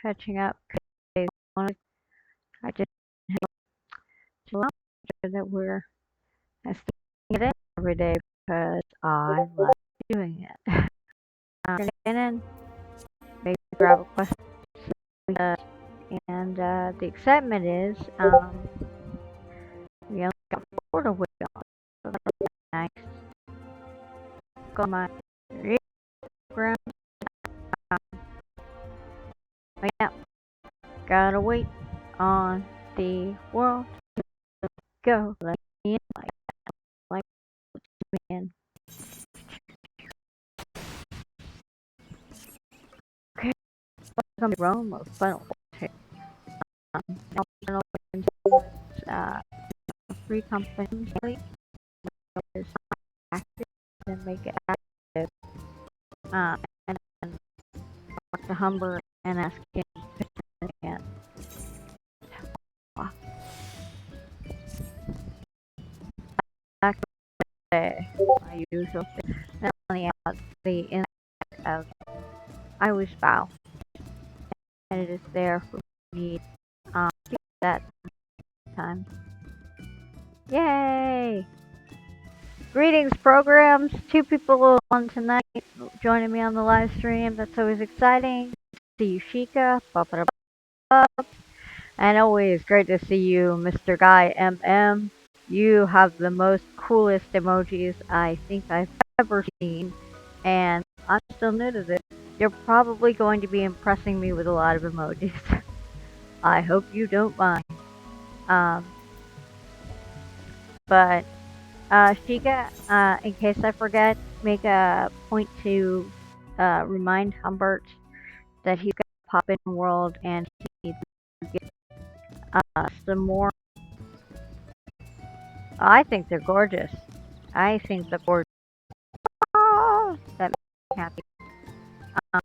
catching up. I just love that I still get it every day because I love doing it. Get in, maybe grab a question, and the excitement is we only got 4 to wait on, so that's nice. Got my program. Yeah, gotta wait on the world to go. Let me in, like, man. Okay, welcome to Rome of Final uh, free company is active and make it active. And then talk to Humber and ask him again. Back to my usual thing. Not only out the impact of I always bow, and it is there for me that time. Yay! Greetings, programs. 2 people on tonight joining me on the live stream. That's always exciting. See you, Sheikah. And always great to see you, Mr. Guy MM. You have the most coolest emojis I think I've ever seen, and I'm still new to this. You're probably going to be impressing me with a lot of emojis. I hope you don't mind. Um, but Sheikah, in case I forget, make a point to remind Humbert that he's got to pop in the world and he needs to get some more. I think they're gorgeous. I think they're gorgeous. Oh, that makes me happy. Um,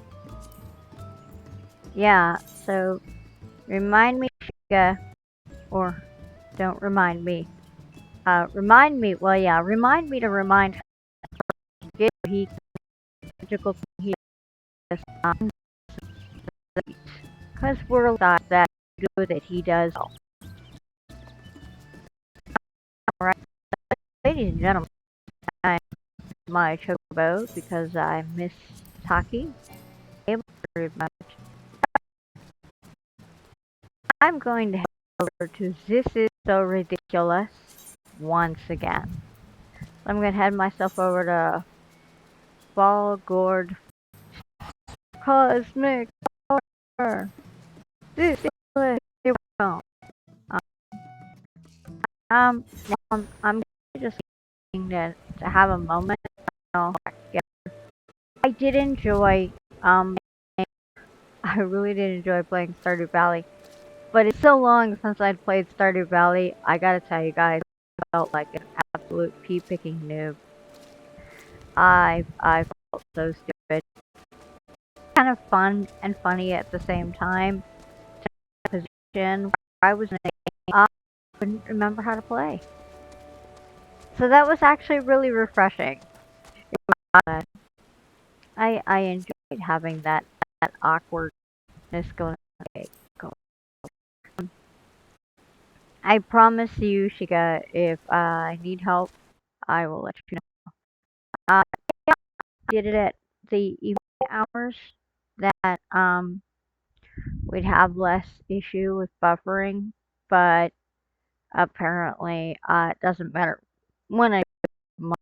yeah, so remind me, Sheikah, or don't remind me. Remind me, well, yeah, remind me to remind him he magical he is because we're allowed that good that he does. Alright, ladies and gentlemen, I'm my chocobo because I miss Taki. Very much. I'm going to head over to This Is So Ridiculous once again. I'm going to head myself over to Balgord Cosmic Horror. This is um, um, I'm just thinking to have a moment. I did enjoy, I really did enjoy playing Stardew Valley. But it's so long since I'd played Stardew Valley, I gotta tell you guys, I felt like an absolute pea-picking noob. I felt so stupid. Kind of fun and funny at the same time. Position where I was in a game, I couldn't remember how to play. So that was actually really refreshing. I enjoyed having that awkwardness going on. I promise you, Sheikah, if I need help, I will let you know. Yeah, I did it at the evening hours that we'd have less issue with buffering, but apparently it doesn't matter when my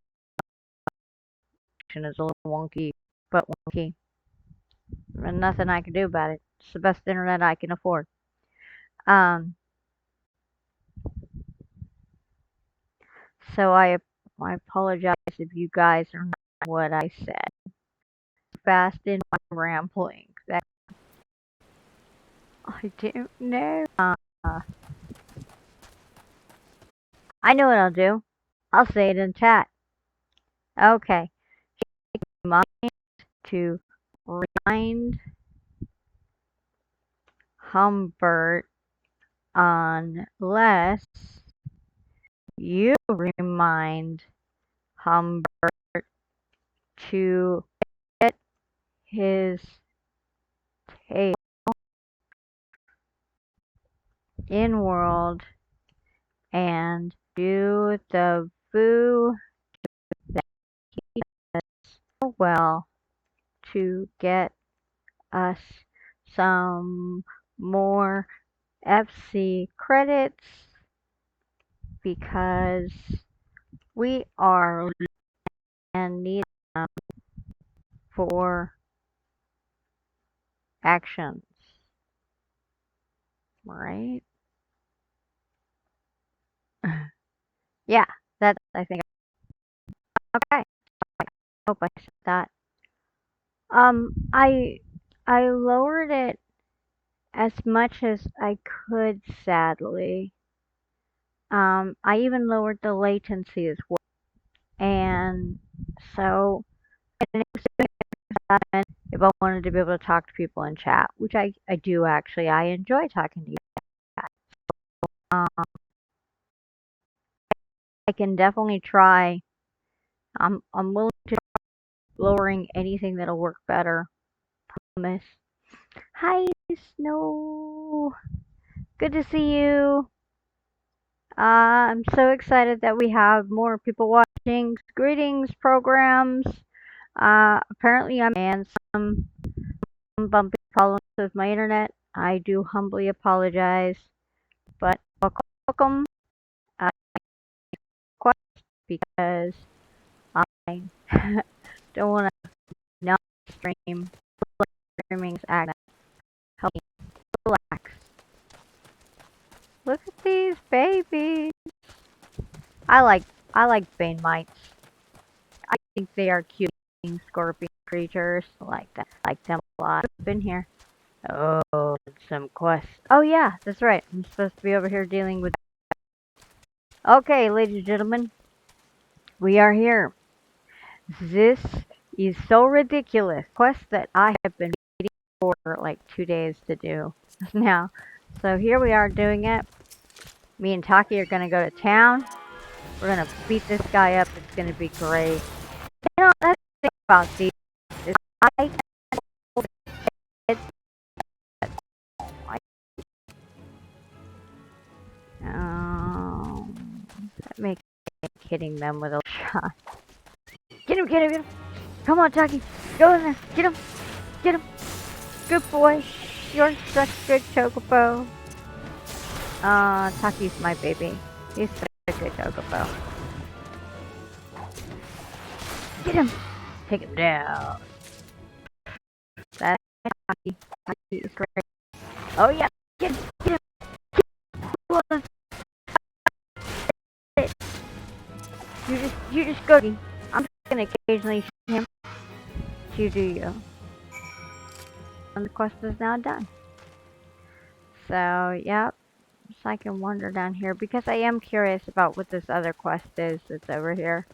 connection is a little wonky, but wonky. And nothing I can do about it. It's the best internet I can afford. Um, so I apologize if you guys are not what I said. Fast in my rambling. That I don't know. I know what I'll do. I'll say it in chat. Okay. Mind to remind Humbert unless you remind Humbert to get his tail in world and do the boo that he does so well to get us some more FC credits because we are and need them for actions, right? Yeah, that's I think okay. I hope I said that. I lowered it as much as I could, sadly. I even lowered the latency as well. And so, and it was if I wanted to be able to talk to people in chat, which I do actually, I enjoy talking to you. Um, I can definitely try. I'm willing to try lowering anything that'll work better. Promise. Hi, Snow. Good to see you. I'm so excited that we have more people watching. Greetings, programs. Apparently I'm and some bumpy problems with my internet. I do humbly apologize, but welcome. Uh, because I don't want to not stream. Streaming's acting. Help me relax. Look at these babies. I like I like Bane mites. I think they are cute scorpion creatures. Like them a lot. Been here. Oh, some quests. Oh yeah, that's right. I'm supposed to be over here dealing with. Okay, ladies and gentlemen, we are here. This is so ridiculous. Quest that I have been waiting for like 2 days to do now. So here we are doing it. Me and Taki are gonna go to town. We're gonna beat this guy up. It's gonna be great. You know, that's the thing about these. Is I it's that makes hitting them with a shot. Get him, get him, get him. Come on, Taki. Go in there. Get him. Get him. Good boy. You're such a good chocobo. Taki's my baby. He's such a good chocobo. Get him. Take him down. That's Taki. Taki is great. Oh yeah. Get him. Get him. Get him. You just go. I'm just gonna occasionally shoot him. You do you. And the quest is now done. So, yep. So I can wander down here because I am curious about what this other quest is that's over here.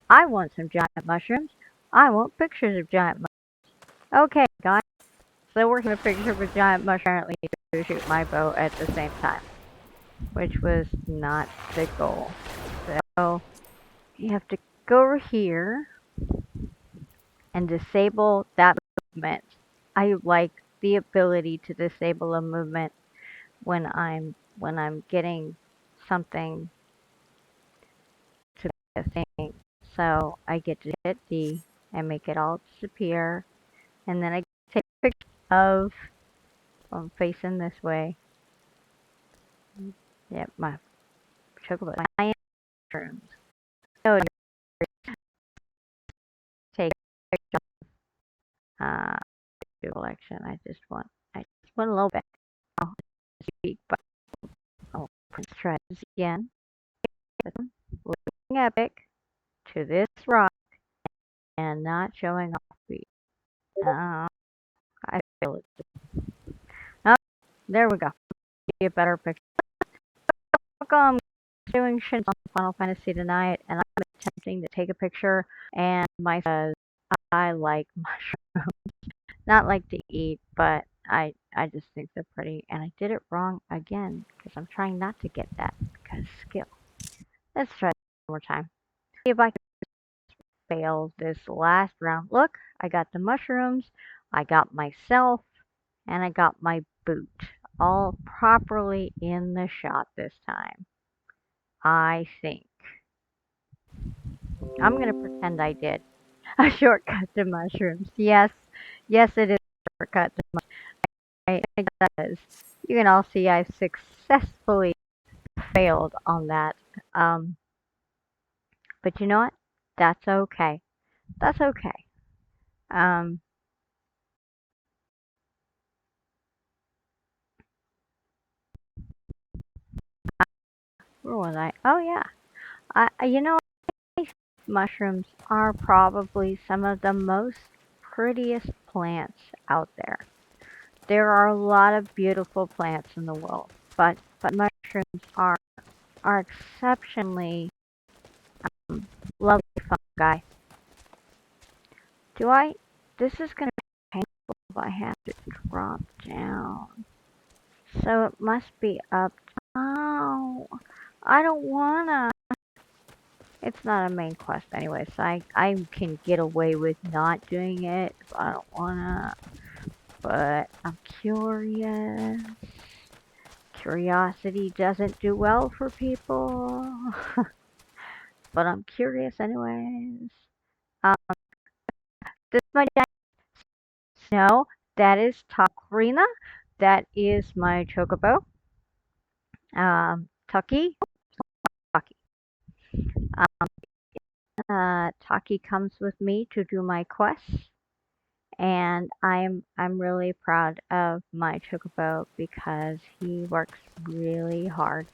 I want some giant mushrooms. I want pictures of giant mushrooms. Okay, guys. So we're going to picture of a giant mushroom apparently to shoot my bow at the same time, which was not the goal. So you have to go over here and disable that movement. I like the ability to disable a movement when I'm getting something to the thing. So I get to hit D and make it all disappear, and then I take a picture of I'm facing this way. Yep, my chocolate, my mushrooms. So take a picture. Uh, Collection. I just want a little bit. I'll speak, but let's try this again. Living epic to this rock and not showing off feet. I feel it. Oh, there we go. Get a better picture. Welcome. Doing shit on Final Fantasy tonight, and I'm attempting to take a picture. And my says I like mushrooms, not like to eat, but I just think they're pretty. And I did it wrong again because I'm trying not to get that because skill. Let's try it one more time. See if I can failed this last round. Look, I got the mushrooms, I got myself, and I got my boot all properly in the shot this time. I think. I'm gonna pretend I did a shortcut to mushrooms. Yes, yes, it is a shortcut to mushrooms. It does. You can all see I've successfully failed on that. Um, but you know what? That's okay. That's okay. Um, where was I? Oh yeah. You know, mushrooms are probably some of the most prettiest plants out there. There are a lot of beautiful plants in the world, but mushrooms are exceptionally lovely fungi. Do I? This is gonna be painful if I have to drop down. So it must be up. Oh, I don't wanna. It's not a main quest anyway, so I can get away with not doing it if I don't wanna. But I'm curious. Curiosity doesn't do well for people. But I'm curious anyways. Um, this is my snow. That is Takrina. That is my chocobo. Tucky. Tucky. Taki comes with me to do my quests, and I'm really proud of my chocobo because he works really hard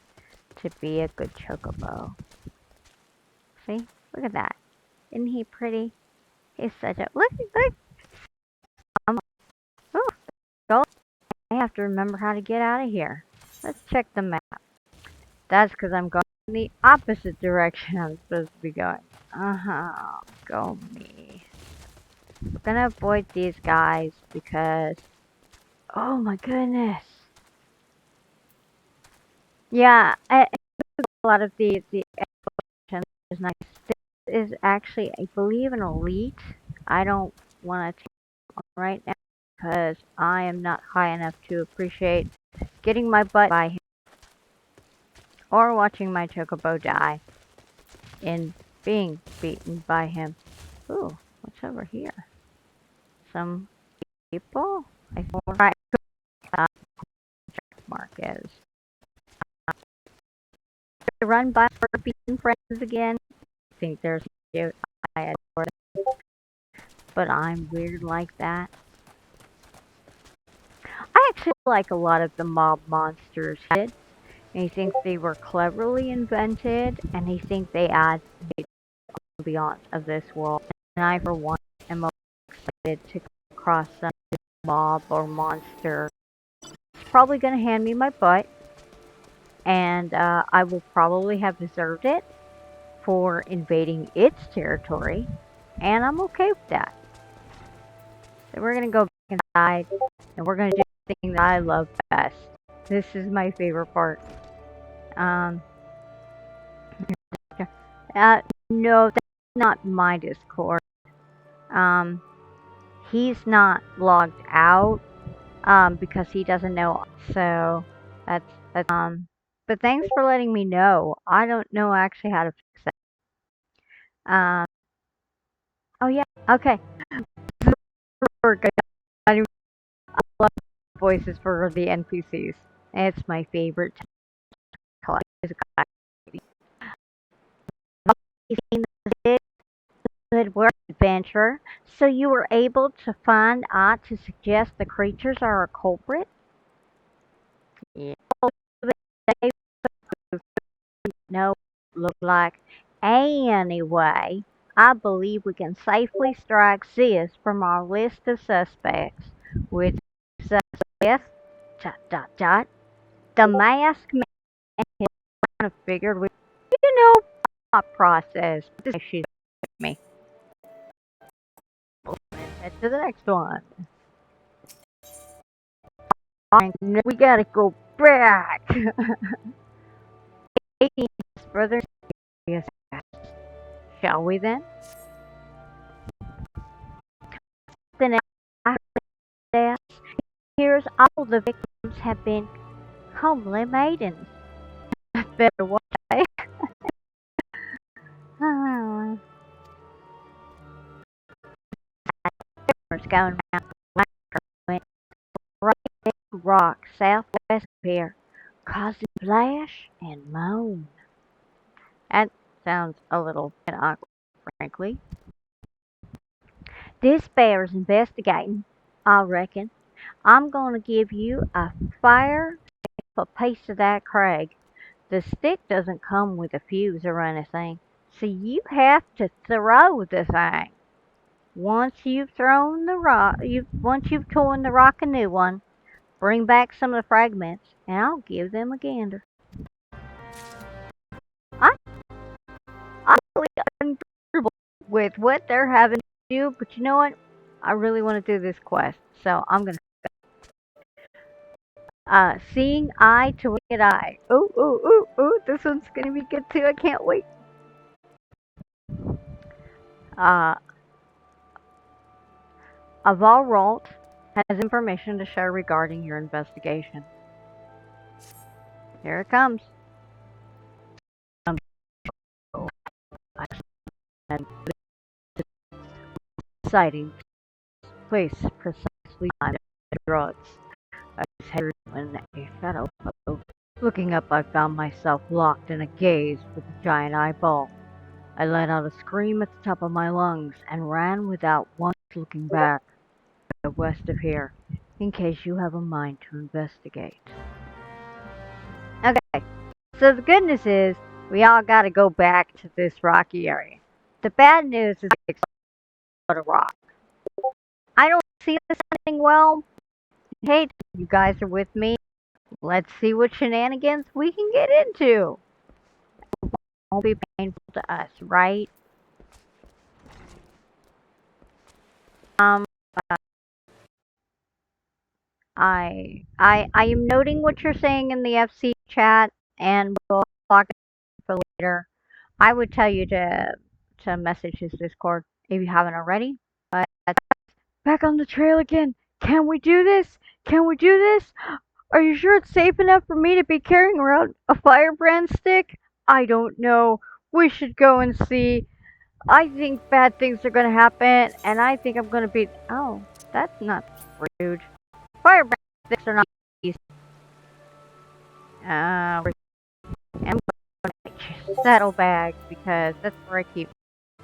to be a good chocobo. See, look at that. Isn't he pretty? He's such a look. Oh, go. I have to remember how to get out of here. Let's check the map. That's because I'm going in the opposite direction I'm supposed to be going. Go me. We're gonna avoid these guys because, oh my goodness. Yeah, a lot of the action is nice. This is actually, I believe, an elite. I don't want to take on right now because I am not high enough to appreciate getting my butt by him or watching my chocobo die in being beaten by him. Ooh, what's over here? Some people? I think right mark is. Run by for being friends again. I think there's I adore them, but I'm weird like that. I actually like a lot of the mob monsters. And he thinks they were cleverly invented, and he thinks they add to the ambiance of this world. And I, for one, am excited to come across some mob or monster. It's probably going to hand me my butt, and I will probably have deserved it for invading its territory, and I'm okay with that. So we're going to go back inside, and we're going to do the thing that I love best. This is my favorite part. Um, no, that's not my Discord. Um, he's not logged out, because he doesn't know. So that's. But thanks for letting me know. I don't know actually how to fix it. Oh yeah, okay. I love voices for the NPCs. It's my favorite color. Good work, adventurer. So you were able to find out to suggest the creatures are a culprit? Yeah. They know look like. Anyway, I believe we can safely strike Sis from our list of suspects, which suspects dot dot dot the masked man has kind of figured we thought process. This she's me. Head to the next one. We gotta go back. 18 further, shall we then? something else. Here's all the victims have been homely maidens. Better one day. It's going around went right big rock southwest of here, causing flash and moan. That sounds a little bit awkward, frankly. This bears investigating, I reckon. I'm going to give you a fire a piece of that Craig. The stick doesn't come with a fuse or anything, so you have to throw the thing. Once you've thrown the rock, once you've torn the rock a new one, bring back some of the fragments, and I'll give them a gander. I, I'm really uncomfortable with what they're having to do, but you know what? I really want to do this quest, so I'm gonna. Seeing eye to wicked eye. Ooh, ooh, ooh, ooh! This one's gonna be good too. I can't wait. Uh, Aval Ralt has information to share regarding your investigation. Here it comes. Citing place precisely on drugs. I was headed when a shadow fell. Looking up, I found myself locked in a gaze with a giant eyeball. I let out a scream at the top of my lungs and ran without once looking back. West of here, in case you have a mind to investigate. Okay, so the good news is we all got to go back to this rocky area. The bad news is it's a rock. I don't see this ending well. Hey, you guys are with me. Let's see what shenanigans we can get into. It won't be painful to us, right? Um, I am noting what you're saying in the FC chat, and we'll talk for later. I would tell you to message his Discord if you haven't already. But back on the trail again. Can we do this? Can we do this? Are you sure it's safe enough for me to be carrying around a firebrand stick? I don't know. We should go and see. I think bad things are gonna happen, and I think I'm gonna be. Oh, that's not rude. Firebrand sticks are not easy. I'm gonna make saddlebags because that's where I keep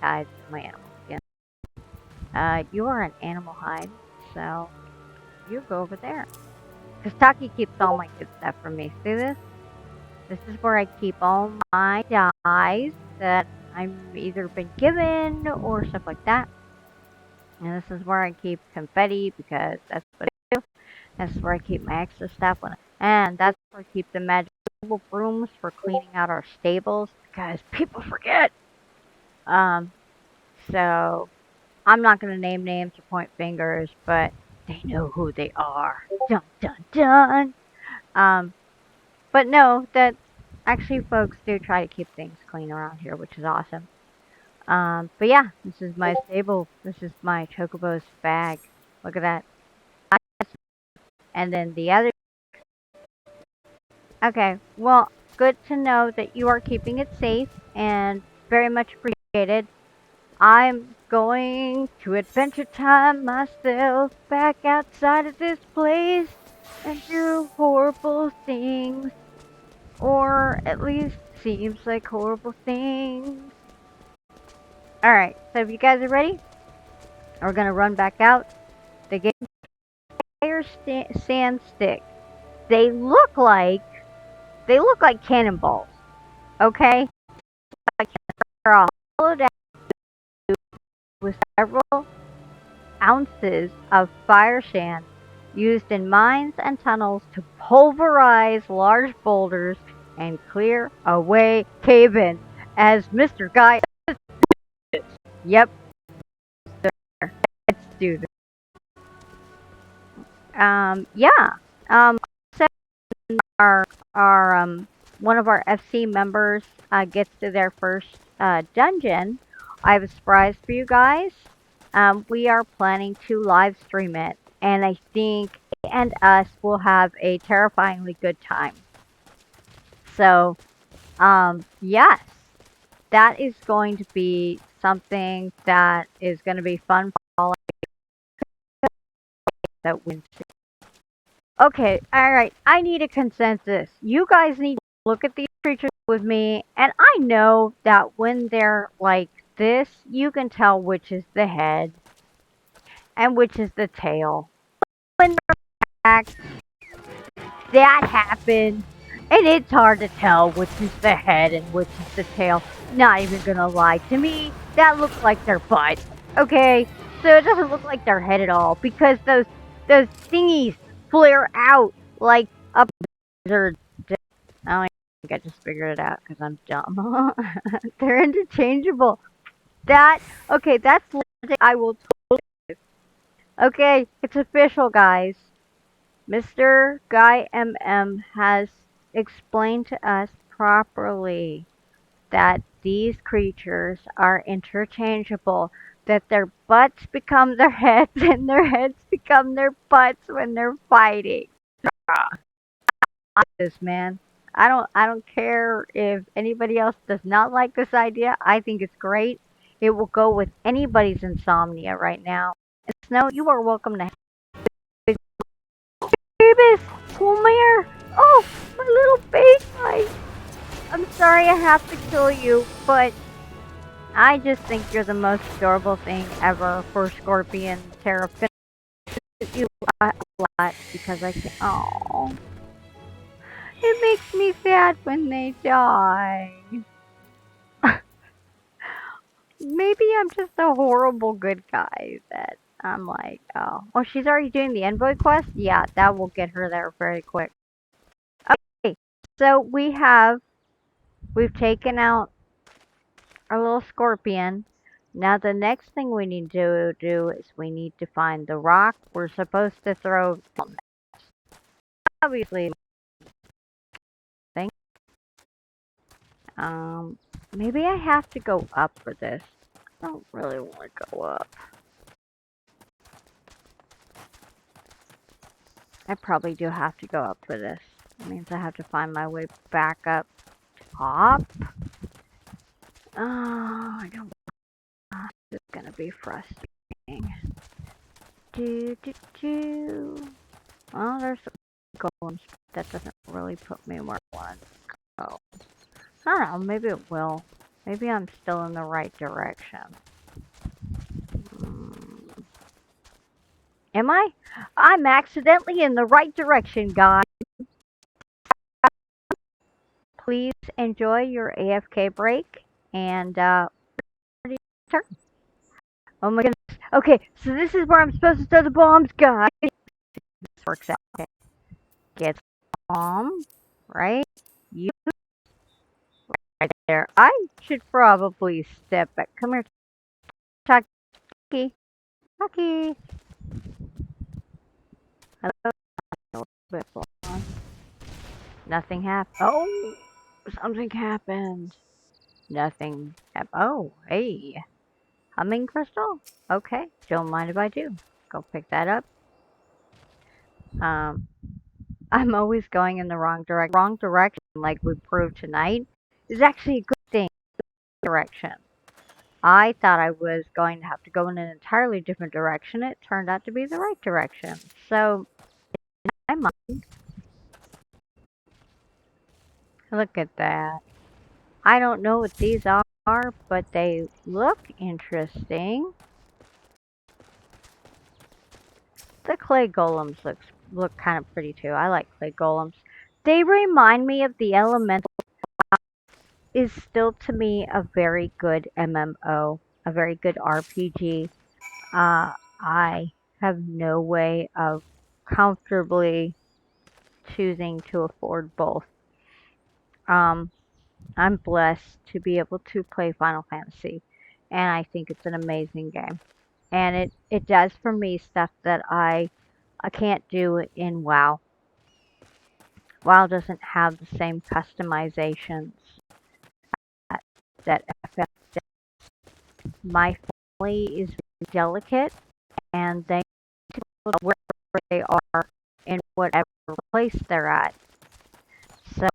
ties to my animals again. You are an animal hide, so you go over there. Because Taki keeps all my good stuff from me. See this? This is where I keep all my dyes that I've either been given or stuff like that. And this is where I keep confetti because that's what I do. That's where I keep my extra stuff. And that's where I keep the magical brooms for cleaning out our stables because people forget. So I'm not going to name names or point fingers, but they know who they are. Dun dun dun. But no, that actually folks do try to keep things clean around here, which is awesome. But yeah, this is my stable. This is my Chocobo's bag. Look at that. And then the other. Okay, well, good to know that you are keeping it safe and very much appreciated. I'm going to adventure time myself back outside of this place and do horrible things. Or at least seems like horrible things. Alright, so if you guys are ready, we're gonna run back out. The game fire sand stick. They look like cannonballs. Okay? Like they're all hollowed out with several ounces of fire sand used in mines and tunnels to pulverize large boulders and clear away cave-ins. As Mr. Guy. Yep. Let's do this. Yeah. Our one of our FC members gets to their first dungeon. I have a surprise for you guys. we are planning to live stream it, and I think they and us will have a terrifyingly good time. So, yes, that is going to be something that is going to be fun. That wins. Okay, alright, I need a consensus. You guys need to look at these creatures with me, and I know that when they're like this, you can tell which is the head and which is the tail. When they're back, that happens, and it's hard to tell which is the head and which is the tail. Not even gonna lie, to me, that looks like their butt. Okay, so it doesn't look like their head at all because those thingies flare out like a lizard. I don't think I just figured it out because I'm dumb. They're interchangeable. That okay? That's I will. Okay, it's official, guys. Mr. Guy MM has explained to us properly that these creatures are interchangeable, that their butts become their heads and their heads become their butts when they're fighting. This man. I don't care if anybody else does not like this idea. I think it's great. It will go with anybody's insomnia right now. And Snow, you are welcome to Babies, come here. Oh, my little baby. I'm sorry I have to kill you, but I just think you're the most adorable thing ever for Scorpion Terra. You a lot because I can. Oh, it makes me sad when they die. Maybe I'm just a horrible good guy that I'm like, oh. Oh, she's already doing the envoy quest? Yeah, that will get her there very quick. Okay, so we've taken out our little scorpion. Now the next thing we need to do is we need to find the rock we're supposed to throw. Obviously, think. Maybe I have to go up for this. I don't really want to go up. I probably do have to go up for this. It means I have to find my way back up top. Oh, I don't. This is gonna be frustrating. Do. Well, there's golems. That doesn't really put me where I want to go. I don't know. Maybe it will. Maybe I'm still in the right direction. Am I? I'm accidentally in the right direction, guys. Please enjoy your AFK break and turn. Oh my goodness. Okay, so this is where I'm supposed to throw the bombs, guys. This works out. Okay. Get bomb, right? You right there. I should probably step back. Come here, Taki. Taki. Hello. A little bit long. Nothing happened. Oh, something happened. Nothing happened. Oh, hey. Humming crystal? Okay. Don't mind if I do. Go pick that up. Um, I'm always going in the wrong direction. Wrong direction, like we proved tonight, is actually a good thing. Direction. I thought I was going to have to go in an entirely different direction. It turned out to be the right direction. So, I mind. Look at that. I don't know what these are, but they look interesting. The clay golems look kind of pretty too. I like clay golems. They remind me of the elemental. Is still to me a very good MMO, a very good RPG. I have no way of comfortably choosing to afford both. Um, I'm blessed to be able to play Final Fantasy, and I think it's an amazing game. And it does for me stuff that I can't do in WoW. WoW doesn't have the same customizations that FF. My family is delicate, and they know where they are in whatever place they're at. So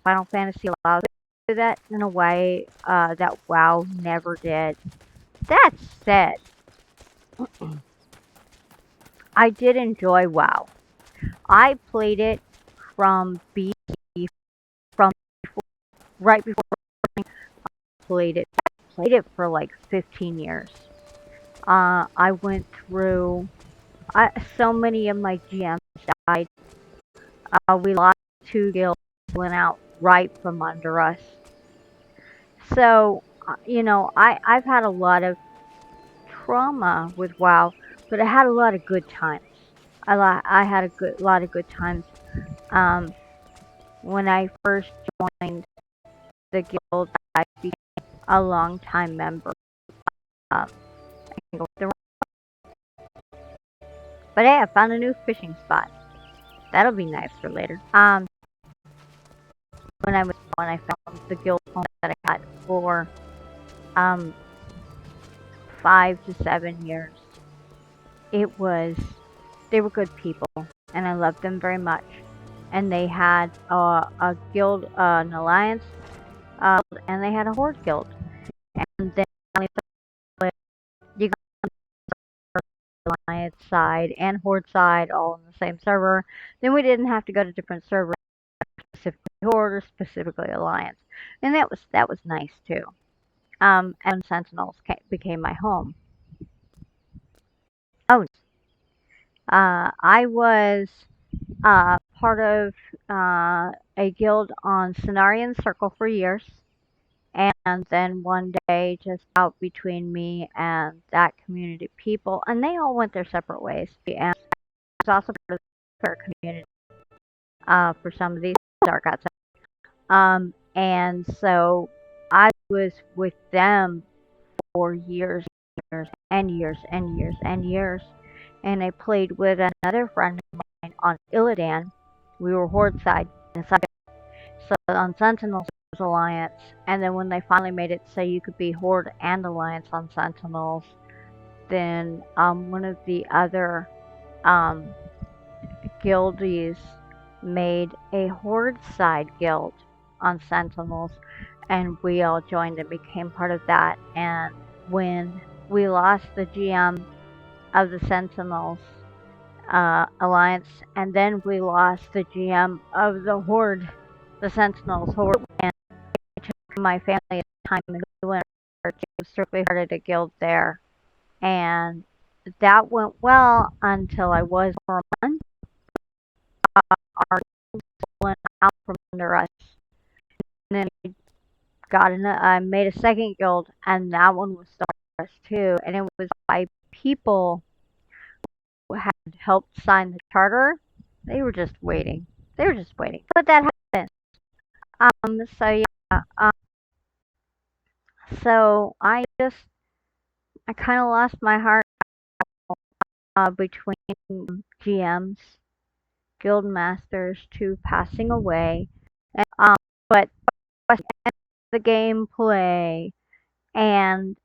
Final Fantasy allows it to do that in a way that WoW never did. That said, I did enjoy WoW. I played it from from right before I played it. I played it for like 15 years. I went through so many of my GMs died. We lost two guilds, went out right from under us. So, I've had a lot of trauma with WoW, but I had a lot of good times. I had lot of good times. Um, when I first joined the guild, I became a long-time member. I can go through, but hey, I found a new fishing spot. That'll be nice for later. When I found the guild home that I had for um 5 to 7 years, it was they were good people, and I loved them very much. And they had a guild, an alliance, and they had a horde guild. And then you got the alliance side and horde side all on the same server. Then we didn't have to go to different servers, specifically horde or specifically alliance, and that was nice too. And Sentinels became my home. Oh, I was part of a guild on Cenarian Circle for years. And then one day, just out between me and that community of people, and they all went their separate ways. And I was also part of the prayer community for some of these dark outside. And so I was with them for years, years, and years, and years, and years. And I played with another friend of mine on Illidan. We were Horde side, and so on Sentinels was Alliance, and then when they finally made it so you could be Horde and Alliance on Sentinels, then one of the other um, guildies made a Horde side guild on Sentinels, and we all joined and became part of that. And when we lost the GM of the Sentinels Alliance, and then we lost the GM of the Horde, the Sentinels Horde, and I took my family at the time and we went strictly started a guild there, and that went well until I was for a month. Our guild went out from under us, and then I made a second guild, and that one was started us too, and it was by people who had helped sign the charter. They were just waiting. They were just waiting. But that happened. So yeah. So I kind of lost my heart between GMs, guild masters, to passing away. And, but the gameplay and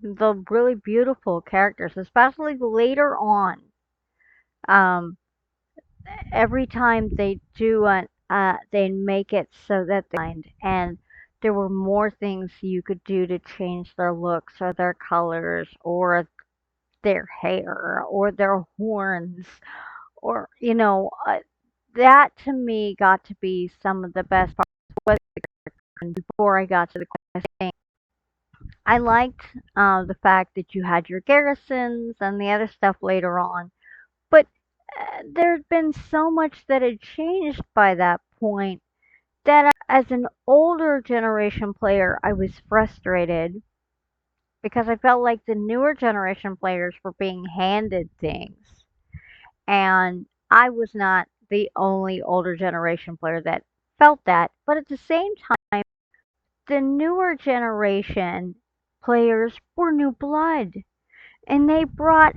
the really beautiful characters, especially later on. Um, every time they do they make it so that and there were more things you could do to change their looks or their colors or their hair or their horns or that to me got to be some of the best parts before I got to the quest. I liked the fact that you had your garrisons and the other stuff later on, but there'd been so much that had changed by that point that as an older generation player, I was frustrated because I felt like the newer generation players were being handed things. And I was not the only older generation player that felt that. But at the same time, the newer generation players were new blood. And they brought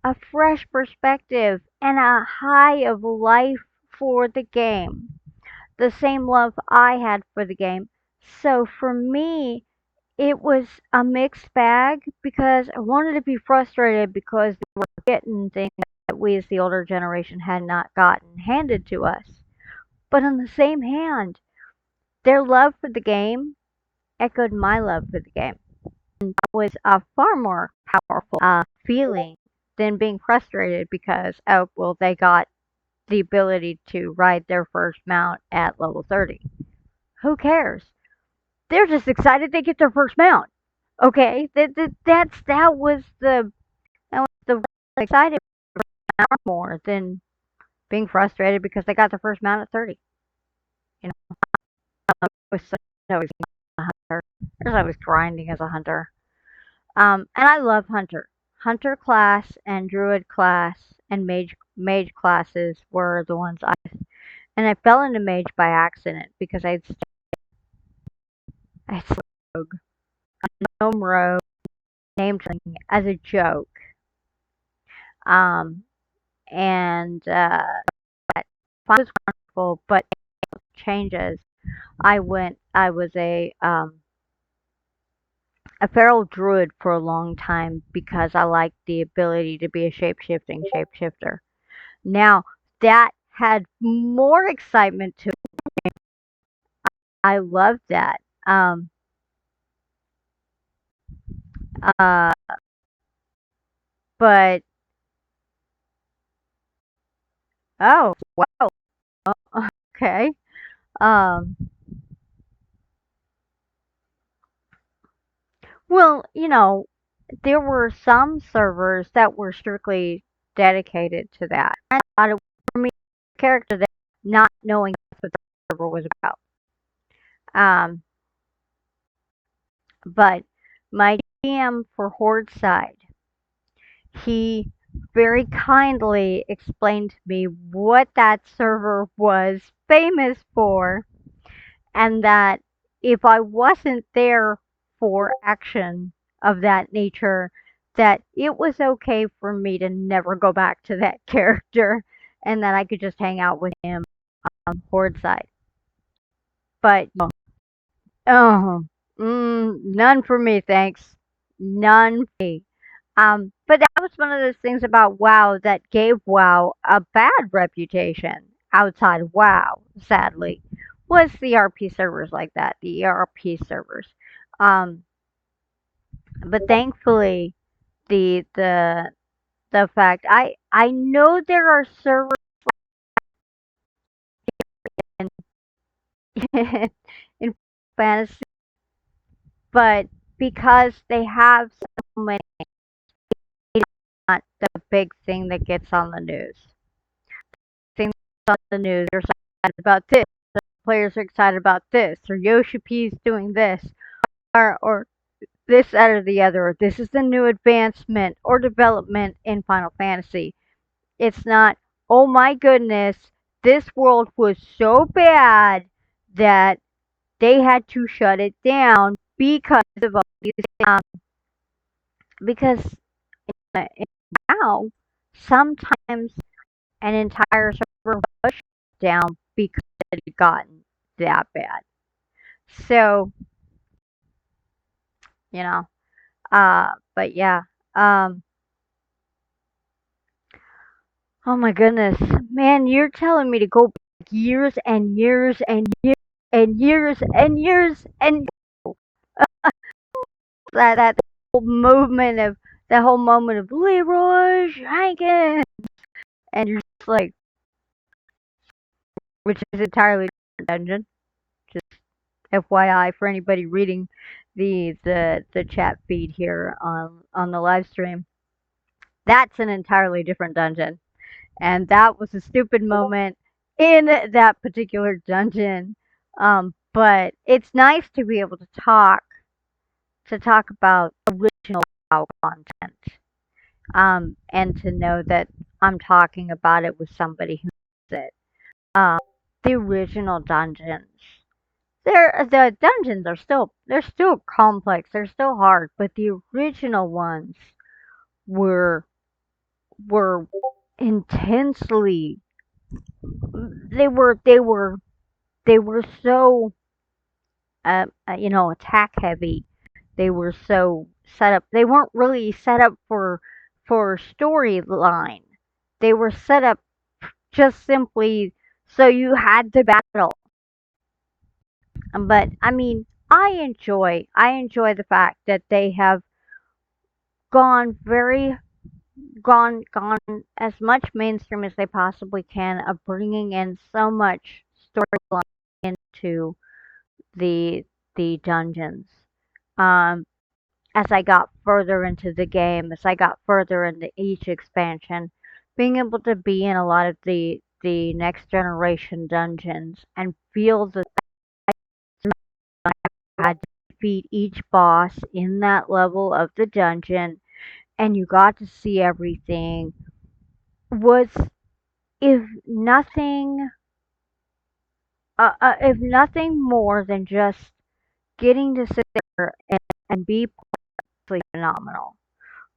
a fresh perspective and a high of life for the game. The same love I had for the game. So for me, it was a mixed bag because I wanted to be frustrated because they were getting things that we as the older generation had not gotten handed to us. But on the same hand, their love for the game echoed my love for the game. That was a far more powerful feeling than being frustrated because, oh, well, they got the ability to ride their first mount at level 30. Who cares? They're just excited they get their first mount. Okay, that was the excited more than being frustrated because they got their first mount at 30. You know, I was so always a hunter. I was grinding as a hunter. And I love hunter. Hunter class and druid class and mage classes were the ones and I fell into mage by accident because I rogue, gnome rogue, named as a joke. Um, and that was wonderful, but changes. I was a feral druid for a long time because I liked the ability to be a shape-shifting shapeshifter. Now, that had more excitement to it. I loved that. Uh, but oh wow, okay. Um, well, there were some servers that were strictly dedicated to that. I thought it was for me character that not knowing that's what the server was about. Um, but my DM for Horde side, he very kindly explained to me what that server was famous for, and that if I wasn't there for action of that nature, that it was okay for me to never go back to that character, and that I could just hang out with him on Horde side. But oh, none for me, thanks. None for me. But that was one of those things about WoW that gave WoW a bad reputation outside of WoW, sadly, was the RP servers like that, the ERP servers. Um, but thankfully, the the fact I know there are servers in, in fantasy, but because they have so many, it's not the big thing that gets on the news. Things on the news are excited about this. The players are excited about this, or Yoshi P's doing this, or this, that, or the other, or this is the new advancement or development in Final Fantasy. It's not, oh my goodness, this world was so bad that they had to shut it down because of all these because now sometimes an entire server was shut down because it had gotten that bad. So, you know, but yeah. Um, oh my goodness. Man, you're telling me to go back years and years and years and years and years and that whole movement of that whole moment of Leroy Jenkins, and you're just like, which is entirely different dungeon. Just FYI for anybody reading the chat feed here on the live stream. That's an entirely different dungeon, and that was a stupid moment in that particular dungeon. But it's nice to be able to talk about original WoW content, and to know that I'm talking about it with somebody who knows it. Um, the original dungeons. The dungeons are they're still complex, they're still hard, but the original ones were were intensely they were so attack heavy they were so set up. They weren't really set up for storyline. They were set up just simply so you had to battle. But I mean, I enjoy the fact that they have gone very gone as much mainstream as they possibly can of bringing in so much storyline into the the dungeons. Um, as I got further into the game, as I got further into each expansion, being able to be in a lot of the next generation dungeons and feel the I had to defeat each boss in that level of the dungeon, and you got to see everything was, if nothing, if nothing more than just getting to sit there and be perfectly phenomenal.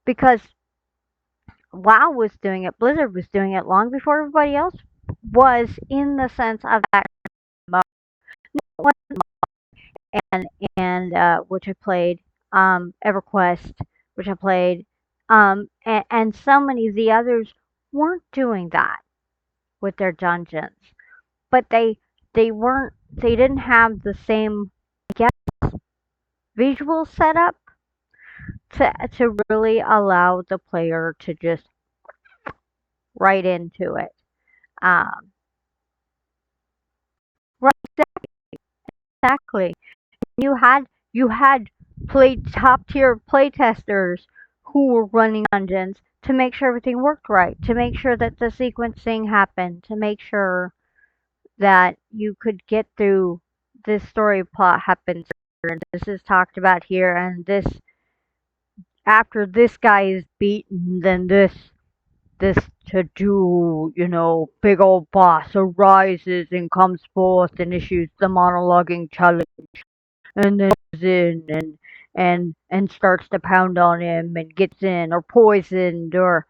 Because WoW was doing it, Blizzard was doing it long before everybody else was, in the sense of that mode. And which I played, EverQuest, which I played, and so many of the others weren't doing that with their dungeons, but they didn't have the same, I guess, visual setup to really allow the player to just right into it. Um, right, exactly. You had play top tier play testers who were running dungeons to make sure everything worked right, to make sure that the sequencing happened, to make sure that you could get through this story plot happens here, and this is talked about here, and this, after this guy is beaten, then this to do, big old boss arises and comes forth and issues the monologuing challenge, and then goes in and starts to pound on him and gets in, or poisoned, or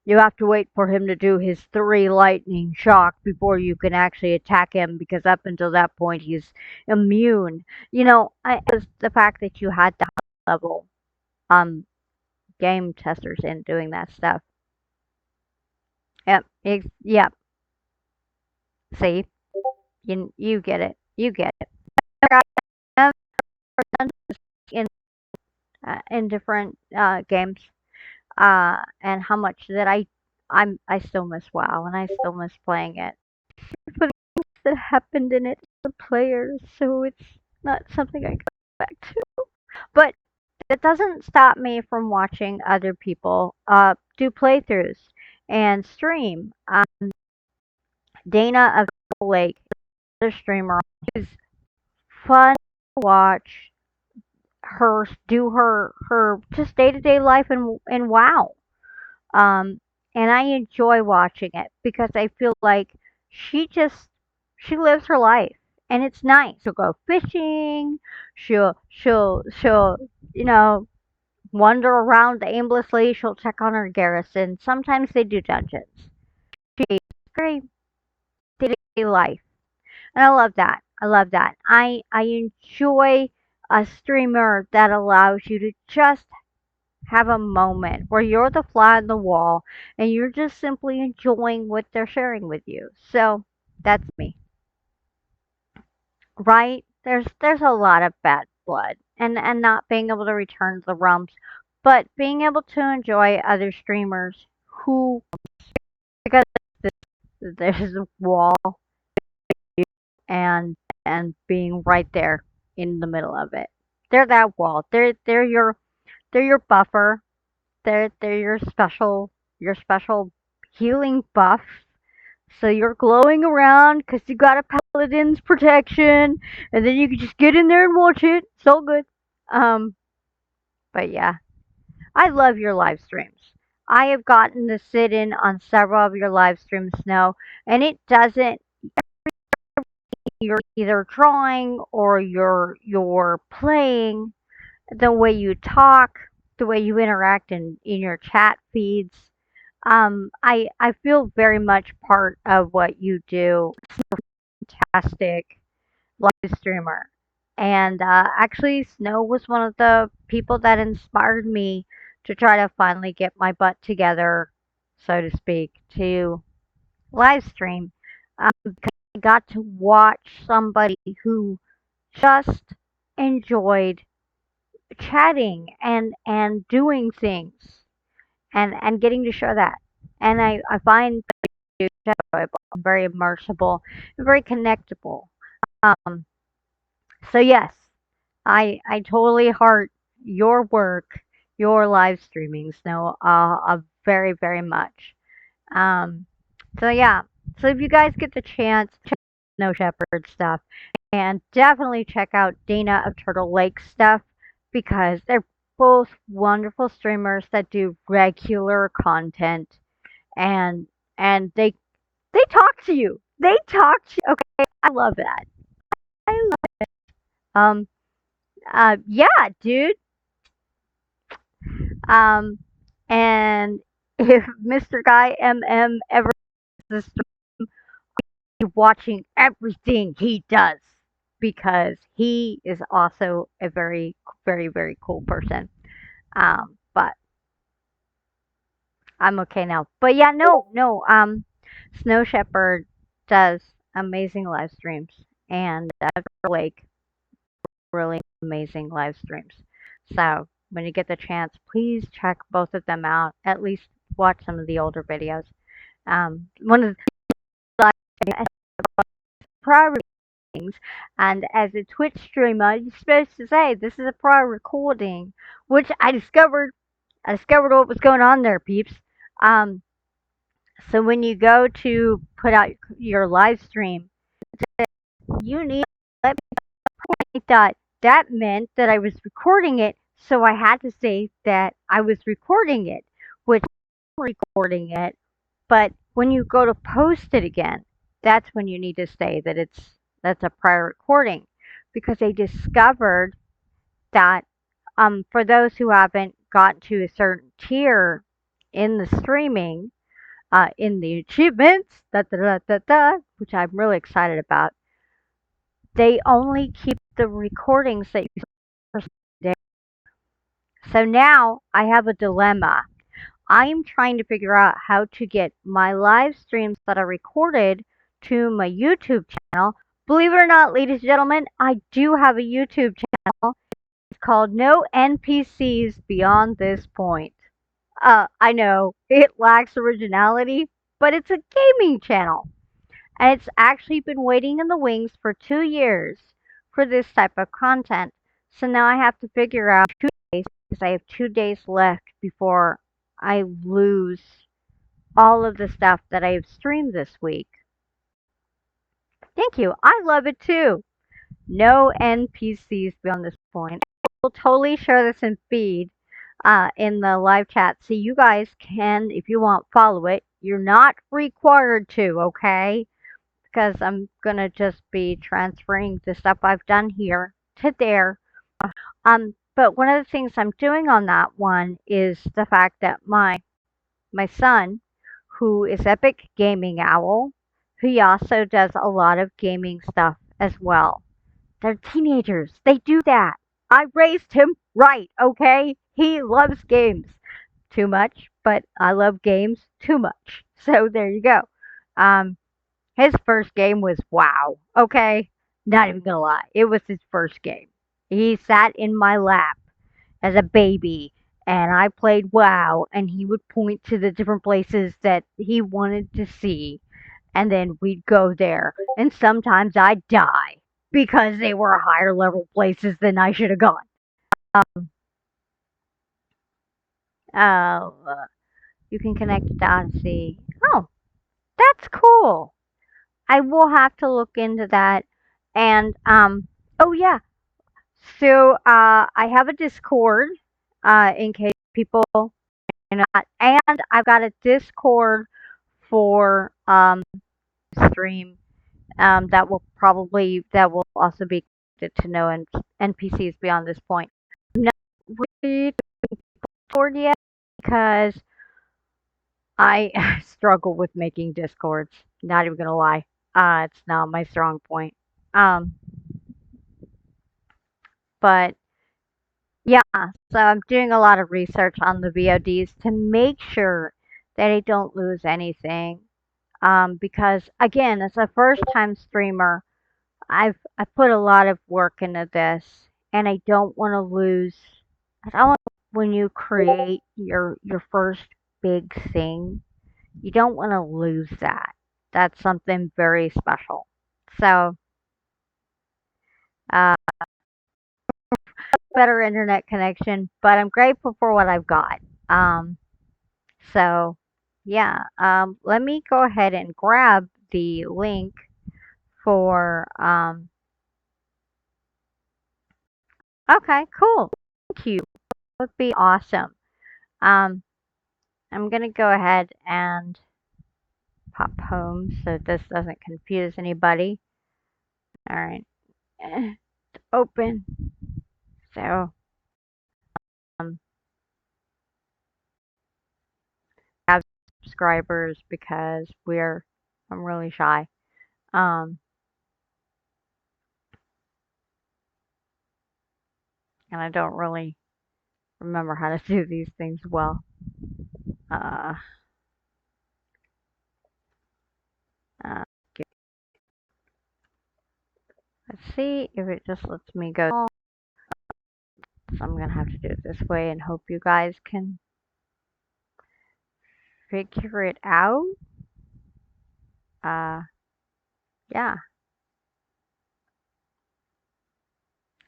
you have to wait for him to do his 3 lightning shock before you can actually attack him, because up until that point he's immune. It was the fact that you had the high level um game testers in doing that stuff. Yep, yep. See, you get it. You get it. I've done in in different games, and how much that I still miss WoW, and I still miss playing it. But that happened in it, the players, so it's not something I go back to. But that doesn't stop me from watching other people do playthroughs and stream. Dana of Lake, the streamer, is fun to watch her do her just day to day life in WoW. Um, and I enjoy watching it because I feel like she just she lives her life, and it's nice. She'll go fishing. She'll you know wander around aimlessly. She'll check on her garrison. Sometimes they do dungeons. She's very day to day life, and I love that. I love that. I enjoy a streamer that allows you to just have a moment where you're the fly on the wall and you're just simply enjoying what they're sharing with you. So that's me, right? There's a lot of bad blood, and not being able to return the realms, but being able to enjoy other streamers who, because there's a wall, and being right there in the middle of it. They're that wall. They're your buffer. They're your special healing buff. So you're glowing around because you got a paladin's protection, and then you can just get in there and watch it. It's all good. Um, but yeah, I love your live streams. I have gotten to sit in on several of your live streams now, and it doesn't. You're either drawing or you're playing. The way you talk, the way you interact in your chat feeds. I feel very much part of what you do. Fantastic live streamer. And actually, Snow was one of the people that inspired me to try to finally get my butt together, so to speak, to live stream. Because I got to watch somebody who just enjoyed chatting and doing things and getting to show that. And I find that enjoyable, very immersible, very connectable. Um, so yes, I totally heart your work, your live streaming, Snow, very very much. Um, so yeah, so if you guys get the chance, check out Snow Shepherd stuff, and definitely check out Dana of Turtle Lake stuff because they're both wonderful streamers that do regular content, and and they talk to you. They talk to you. Okay, I love that. I love um yeah, dude. Um, and if Mr. Guy ever is watching everything he does because he is also a very, very, very cool person. But I'm okay now. But yeah, no, no. Snow Shepherd does amazing live streams, and Lake really amazing live streams. So when you get the chance, please check both of them out. At least watch some of the older videos. One of the prior things, and as a Twitch streamer, you're supposed to say this is a prior recording, which I discovered. I discovered what was going on there, peeps. Um, so when you go to put out your live stream, you need to let me thought that meant that I was recording it, so I had to say that I was recording it, which I'm recording it. But when you go to post it again, that's when you need to say that that's a prior recording, because they discovered that for those who haven't gotten to a certain tier in the streaming, in the achievements, which I'm really excited about, they only keep the recordings that you for day. So now I have a dilemma. I am trying to figure out how to get my live streams that are recorded to my YouTube channel. Believe it or not, ladies and gentlemen, I do have a YouTube channel. It's called No NPCs Beyond This Point. I know it lacks originality, but it's a gaming channel. And it's actually been waiting in the wings for 2 years for this type of content. So now I have to figure out 2 days because I have 2 days left before I lose all of the stuff that I have streamed this week. Thank you. I love it too. No NPCs beyond this point. We'll totally share this in feed in the live chat so you guys can, if you want, follow it. You're not required to, okay? Because I'm gonna just be transferring the stuff I've done here to there. But one of the things I'm doing on that one is the fact that my son, who is Epic Gaming Owl, he also does a lot of gaming stuff as well. They're teenagers. They do that. I raised him right, okay? He loves games too much, but I love games too much. So there you go. Um, his first game was WoW. Okay? Not even gonna lie. It was his first game. He sat in my lap as a baby and I played WoW and he would point to the different places that he wanted to see and then we'd go there. And sometimes I'd die because they were higher level places than I should have gone. Um, uh, you can connect to Odyssey. Oh, that's cool. I will have to look into that. And oh yeah, so I have a Discord in case people you know, and I've got a Discord for stream that will also be connected to no NPCs beyond this point. I'm not really Discord yet because I struggle with making Discords. Not even gonna lie, it's not my strong point. Um, but Yeah, so I'm doing a lot of research on the VODs to make sure that I don't lose anything. Because again, as a first time streamer, I put a lot of work into this, and I don't want to lose. I don't want when you create your first big thing, you don't want to lose that. That's something very special. So, uh, better internet connection, but I'm grateful for what I've got. Um, so yeah, let me go ahead and grab the link for okay, cool. Thank you. That would be awesome. Um, I'm gonna go ahead and pop home so this doesn't confuse anybody. All right, open. So um, have subscribers because I'm really shy. Um, and I don't really remember how to do these things well. Uh, uh, let's see if it just lets me go. So I'm gonna have to do it this way and hope you guys can figure it out. Uh, yeah.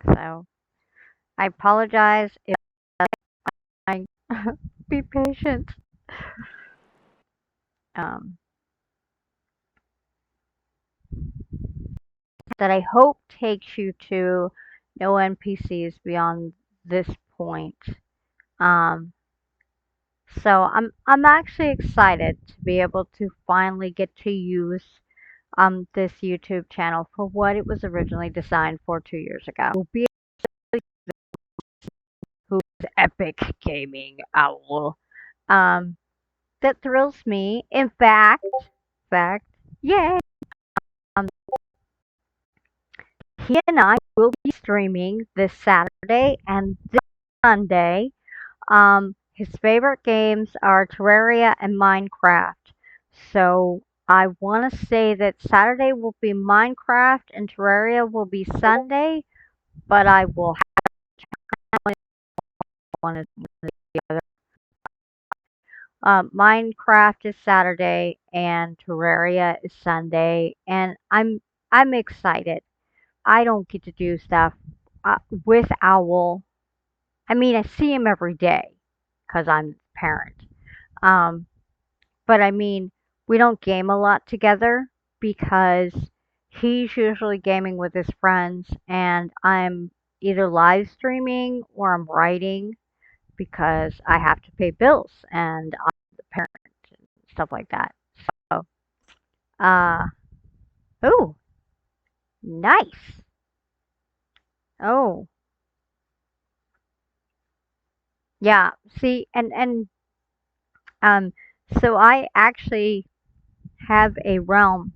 So I apologize if I be patient. Um, that I hope takes you to no NPCs beyond this point. Um, so I'm actually excited to be able to finally get to use this YouTube channel for what it was originally designed for 2 years ago. Will be who's epic gaming owl. Um, that thrills me. In fact, yay! Um, he and I will be streaming this Saturday and this Sunday. His favorite games are Terraria and Minecraft. So I want to say that Saturday will be Minecraft and Terraria will be Sunday, but I will have one of the other. Minecraft is Saturday and Terraria is Sunday, and I'm excited. I don't get to do stuff with Owl. I mean, I see him every day because I'm his parent. Um, but I mean, we don't game a lot together because he's usually gaming with his friends, and I'm either live streaming or I'm writing because I have to pay bills and I'm the parent and stuff like that. So, uh, oh, nice. Oh, yeah. See, um, so I actually have a realm.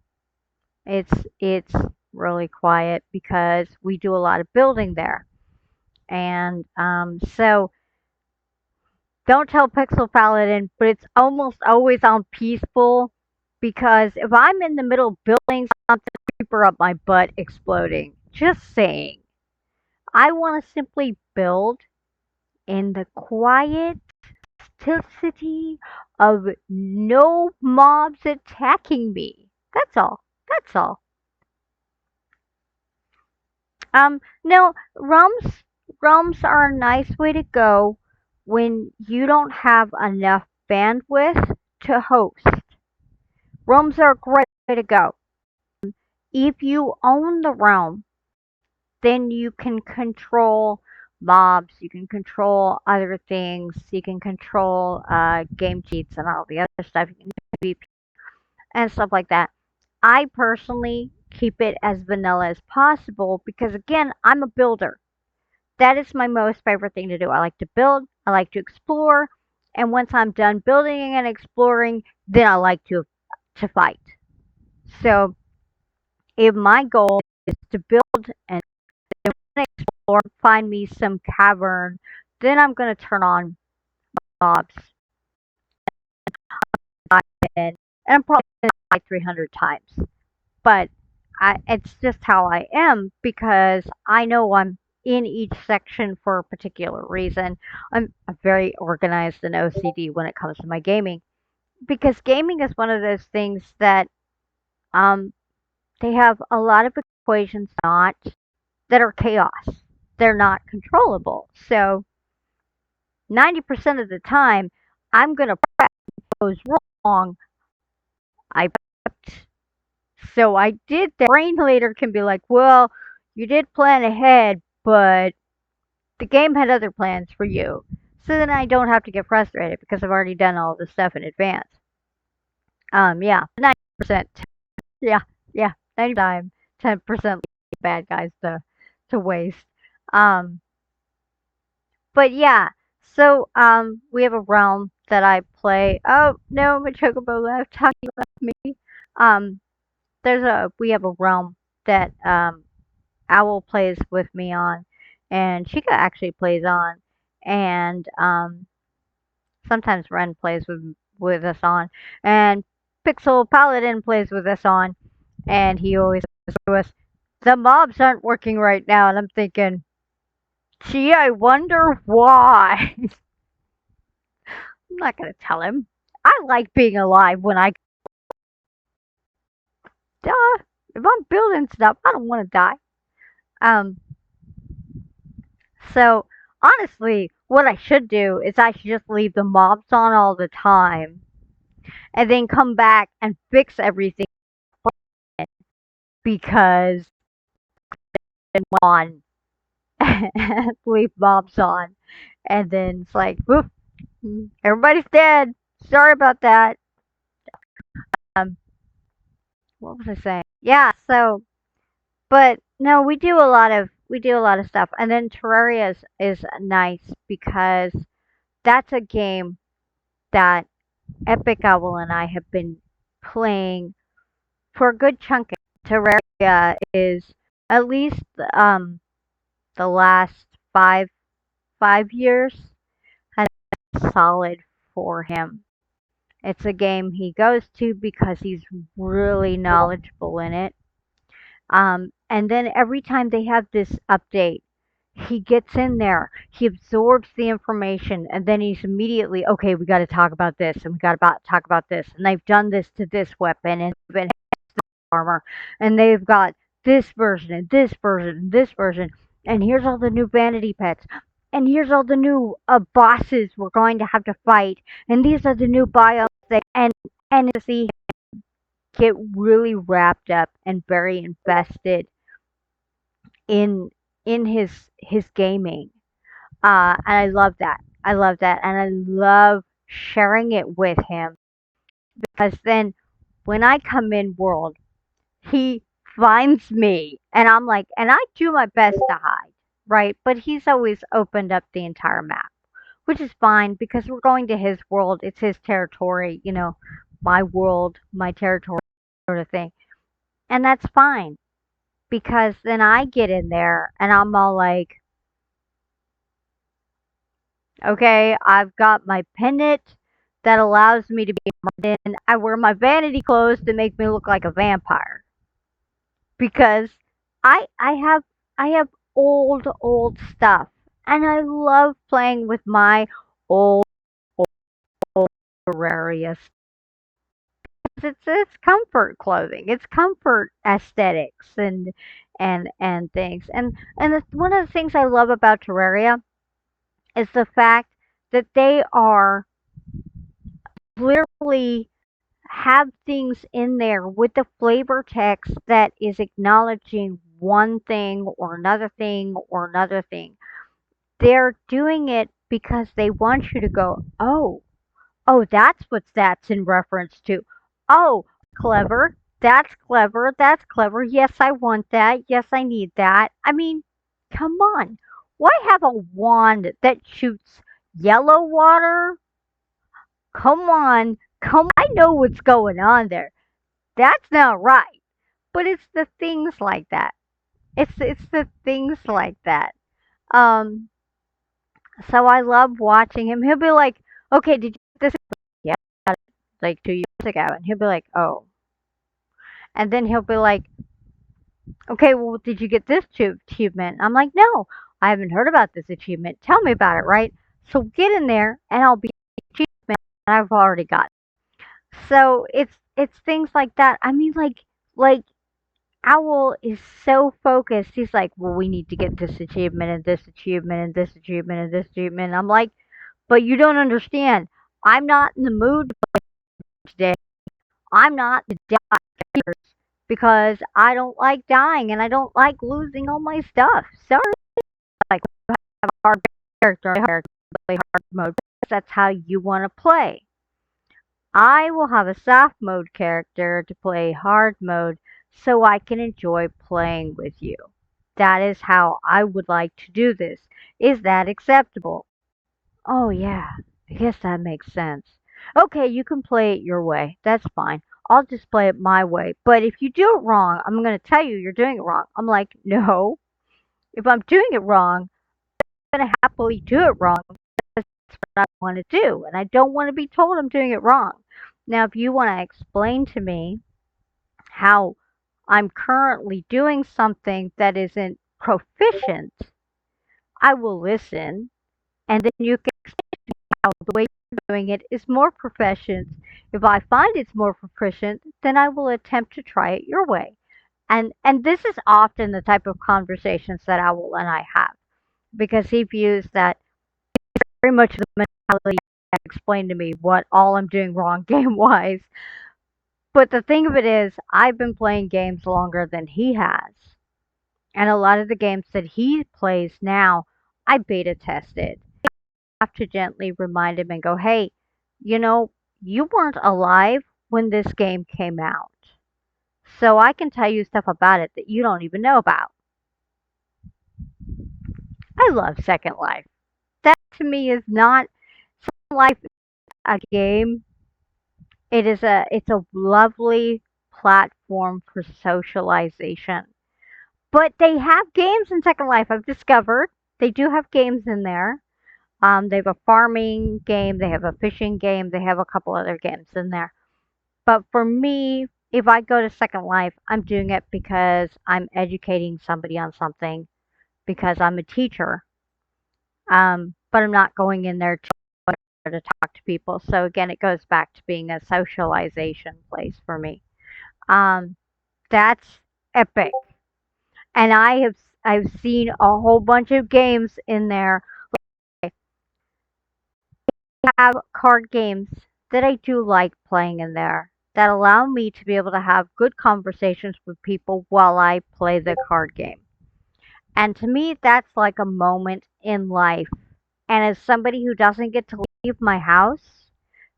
It's really quiet because we do a lot of building there. And so don't tell Pixel Paladin, but it's almost always on peaceful because if I'm in the middle of building something, creeper up my butt exploding. Just saying. I want to simply build in the quiet simplicity of no mobs attacking me. That's all. That's all. No, realms are a nice way to go when you don't have enough bandwidth to host. Realms are a great way to go. If you own the realm, then you can control mobs, you can control other things, you can control game cheats and all the other stuff. You can do PvP and stuff like that. I personally keep it as vanilla as possible because, again, I'm a builder. That is my most favorite thing to do. I like to build, I like to explore, and once I'm done building and exploring, then I like to fight. So if my goal is to build and or find me some cavern. Then I'm gonna turn on mobs and I'm probably gonna die 300 times. But it's just how I am because I know I'm in each section for a particular reason. I'm very organized and OCD when it comes to my gaming because gaming is one of those things that um, they have a lot of equations not that are chaos. They're not controllable. So 90% of the time, I'm gonna prep goes wrong. I prepped. So I did that. Brain later can be like, well, you did plan ahead, but the game had other plans for you. So then I don't have to get frustrated because I've already done all this stuff in advance. Yeah, 90%. Yeah, yeah, 90 time, 10% bad guys to waste. Um, but yeah, so we have a realm that I play. Oh no, my chocobo left. Talking about me. Um, we have a realm that Owl plays with me on, and Chica actually plays on, and sometimes Ren plays with us on, and Pixel Paladin plays with us on, and he always says to us, "The mobs aren't working right now," and I'm thinking, "Gee, I wonder why." I'm not gonna tell him. I like being alive when I die. If I'm building stuff, I don't want to die. Um, so honestly, what I should do is I should just leave the mobs on all the time and then come back and fix everything because on leave mobs on. And then it's like, whoop, everybody's dead. Sorry about that. Um, what was I saying? Yeah, so but no, we do a lot of stuff. And then Terraria is nice because that's a game that Epic Owl and I have been playing for a good chunk of Terraria is at least the last five years has been solid for him. It's a game he goes to because he's really knowledgeable in it. And then every time they have this update, he gets in there, he absorbs the information, and then he's immediately, okay, we got to talk about this, and we got to talk about this, and they've done this to this weapon, and even armor, and they've got this version, and this version, and this version, and here's all the new vanity pets, and here's all the new bosses we're going to have to fight, and these are the new biomes, and to see him get really wrapped up and very invested in his gaming. And I love that. I love that, and I love sharing it with him because then when I come in world, he finds me, and I'm like, and I do my best to hide, right? But he's always opened up the entire map, which is fine because we're going to his world. It's his territory, my world, my territory, sort of thing, and that's fine because then I get in there and I'm all like, okay, I've got my pendant that allows me to be armored in. I wear my vanity clothes to make me look like a vampire because I I have old stuff, and I love playing with my old old Terraria. It's comfort clothing. It's comfort aesthetics and things. And one of the things I love about Terraria is the fact that they are literally have things in there with the flavor text that is acknowledging one thing or another thing or another thing. They're doing it because they want you to go, oh, oh, that's what that's in reference to. Oh, clever. That's clever. That's clever. Yes, I want that. Yes, I need that. I mean, come on. Why have a wand that shoots yellow water? Come on. Come I know what's going on there. That's not right. But it's the things like that. It's the things like that. Um, so I love watching him. He'll be like, "Okay, did you get this?" Yeah, I got it, like 2 years ago, and he'll be like, "Oh," and then he'll be like, "Okay, well, did you get this achievement?" I'm like, "No, I haven't heard about this achievement. Tell me about it, right?" So get in there, and I'll be achievement, and I've already got it. So it's things like that. I mean, like Owl is so focused. He's like, "Well, we need to get this achievement and this achievement and this achievement and this achievement." I'm like, "But you don't understand. I'm not in the mood today. I'm not the die because I don't like dying and I don't like losing all my stuff. Sorry, like have a hard character, play hard mode because that's how you want to play. I will have a soft mode character to play hard mode so I can enjoy playing with you. That is how I would like to do this. Is that acceptable?" "Oh, yeah, I guess that makes sense." "Okay, you can play it your way. That's fine. I'll just play it my way. But if you do it wrong, I'm going to tell you you're doing it wrong." I'm like, "No. If I'm doing it wrong, I'm going to happily do it wrong. That's what I want to do. And I don't want to be told I'm doing it wrong." Now, if you want to explain to me how I'm currently doing something that isn't proficient, I will listen. And then you can how the way you're doing it is more proficient. If I find it's more proficient, then I will attempt to try it your way. And this is often the type of conversations that Owl and I have because he views that very much the mentality that explained to me what all I'm doing wrong game wise. But the thing of it is, I've been playing games longer than he has. And a lot of the games that he plays now, I beta tested. Have to gently remind him and go, "Hey, you know, you weren't alive when this game came out. So I can tell you stuff about it that you don't even know about." I love Second Life. That to me is not Second Life is a game. It's a lovely platform for socialization. But they have games in Second Life. I've discovered they do have games in there. They have a farming game, they have a fishing game, they have a couple other games in there. But for me, if I go to Second Life, I'm doing it because I'm educating somebody on something, because I'm a teacher. But I'm not going in there to talk to people. So again, it goes back to being a socialization place for me. Um, that's epic. And I've seen a whole bunch of games in there. I have card games that I do like playing in there that allow me to be able to have good conversations with people while I play the card game. And to me, that's like a moment in life. And as somebody who doesn't get to leave my house,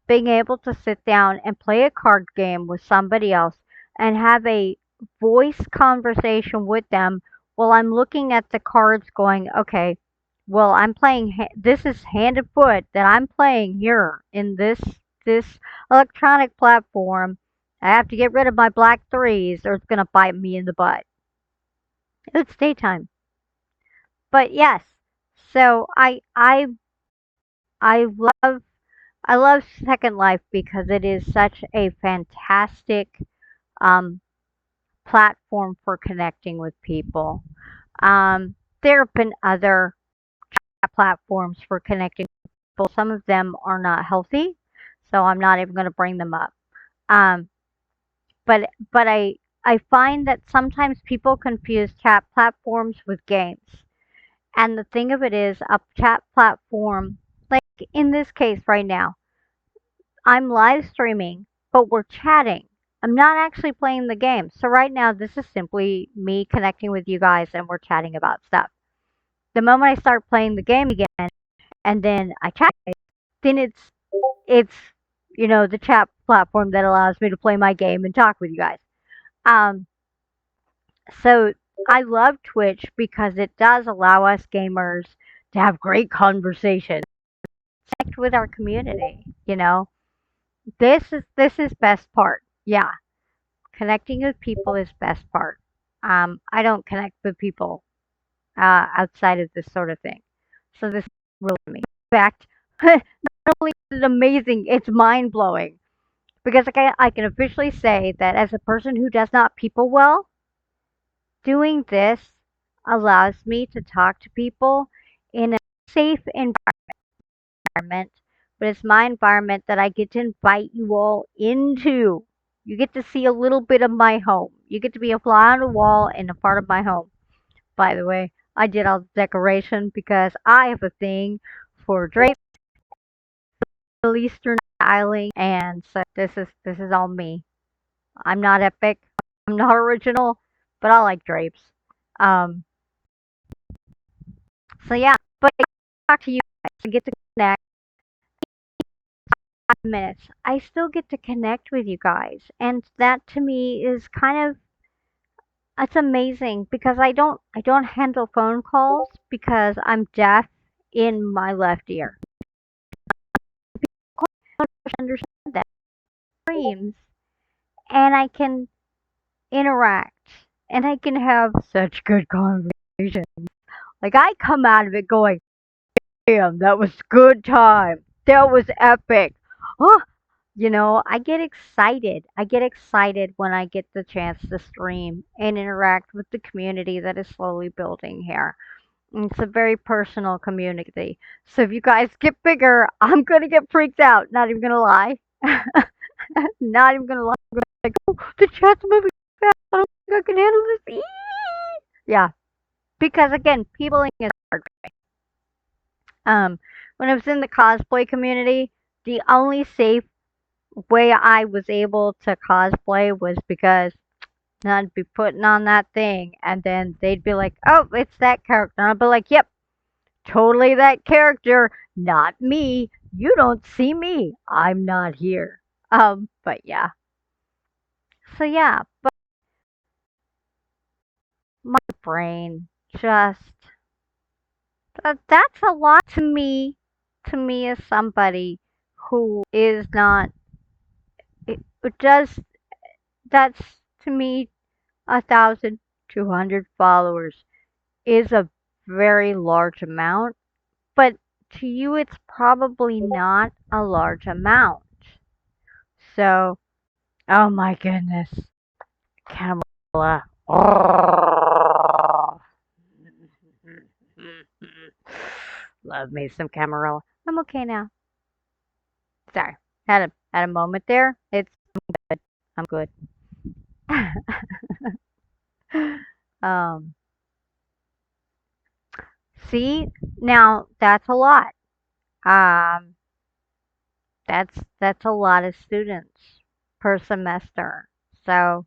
being able to sit down and play a card game with somebody else and have a voice conversation with them while I'm looking at the cards going, "Okay, well, I'm playing, this is hand and foot that I'm playing here in this electronic platform. I have to get rid of my black threes or it's going to bite me in the butt." It's daytime. But yes, so I love I love Second Life because it is such a fantastic um, platform for connecting with people. There have been other platforms for connecting with people. Some of them are not healthy, so I'm not even going to bring them up. Um, but I find that sometimes people confuse chat platforms with games. And the thing of it is, a chat platform, like in this case right now, I'm live streaming, but we're chatting. I'm not actually playing the game. So right now, this is simply me connecting with you guys and we're chatting about stuff. The moment I start playing the game again and then I chat, then it's the chat platform that allows me to play my game and talk with you guys. Um, so I love Twitch because it does allow us gamers to have great conversations, connect with our community. This is best part. Yeah, connecting with people is best part. I don't connect with people outside of this sort of thing. So this is really me. In fact, not only is it amazing, it's mind blowing because I can officially say that as a person who does not people well, doing this allows me to talk to people in a safe environment, but it's my environment that I get to invite you all into. You get to see a little bit of my home. You get to be a fly on the wall in a part of my home. By the way, I did all the decoration because I have a thing for drapes, Middle Eastern styling, and so this is all me. I'm not epic, I'm not original, but I like drapes. Um, so yeah, but I talk to you guys. I get to connect 5 minutes. I still get to connect with you guys, and that to me is kind of it's amazing because I don't handle phone calls because I'm deaf in my left ear. I don't understand that dreams, and I can interact, and I can have such good conversation. Like I come out of it going, "Damn, that was good time. That was epic." Oh, I get excited. I get excited when I get the chance to stream and interact with the community that is slowly building here. It's a very personal community. So if you guys get bigger, I'm gonna get freaked out. Not even gonna lie. Not even gonna lie. I'm gonna be like, oh, the chat's moving fast. I don't think I can handle this. Eee! Yeah, because again, peopling is hard. Um, when I was in the cosplay community, the only safe way I was able to cosplay was because I'd be putting on that thing, and then they'd be like, "Oh, it's that character." And I'd be like, "Yep, totally that character, not me. You don't see me. I'm not here." But yeah. So yeah, but my brain just that's a lot to me as somebody who is not it does that's to me 1,200 followers is a very large amount, but to you it's probably not a large amount. So, oh my goodness, Camilla. Oh. Love me some Camarilla. I'm okay now. Sorry, had a moment there. I'm good. um, see, now that's a lot. Um, that's a lot of students per semester. So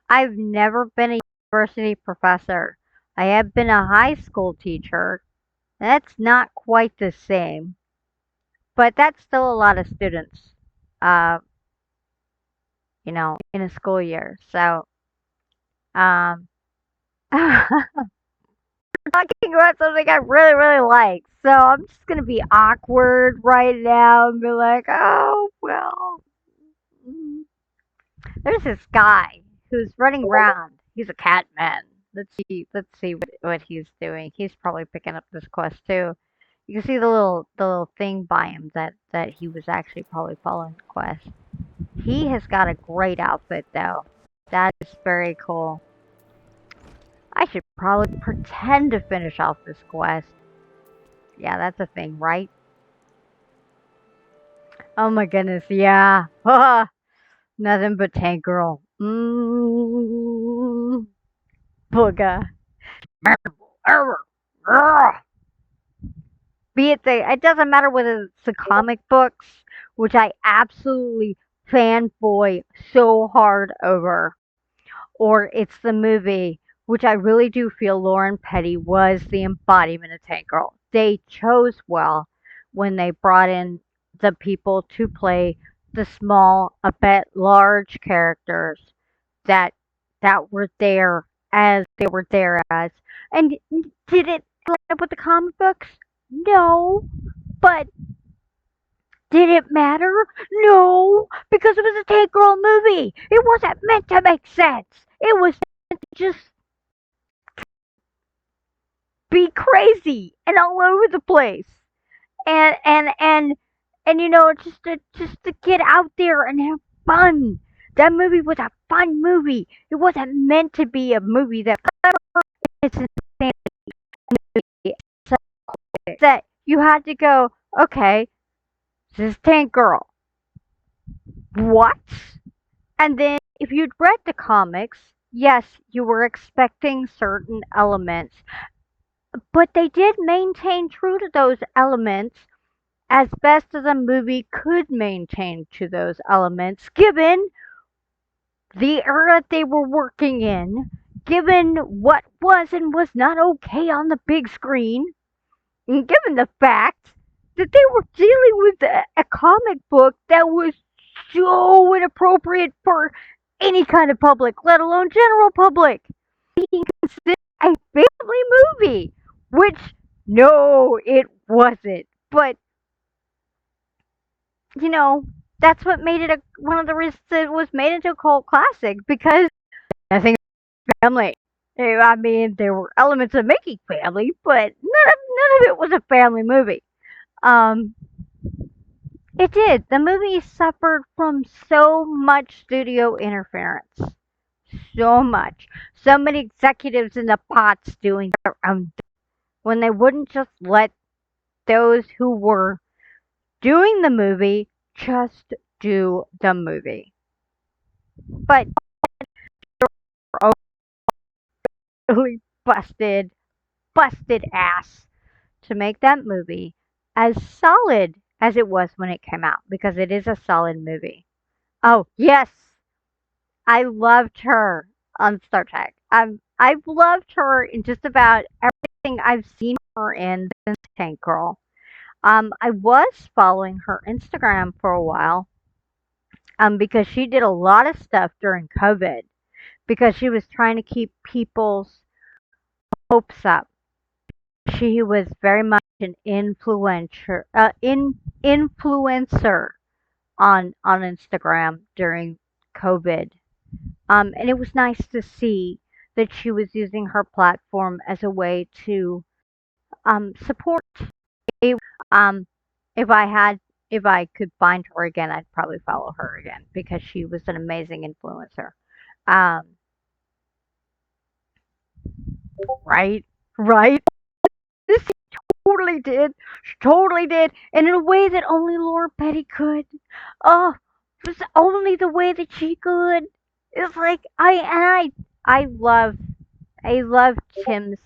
I've never been a university professor. I have been a high school teacher. That's not quite the same, but that's still a lot of students, uh, in a school year. So, um, talking about something I really, really like. So I'm just gonna be awkward right now and be like, oh well. mm, There's this guy who's running around. He's a cat man. Let's see what he's doing. He's probably picking up this quest too. You can see the little thing by him that he was actually probably following the quest. He has got a great outfit though. That is very cool. I should probably pretend to finish off this quest. Yeah, that's a thing, right? Oh my goodness, yeah. Nothing but tank girl. Booga. Be it doesn't matter whether it's the comic books, which I absolutely fanboy so hard over, or it's the movie, which I really do feel Lauren Petty was the embodiment of Tank Girl. They chose well when they brought in the people to play the small, a bit large characters that were there as they were there as. And did it line up with the comic books? No, but did it matter? No, because it was a Tank Girl movie. It wasn't meant to make sense. It was just be crazy and all over the place. And just to get out there and have fun. That movie was a fun movie. It wasn't meant to be a movie that it's insanity. So that you had to go, okay, this is Tank Girl. What? And then if you'd read the comics, yes, you were expecting certain elements, but they did maintain true to those elements as best as a movie could maintain to those elements, given the era they were working in, given what was and was not okay on the big screen, and given the fact that they were dealing with a comic book that was so inappropriate for any kind of public, let alone general public. Being considered a family movie, which no, it wasn't. But you know, that's what made it one of the reasons it was made into a cult classic because I think family. I mean, there were elements of making family, but none of it was a family movie. Um, it did. The movie suffered from so much studio interference. So much. So many executives in the pots doing their own thing when they wouldn't just let those who were doing the movie just do the movie. But really busted ass to make that movie as solid as it was when it came out because it is a solid movie. Oh, yes, I loved her on Star Trek. I've loved her in just about everything I've seen her in since Tank Girl. I was following her Instagram for a while, because she did a lot of stuff during COVID because she was trying to keep people's hopes up. She was very much an influencer on Instagram during COVID. And it was nice to see that she was using her platform as a way to support. Um, if I had, if I could find her again, I'd probably follow her again because she was an amazing influencer. Um, right, right. This totally did. She totally did, and in a way that only Laura Petty could. Oh, just only the way that she could. It's like I love I love Tim's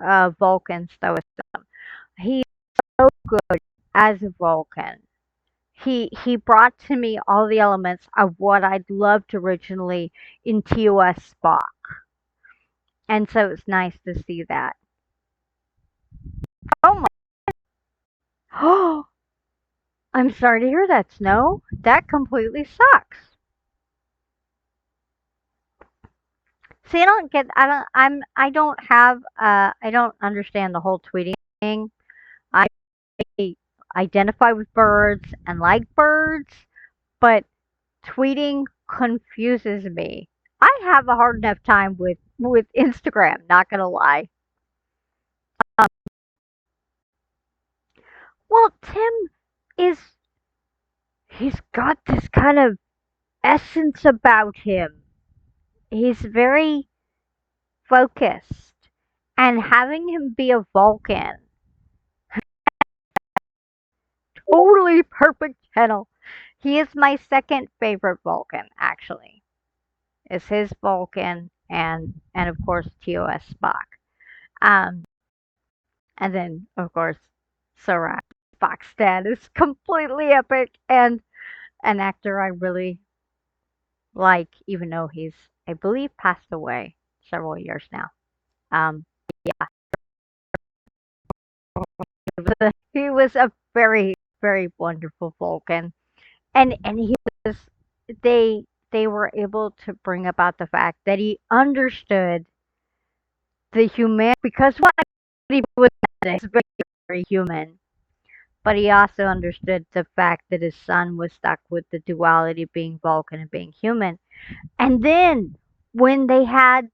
Vulcan stoicism. He's so good as a Vulcan. He brought to me all the elements of what I'd loved originally in TOS Spock, and so it's nice to see that. Oh my! Oh, I'm sorry to hear that, Snow. That completely sucks. See, I don't have, I don't understand the whole tweeting thing. I identify with birds and like birds, but tweeting confuses me. I have a hard enough time with Instagram, not gonna lie. Well, Tim is, he's got this kind of essence about him. He's very focused. And having him be a Vulcan, totally perfect channel. He is my second favorite Vulcan, actually. Is his Vulcan and of course TOS Spock. Um, and then of course Sarah Spock's dad is completely epic and an actor I really like, even though he's I believe passed away several years now. Um, yeah, he was a very wonderful Vulcan, and he was they they were able to bring about the fact that he understood the human because what he was very human, but he also understood the fact that his son was stuck with the duality of being Vulcan and being human. And then when they had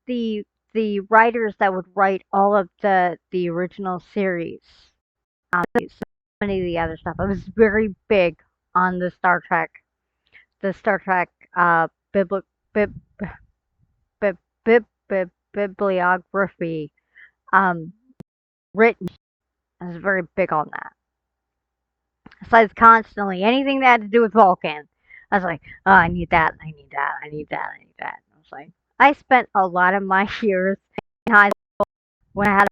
the writers that would write all of the original series. So many of the other stuff. I was very big on the Star Trek bibli- bib, bib, bibliography um, written. I was very big on that. So I was constantly anything that had to do with Vulcan. I was like, oh, I need that, I need that, I need that, I need that. I was like, I spent a lot of my years in high when I had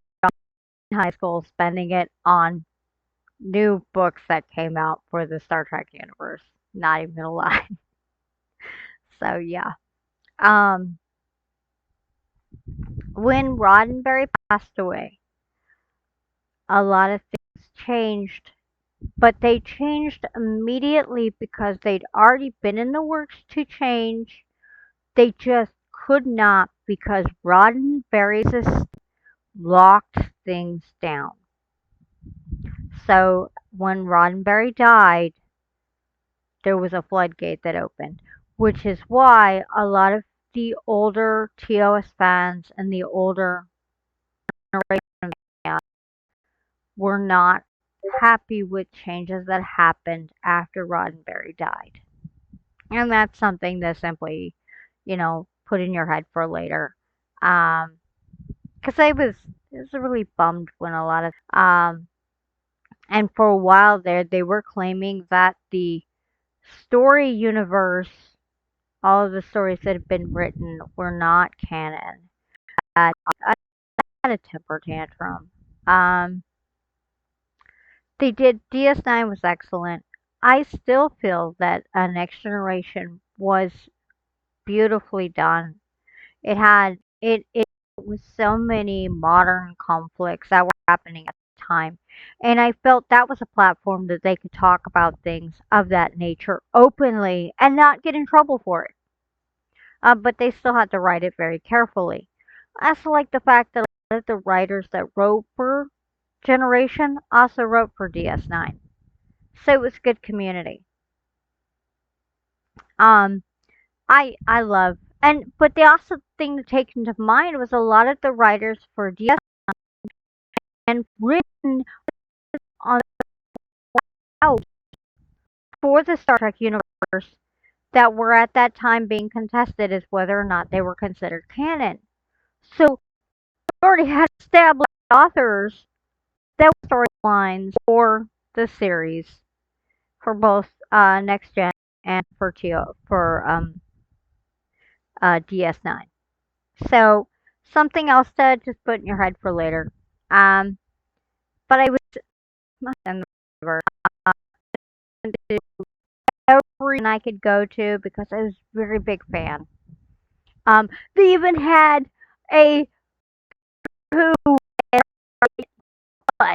in high school spending it on new books that came out for the Star Trek universe. Not even gonna lie. So yeah. Um, when Roddenberry passed away, a lot of things changed, but they changed immediately because they'd already been in the works to change. They just could not because Roddenberry's locked things down. So when Roddenberry died, there was a floodgate that opened, which is why a lot of the older TOS fans and the older generation fans were not happy with changes that happened after Roddenberry died. And that's something to simply, put in your head for later. Because I was really bummed when a lot of and for a while there they were claiming that the story universe, all of the stories that have been written were not canon. I had a temper tantrum. Um, they did DS9 was excellent. I still feel that Next Generation was beautifully done. It was so many modern conflicts that were happening at the time. And I felt that was a platform that they could talk about things of that nature openly and not get in trouble for it. But they still had to write it very carefully. I also like the fact that a lot of the writers that wrote for Generation also wrote for DS9. So it was good community. Um, I love but the also thing to take into mind was a lot of the writers for DS and written on out for the Star Trek universe that were at that time being contested as whether or not they were considered canon. So we already had established authors that were storylines for the series for both Next Gen and for DS9. So something else to just put in your head for later. Um, but I was in the river to every I could go to because I was a very big fan. They even had a who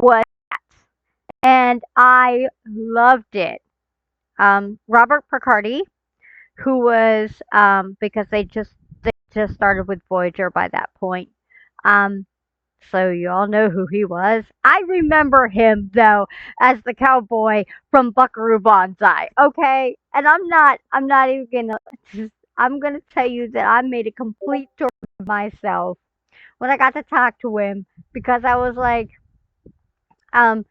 was, and I loved it. Robert Picardi, who was because they just started with Voyager by that point. Um, so you all know who he was. I remember him though as the cowboy from Buckaroo Banzai. Okay, and I'm not even gonna. I'm gonna tell you that I made a complete tour of myself when I got to talk to him because I was like, um,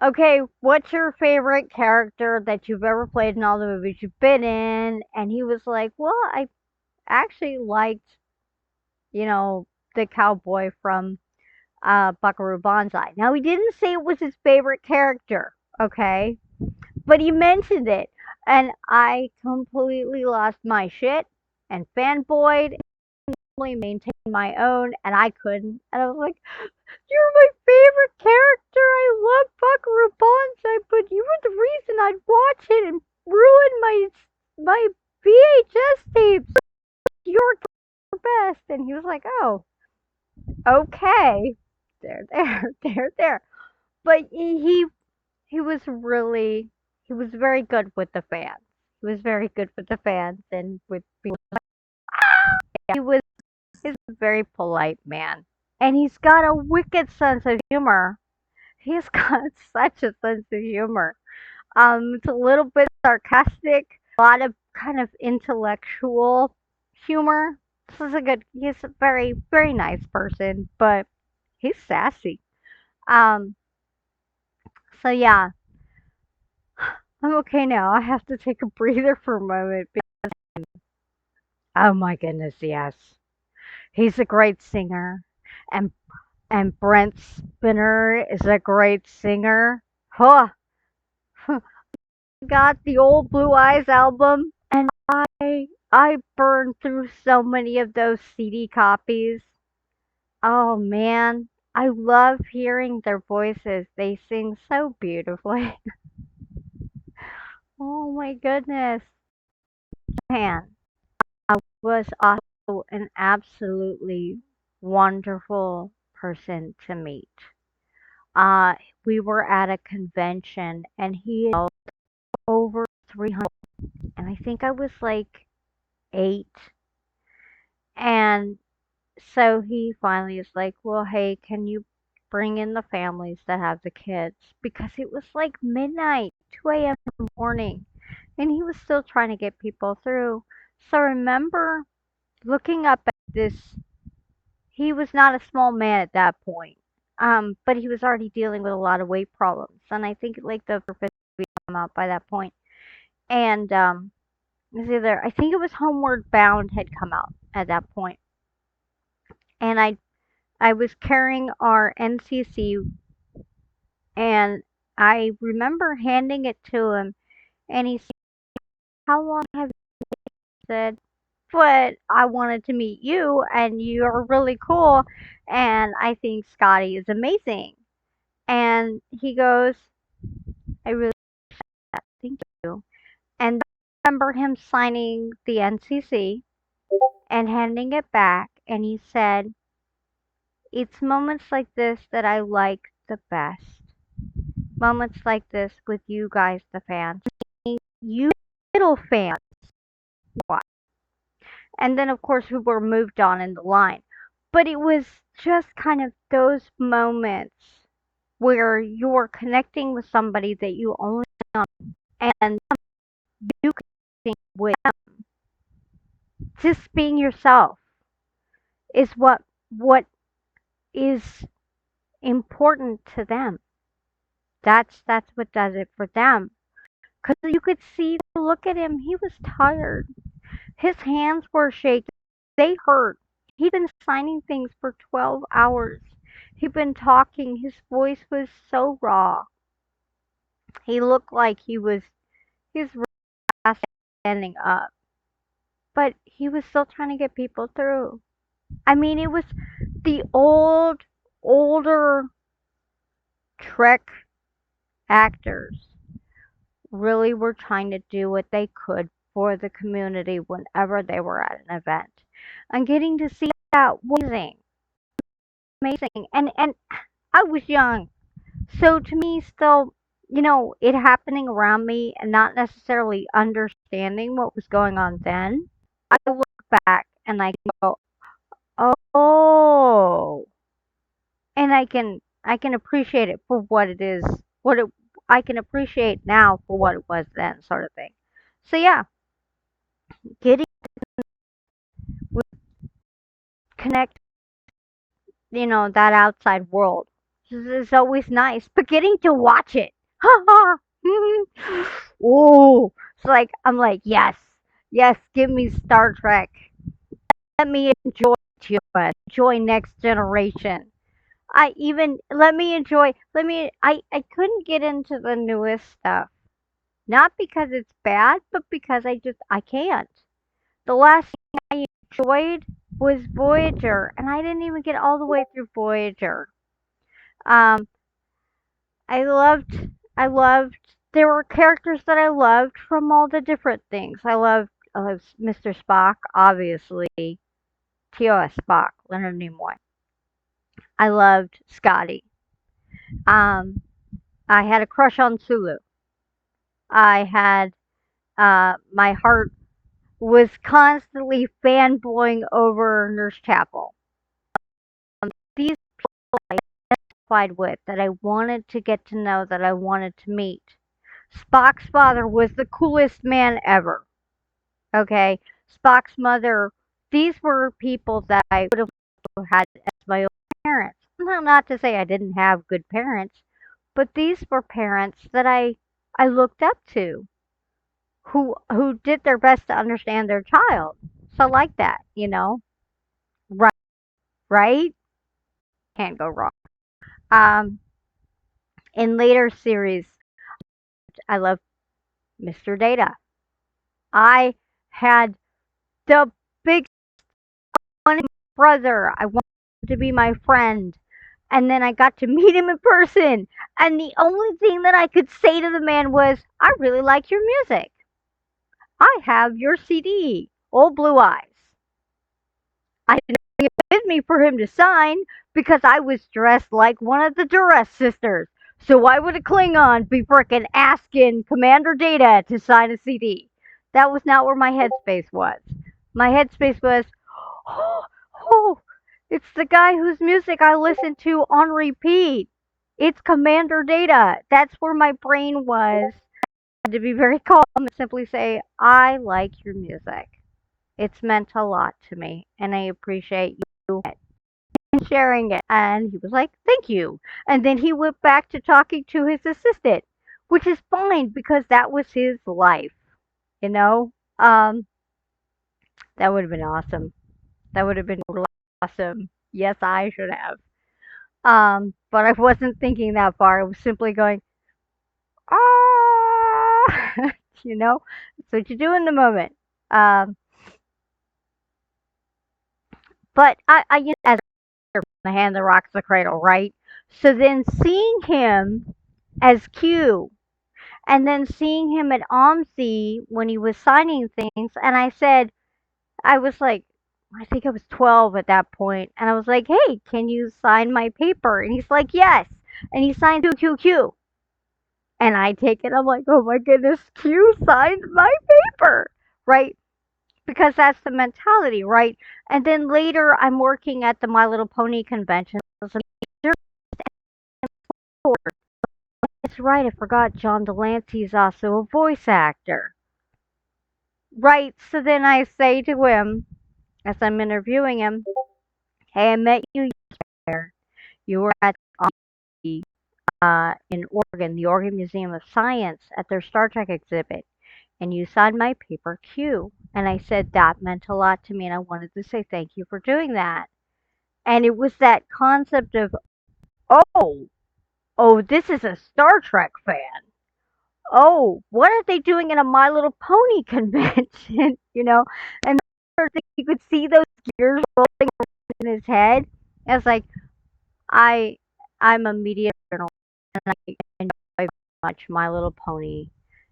okay, what's your favorite character that you've ever played in all the movies you've been in? And he was like, well, I actually liked, you know, the cowboy from Buckaroo Banzai. Now, he didn't say it was his favorite character, okay? But he mentioned it. And I completely lost my shit and fanboyed and only maintained my own, and I couldn't. And I was like, you're my favorite character. I love Buckaroo Banzai, but you were the reason I'd watch it and ruin my VHS tapes. You're the best. And he was like, oh, okay. There. But he was really he was very good with the fans. He was very good with the fans and with people. He was he's a very polite man. And he's got a wicked sense of humor. He's got such a sense of humor. It's a little bit sarcastic, a lot of kind of intellectual humor. This is a good. He's a very very nice person, but he's sassy. Um. So yeah, I'm okay now. I have to take a breather for a moment. Oh my goodness, yes. He's a great singer. And Brent Spinner is a great singer. Huh. Got the old Blue Eyes album and I burned through so many of those CD copies. Oh man, I love hearing their voices. They sing so beautifully. Oh my goodness. Man, was also an absolutely wonderful person to meet. Uh, we were at a convention and he had over 300, and I think I was like 8. And so he finally is like, well, hey, can you bring in the families that have the kids? Because it was like midnight, 2 a.m. in the morning, and he was still trying to get people through. So I remember looking up at this. He was not a small man at that point, but he was already dealing with a lot of weight problems, and I think like the purpose had come out by that point. And it was either I think it was Homeward Bound had come out at that point, and I was carrying our NCC, and I remember handing it to him, and he said, "How long have you said?" But I wanted to meet you, and you're really cool, and I think Scotty is amazing. And he goes, I really thank you. And I remember him signing the NCC and handing it back, and he said, it's moments like this that I like the best. Moments like this with you guys, the fans. You little fans. And then, of course, we were moved on in the line. But it was just kind of those moments where you're connecting with somebody that you only know and you connecting with them. Just being yourself is what is important to them. That's what does it for them. Because you could see, look at him, he was tired. His hands were shaking. They hurt. He'd been signing things for 12 hours. He'd been talking. His voice was so raw. He looked like his standing up. But he was still trying to get people through. I mean, it was the older Trek actors really were trying to do what they could for the community whenever they were at an event. And getting to see that was amazing. Amazing. And I was young. So to me still, it happening around me and not necessarily understanding what was going on then, I look back and I go, "Oh." And I can appreciate it for what it is, what it I can appreciate now for what it was then, sort of thing. So yeah, getting with connect, that outside world is always nice, but getting to watch it, oh, it's like I'm like, yes, yes, give me Star Trek. Let me enjoy TOS, enjoy Next Generation. I even let me enjoy. Let me. I couldn't get into the newest stuff, not because it's bad, but because I can't. The last thing I enjoyed was Voyager, and I didn't even get all the way through Voyager. Um, I loved. There were characters that I loved from all the different things. I loved Mr. Spock, obviously. TOS Spock, Leonard Nimoy. I loved Scotty. Um, I had a crush on Sulu. I had my heart was constantly fanboying over Nurse Chapel. These people I identified with that I wanted to get to know, that I wanted to meet. Spock's father was the coolest man ever. Okay, Spock's mother these were people that I would have had as my own parents. Now, not to say I didn't have good parents, but these were parents that I looked up to, who did their best to understand their child. So like that, right? Right? Can't go wrong. Um, in later series, I love Mr. Data. I had the big one brother. I wanted him to be my friend. And then I got to meet him in person. And the only thing that I could say to the man was, I really like your music. I have your CD, Old Blue Eyes. I didn't bring it with me for him to sign because I was dressed like one of the Duress sisters. So why would a Klingon be frickin' asking Commander Data to sign a CD? That was not where my headspace was. My headspace was, oh, oh, it's the guy whose music I listen to on repeat. It's Commander Data. That's where my brain was. I had to be very calm and simply say, I like your music. It's meant a lot to me, and I appreciate you sharing it. And he was like, thank you. And then he went back to talking to his assistant, which is fine because that was his life, you know? Um, that would have been awesome. That would have been really awesome. Yes, I should have. But I wasn't thinking that far. I was simply going, ah, that's what you do in the moment. Um, but as the hand that rocks the cradle, right? So then seeing him as Q, and then seeing him at OMSI when he was signing things, and I was like, I think I was 12 at that point, and I was like, hey, can you sign my paper? And he's like, yes. And he signed QQQ. And I take it, I'm like, oh my goodness, Q signed my paper, right? Because that's the mentality, right? And then later, I'm working at the My Little Pony convention. That's right, I forgot John Delancey is also a voice actor. Right, so then I say to him, as I'm interviewing him, hey, I met you there. You were at in Oregon, the Oregon Museum of Science, at their Star Trek exhibit, and you signed my paper Q. And I said that meant a lot to me, and I wanted to say thank you for doing that. And it was that concept of, oh, oh, this is a Star Trek fan. Oh, what are they doing in a My Little Pony convention? And you could see those gears rolling in his head. I was like, I, I'm a media journalist, and I enjoy very much My Little Pony,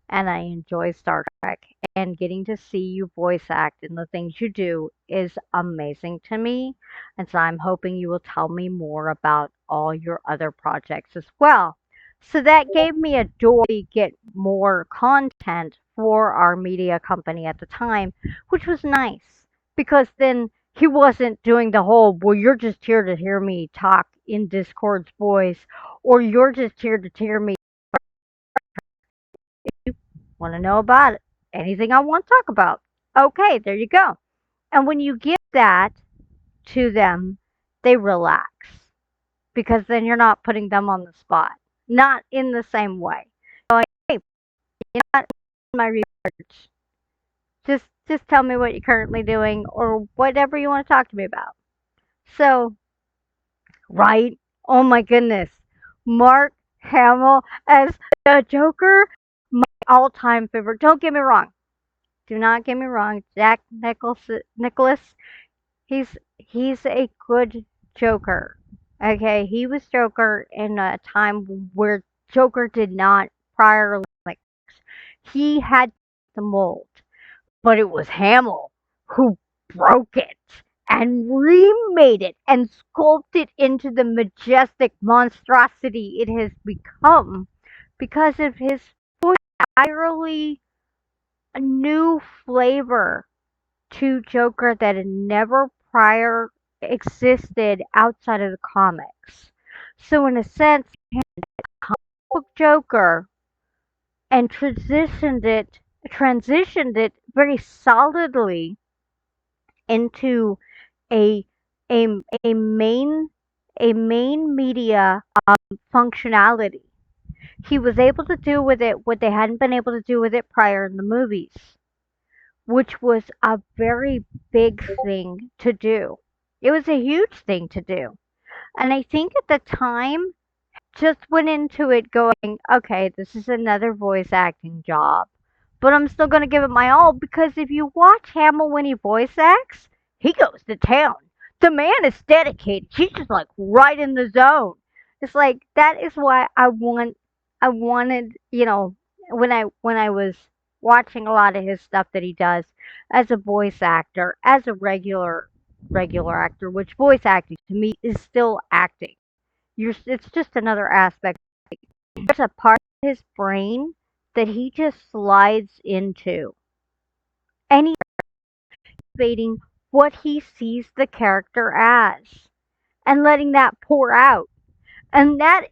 and I enjoy Star Trek. And getting to see you voice act and the things you do is amazing to me. And so I'm hoping you will tell me more about all your other projects as well. So that gave me a door to get more content for our media company at the time, which was nice because then he wasn't doing the whole, well, you're just here to hear me talk in Discord's voice, or you're just here to hear me want to know about it. Anything I want to talk about. Okay, there you go. And when you give that to them, they relax because then you're not putting them on the spot. Not in the same way. Going, hey, you know what? My research. Just tell me what you're currently doing or whatever you want to talk to me about. So, right? Oh my goodness. Mark Hamill as the Joker, my all-time favorite. Don't get me wrong. Do not get me wrong. Jack Nicholas, he's a good Joker. Okay, he was Joker in a time where Joker did not prior like he had the mold, but it was Hamill who broke it and remade it and sculpted into the majestic monstrosity it has become because of his voice. Entirely a new flavor to Joker that had never prior existed outside of the comics. So in a sense, comic book Joker and transitioned it very solidly into a a a main a main media functionality. He was able to do with it what they hadn't been able to do with it prior in the movies, which was a very big thing to do. It was a huge thing to do. And I think at the time, just went into it going, okay, this is another voice acting job. But I'm still going to give it my all because if you watch Hamill when he voice acts, he goes to town. The man is dedicated. He's just like right in the zone. It's like that is why I wanted, when I was watching a lot of his stuff that he does as a voice actor, as a regular actor, which voice acting to me is still acting. It's just another aspect. There's a part of his brain that he just slides into, and he's activating what he sees the character as and letting that pour out. And that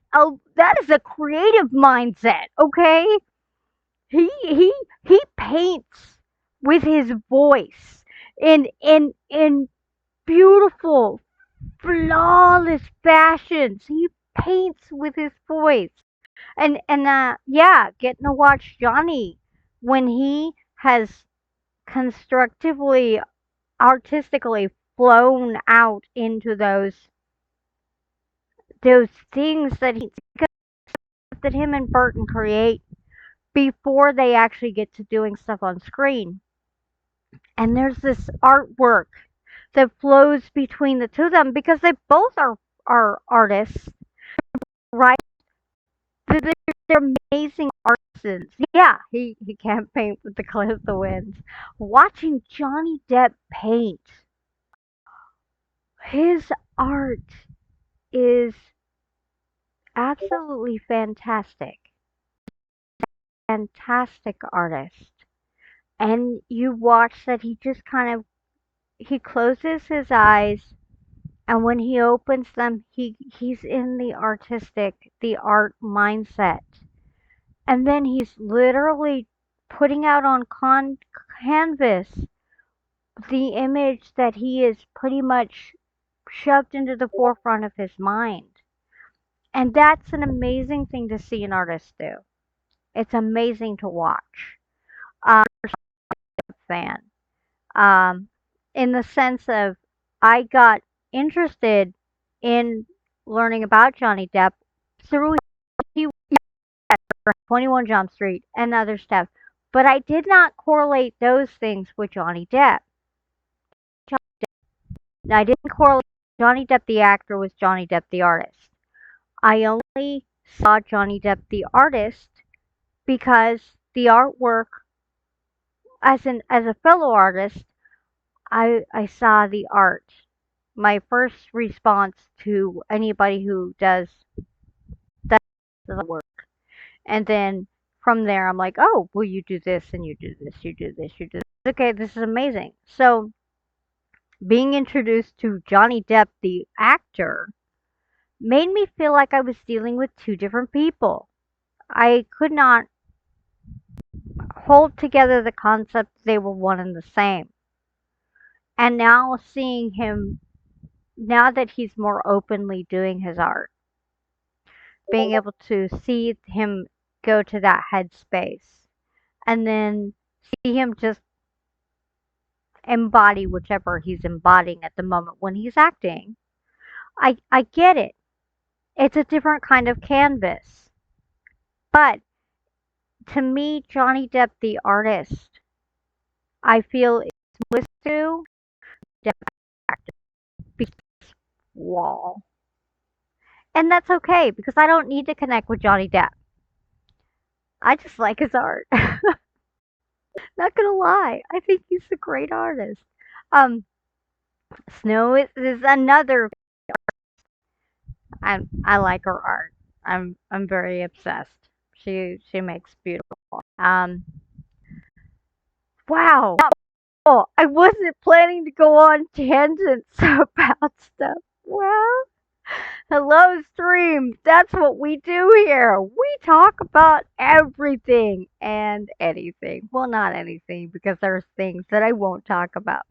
is a creative mindset, okay? He paints with his voice in beautiful, flawless fashions. He paints with his voice. And yeah, getting to watch Johnny when he has constructively, artistically flown out into those things that him and Burton create before they actually get to doing stuff on screen. And there's this artwork that flows between the two of them because they both are artists, right? They're amazing artisans. Yeah, he can't paint with the clear of the winds. Watching Johnny Depp paint, his art is absolutely fantastic. Fantastic artist. And you watch that he just kind of he closes his eyes and when he opens them he's in the art mindset. And then he's literally putting out on canvas the image that he is pretty much shoved into the forefront of his mind. And that's an amazing thing to see an artist do. It's amazing to watch. Fan. Um, in the sense of, I got interested in learning about Johnny Depp through he 21 Jump Street and other stuff, but I did not correlate those things with Johnny Depp. I didn't correlate Johnny Depp the actor with Johnny Depp the artist. I only saw Johnny Depp the artist because the artwork, as a fellow artist, I saw the art. My first response to anybody who does that work, and then from there I'm like, oh, well, you do this and you do this, you do this, you do this. Okay, this is amazing. So being introduced to Johnny Depp the actor made me feel like I was dealing with two different people. I could not hold together the concept they were one and the same. And now seeing him, now that he's more openly doing his art, being able to see him go to that headspace and then see him just embody whichever he's embodying at the moment when he's acting, I get it. It's a different kind of canvas. But to me, Johnny Depp, the artist, I feel is with to Depp actor because wall. And that's okay because I don't need to connect with Johnny Depp. I just like his art. Not gonna lie, I think he's a great artist. Um, Snow is another. I like her art. I'm very obsessed. She makes beautiful. Wow. Oh, I wasn't planning to go on tangents about stuff. Well, hello, stream. That's what we do here. We talk about everything and anything. Well, not anything because there's things that I won't talk about.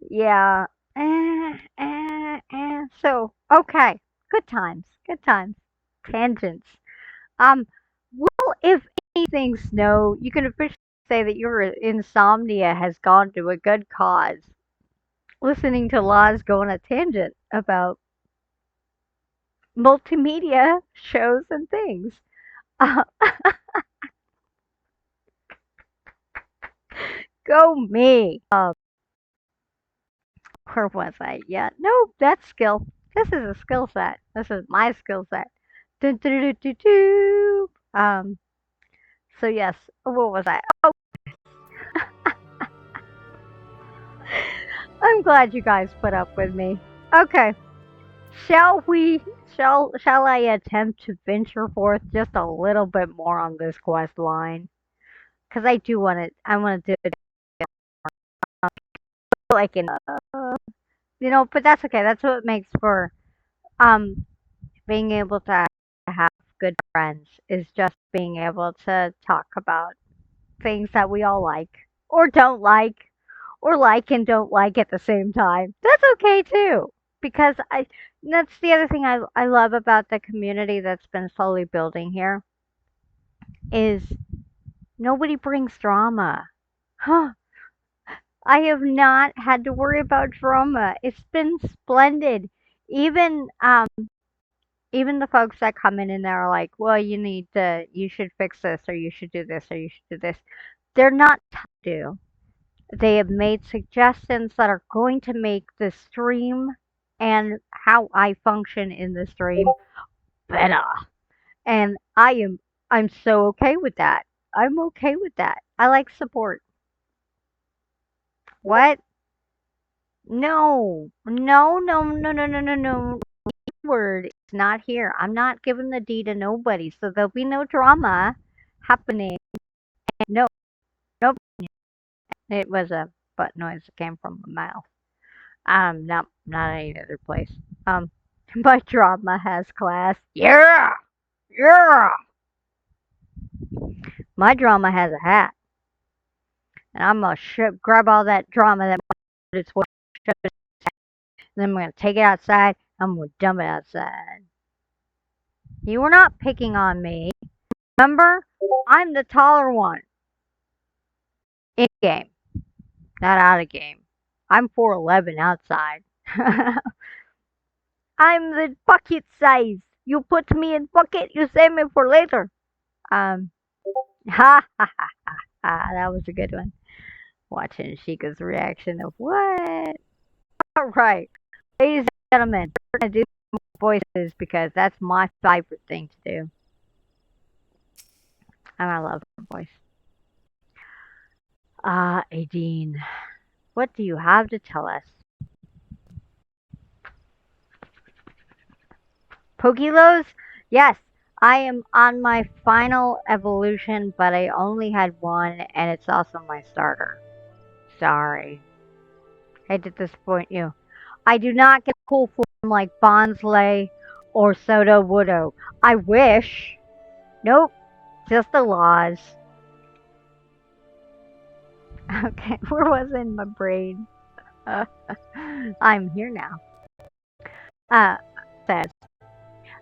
Yeah. So, okay. Good times. Good times. Tangents. Um, well, if anything, Snow, you can officially say that your insomnia has gone to a good cause. Listening to Laws go on a tangent about multimedia shows and things. Uh, go me. Where was I? Yeah, no, that's skill. This is a skill set. This is my skill set. Dun, dun, dun, dun, dun. So yes, what was I? Oh, I'm glad you guys put up with me. Okay, shall we? Shall I attempt to venture forth just a little bit more on this quest line? Because I do want to. I want to do it like in, but that's okay. That's what makes for um being able to have good friends is just being able to talk about things that we all like or like and don't like at the same time. That's okay too. Because that's the other thing I love about the community that's been slowly building here is nobody brings drama. Huh. I have not had to worry about drama. It's been splendid. Even even the folks that come in and they're like, well, you should fix this or you should do this or you should do this. They're not tough to do. They have made suggestions that are going to make the stream and how I function in the stream better. And I'm so okay with that. I'm okay with that. I like support. What? No. No, no, no, no, no, no, no. Word is not here. I'm not giving the D to nobody, so there'll be no drama happening. No, nope. It was a butt noise that came from my mouth. Not any other place. Um, my drama has class. Yeah, yeah. My drama has a hat, and I'm gonna grab all that drama that it's what, and then I'm gonna take it outside. I'm gonna dump it outside. You were not picking on me. Remember, I'm the taller one in game, not out of game. I'm 4'11" outside. I'm the bucket size. You put me in bucket, you save me for later. Um, ha ha ha ha. That was a good one. Watching Sheikah's reaction of what? All right, ladies and gentlemen, we're gonna do voices because that's my favorite thing to do, and I love her voice. Adine, what do you have to tell us? Pokelos? Yes, I am on my final evolution, but I only had one, and it's also my starter. Sorry. Hate to disappoint you. I do not get a cool form like Bonsley or Soda Woodo. I wish. Nope, just the laws. Okay, where was it in my brain? I'm here now. Says,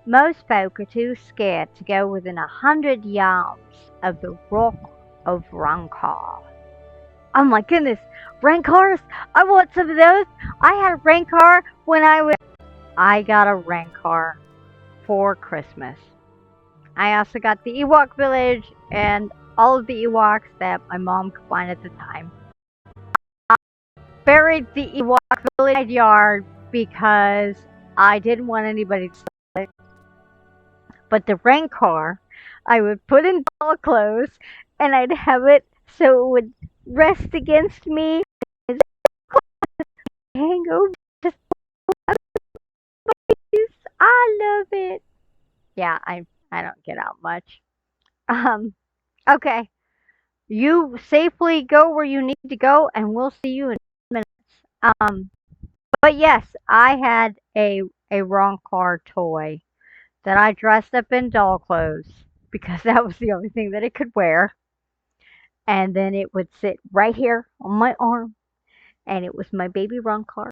most folk are too scared to go within 100 yards of the rock of Rancor. Oh my goodness, Rancors! I want some of those. I had a Rancor when I got a Rancor for Christmas. I also got the Ewok village and all of the Ewoks that my mom could find at the time. I buried the Ewok village in my yard because I didn't want anybody to steal it. But the Rancor, I would put in doll clothes and I'd have it so it would rest against me and hang over. Just I love it. Yeah, I don't get out much. Um, okay. You safely go where you need to go, and we'll see you in minutes. Um, but yes, I had a wrong car toy that I dressed up in doll clothes because that was the only thing that it could wear, and then it would sit right here on my arm, and it was my baby run car,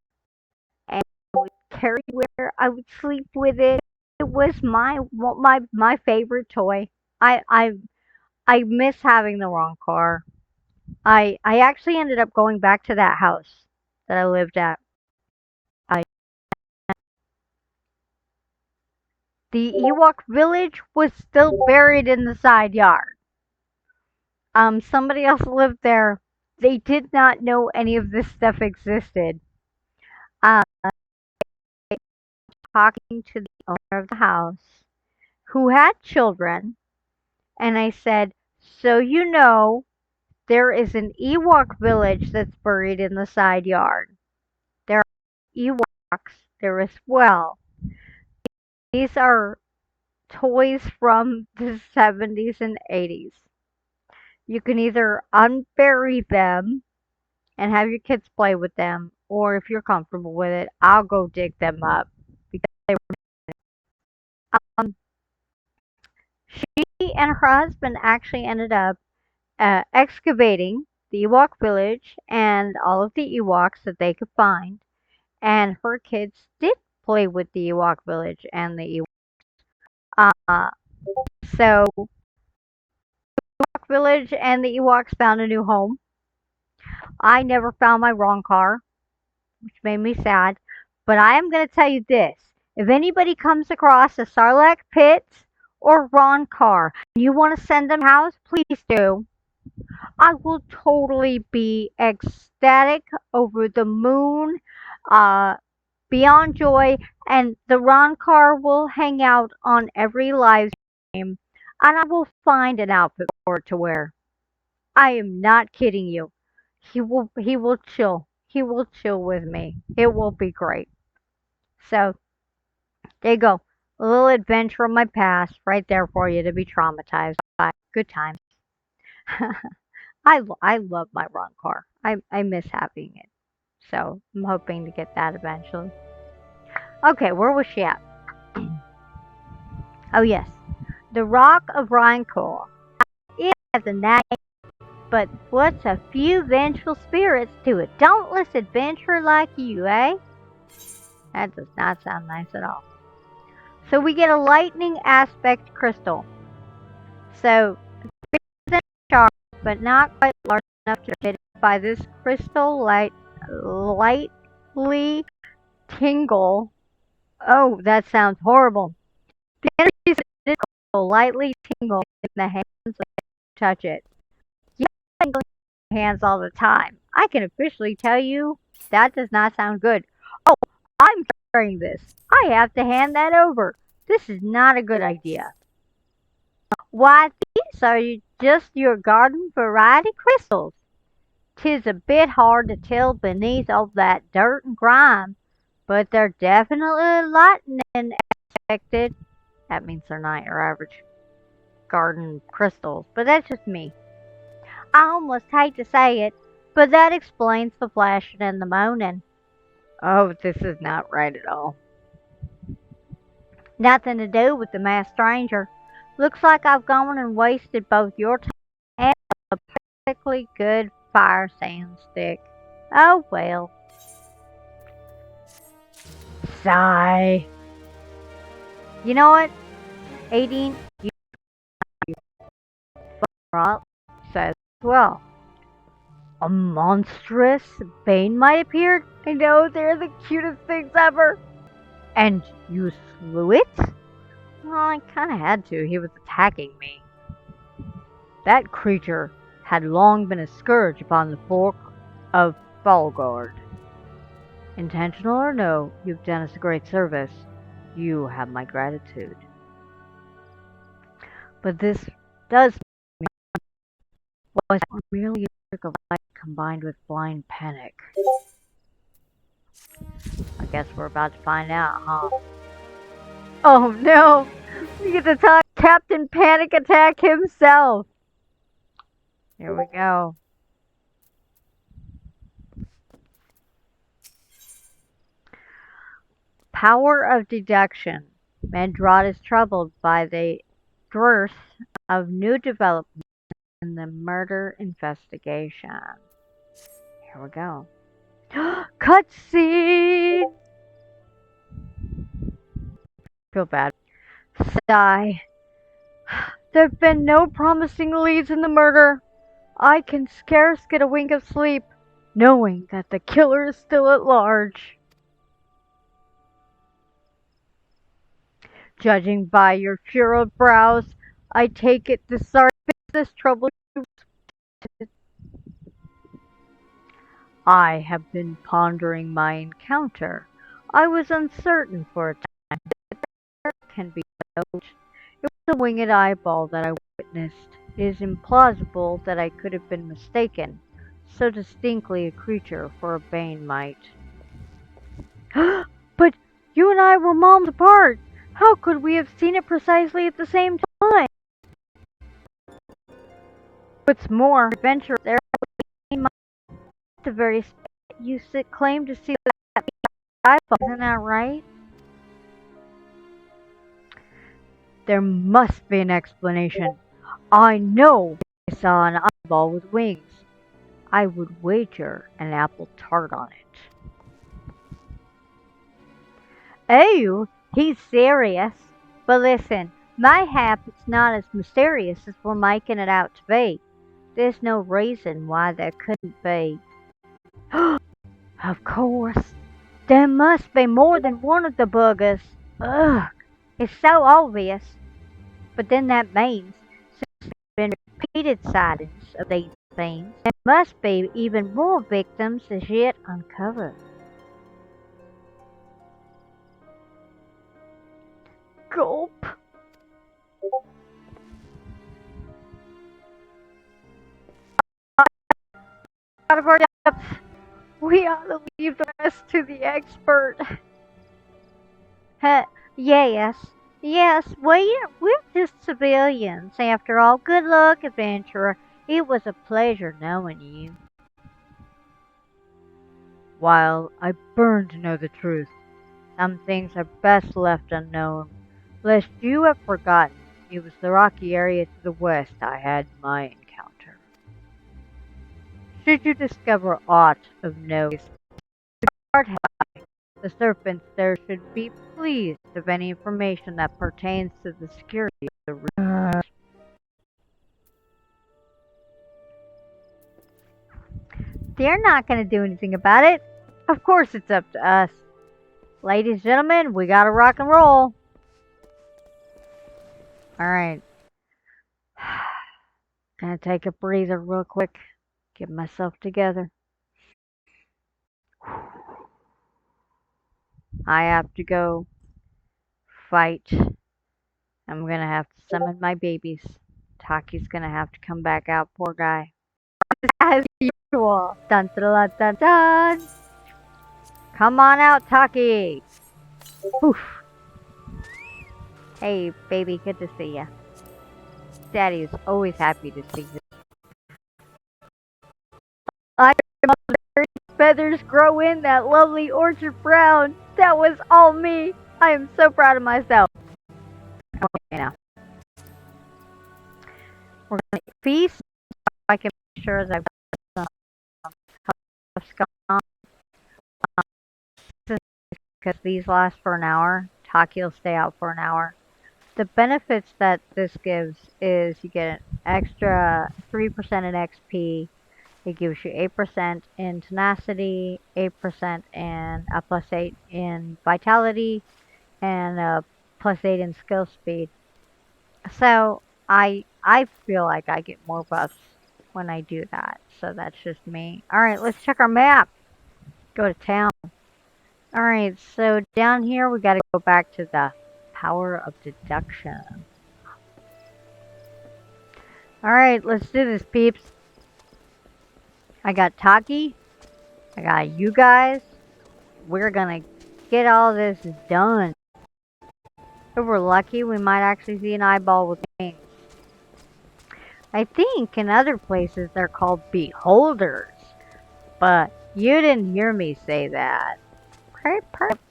and I would carry it where I would sleep with it. It was my favorite toy. I I I miss having the wrong car. I actually ended up going back to that house that I lived at. I The Ewok village was still buried in the side yard. Somebody else lived there. They did not know any of this stuff existed. Uh, Talking to the owner of the house who had children, and I said, "So you know, there is an Ewok village that's buried in the side yard. There are Ewoks there as well. These are toys from the 70s and 80s. You can either unbury them and have your kids play with them, or if you're comfortable with it, I'll go dig them up." Because they um, she and her husband actually ended up excavating the Ewok village and all of the Ewoks that they could find, and her kids did play with the Ewok village and the Ewok. So Ewok village and the Ewoks found a new home. I never found my wrong car, which made me sad. But I am going to tell you this. If anybody comes across a Sarlacc pit or Ron car and you want to send them house, please do. I will totally be ecstatic, over the moon, uh, beyond joy, and the Ron car will hang out on every live stream, and I will find an outfit for it to wear. I am not kidding you. He will chill. He will chill with me. It will be great. So there you go. A little adventure of my past right there for you to be traumatized by. Good times. I love my Ron car. I miss having it. So I'm hoping to get that eventually. Okay, where was she at? Oh yes, the Rock of Rheincore. It has a name, but what's a few vengeful spirits to a dauntless adventurer like you, eh? That does not sound nice at all. So we get a lightning aspect crystal. So it's sharp, but not quite large enough to hit by this crystal lightly tingle. Oh, that sounds horrible. The energies of this crystal lightly tingle in the hands when you touch it. You have hands all the time. I can officially tell you that does not sound good. Oh, I'm carrying this. I have to hand that over. This is not a good idea. Why, these are just your garden variety crystals. 'Tis a bit hard to tell beneath all that dirt and grime, but they're definitely lightning affected. That means they're not your average garden crystals, but that's just me. I almost hate to say it, but that explains the flashing and the moaning. Oh, this is not right at all. Nothing to do with the masked stranger. Looks like I've gone and wasted both your time and a perfectly good fire sand stick. Oh well. Sigh. You know what, 18, you brought says, well, a monstrous bane might appear. I know, they're the cutest things ever. And you slew it? Well, I kinda had to. He was attacking me. That creature had long been a scourge upon the folk of Falgard. Intentional or no, you've done us a great service. You have my gratitude. But this does was merely a trick of light combined with blind panic. I guess we're about to find out, huh? Oh no! We get to talk Captain Panic Attack himself! Here we go. Power of deduction. Medrod is troubled by the dearth of new developments in the murder investigation. Here we go. Cutscene! Feel bad. Sigh. There've been no promising leads in the murder. I can scarce get a wink of sleep, knowing that the killer is still at large. Judging by your furrowed brows, I take it this sorry business trouble you. I have been pondering my encounter. I was uncertain for a time that there can be no. It was a winged eyeball that I witnessed. It is implausible that I could have been mistaken. So distinctly a creature for a bane might. But you and I were moms apart. How could we have seen it precisely at the same time? What's more, adventure there might the very spot you claim to see that eyeball. Isn't that right? There must be an explanation. I know I saw an eyeball with wings. I would wager an apple tart on it. Oh, he's serious. But listen, mayhap it's not as mysterious as we're making it out to be. There's no reason why there couldn't be. Of course. There must be more than one of the buggers. Ugh, it's so obvious. But then that means, since there have been repeated sightings of these things, there must be even more victims as yet uncovered. Gulp. Out of our depth. We ought to leave the rest to the expert. Yes. Yes, we're just civilians. After all, good luck, adventurer. It was a pleasure knowing you. While I burn to know the truth, some things are best left unknown, lest you have forgotten it was the rocky area to the west I had my encounter. Should you discover aught of note, guard high. The serpents there should be pleased of any information that pertains to the security of the room. They're not going to do anything about it. Of course it's up to us. Ladies and gentlemen, we gotta rock and roll. Alright. Gonna take a breather real quick. Get myself together. I have to go fight. I'm gonna have to summon my babies. Taki's gonna have to come back out, poor guy. As usual. Dun dun dun dun dun. Come on out, Taki. Oof. Hey, baby, good to see ya. Daddy is always happy to see you. I feathers grow in that lovely orchard brown. That was all me. I am so proud of myself. Okay, now. We're gonna feast. So I can make sure that I've got some scone. Because these last for an hour. Taki will stay out for an hour. The benefits that this gives is you get an extra 3% in XP. It gives you 8% in tenacity, 8% in a +8 in vitality, and a +8 in skill speed. So I feel like I get more buffs when I do that. So that's just me. Alright, let's check our map. Go to town. Alright, so down here we gotta go back to the power of deduction. Alright, let's do this, peeps. I got Taki. I got you guys. We're gonna get all this done. If we're lucky, we might actually see an eyeball with wings. I think in other places they're called beholders. But you didn't hear me say that. Perfect.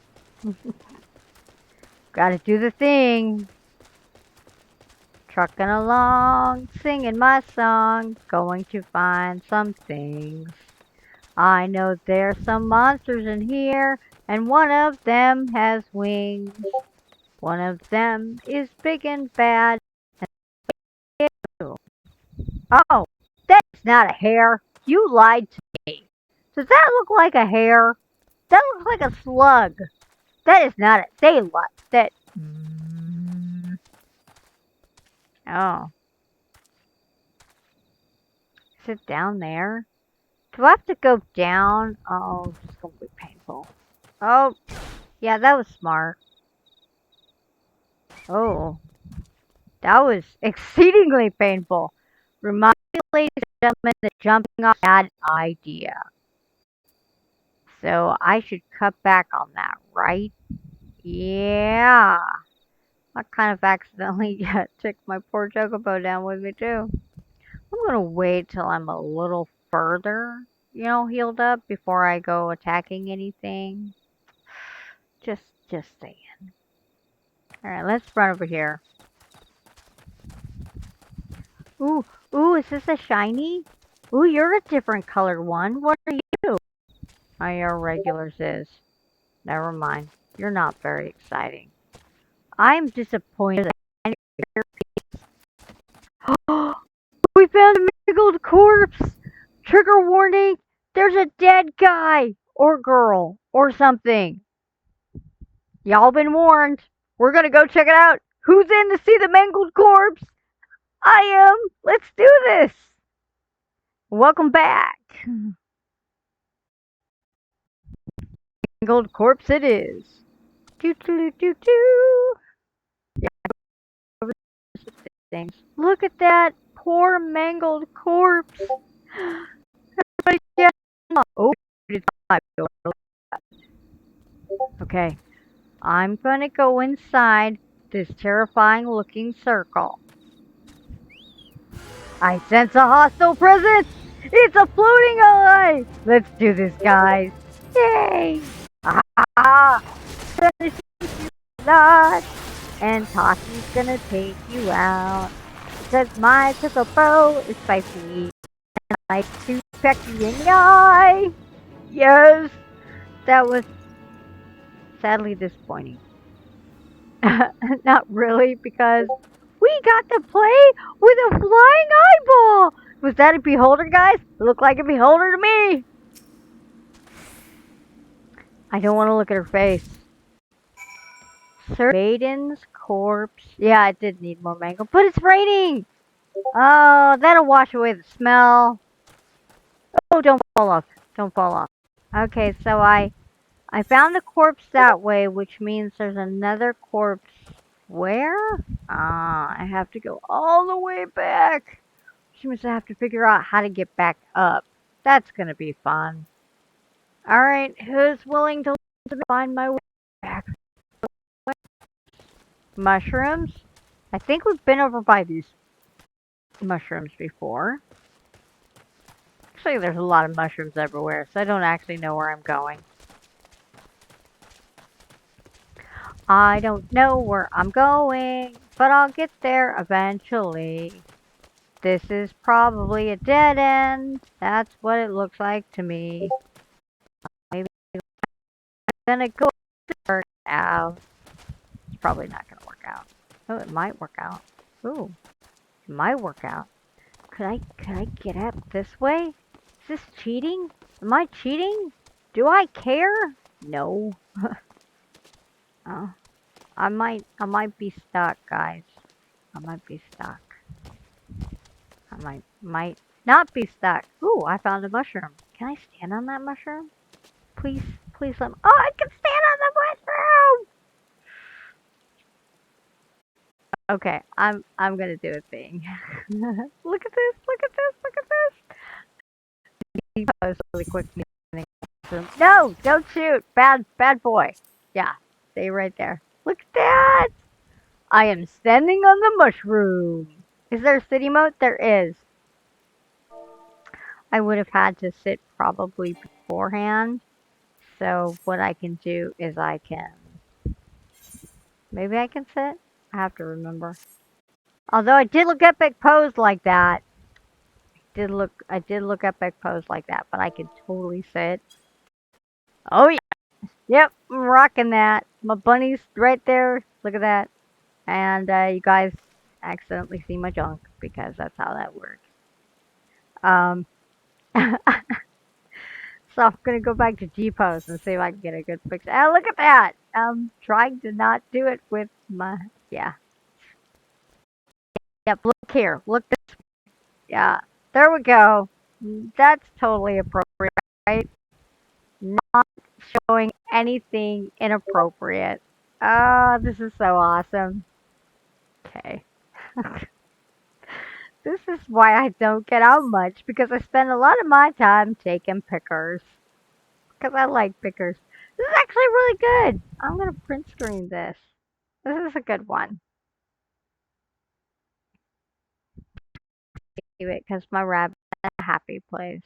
Gotta do the thing. Trucking along, singing my song, going to find some things. I know there's some monsters in here, and one of them has wings. One of them is big and bad. Oh, that's not a hare. You lied to me. Does that look like a hare? That looks like a slug. That is not a. They lied. That. Oh, is it down there? Do I have to go down? Oh, it's gonna be painful. Oh, yeah, that was smart. Oh, that was exceedingly painful. Remind me, ladies and gentlemen, that jumping off bad idea. So I should cut back on that, right? Yeah. I kind of accidentally took my poor chocobo down with me too. I'm gonna wait till I'm a little further, healed up before I go attacking anything. Just saying. All right, let's run over here. Ooh, ooh, is this a shiny? Ooh, you're a different colored one. What are you? Oh, you're regular Ziz. Never mind. You're not very exciting. I'm disappointed. We found a mangled corpse! Trigger warning! There's a dead guy! Or girl. Or something. Y'all been warned. We're gonna go check it out. Who's in to see the mangled corpse? I am. Let's do this. Welcome back. Mangled corpse it is. Doo doo doo doo. Yeah, over things. Look at that poor mangled corpse. Everybody get oh, it's not. Okay, I'm gonna go inside this terrifying looking circle. I sense a hostile presence! It's a floating eye! Let's do this, guys. Yay! Ah! Not! And Tossie's gonna take you out. Because my chocobo is spicy. And I like to peck you in the eye! Yes! That was sadly disappointing. Not really, because we got to play with a flying eyeball! Was that a beholder, guys? It looked like a beholder to me! I don't want to look at her face. Sir Maiden's corpse. Yeah, it did need more mango, but it's raining! Oh, that'll wash away the smell. Oh, don't fall off. Don't fall off. Okay, so I found a corpse that way, which means there's another corpse. Where? I have to go all the way back. Which means I have to figure out how to get back up. That's gonna be fun. Alright, who's willing to find my way back? Mushrooms? I think we've been over by these mushrooms before. Actually, there's a lot of mushrooms everywhere, so I don't actually know where I'm going. I don't know where I'm going, but I'll get there eventually. This is probably a dead end. That's what it looks like to me. Maybe I'm gonna go work out. It's probably not gonna work out. Oh, it might work out. Ooh, it might work out. Could I get up this way? Is this cheating? Am I cheating? Do I care? No. Oh, I might be stuck, guys. I might be stuck. I might not be stuck. Ooh, I found a mushroom. Can I stand on that mushroom? Please, please let me. Oh, I can stand on the mushroom! Okay, I'm gonna do a thing. Look at this, look at this, look at this! He posed really quick. No, don't shoot! Bad boy. Yeah, stay right there. Look at that! I am standing on the mushroom. Is there a city mode? There is. I would have had to sit probably beforehand. So what I can do is maybe I can sit? I have to remember. Although I did look epic posed like that. I did look epic pose like that, but I can totally sit. Oh yeah, yep, I'm rocking that. My bunny's right there. Look at that. And you guys accidentally see my junk because that's how that works. Um, so I'm gonna go back to G pose and see if I can get a good fix. Oh, look at that! I'm trying to not do it with my yeah. Yep, look here. Look this. Yeah, there we go. That's totally appropriate, right? Not showing anything inappropriate. Oh, this is so awesome. Okay. This is why I don't get out much because I spend a lot of my time taking pickers. Because I like pickers. This is actually really good. I'm going to print screen this. This is a good one. Save it because my rabbit's in a happy place.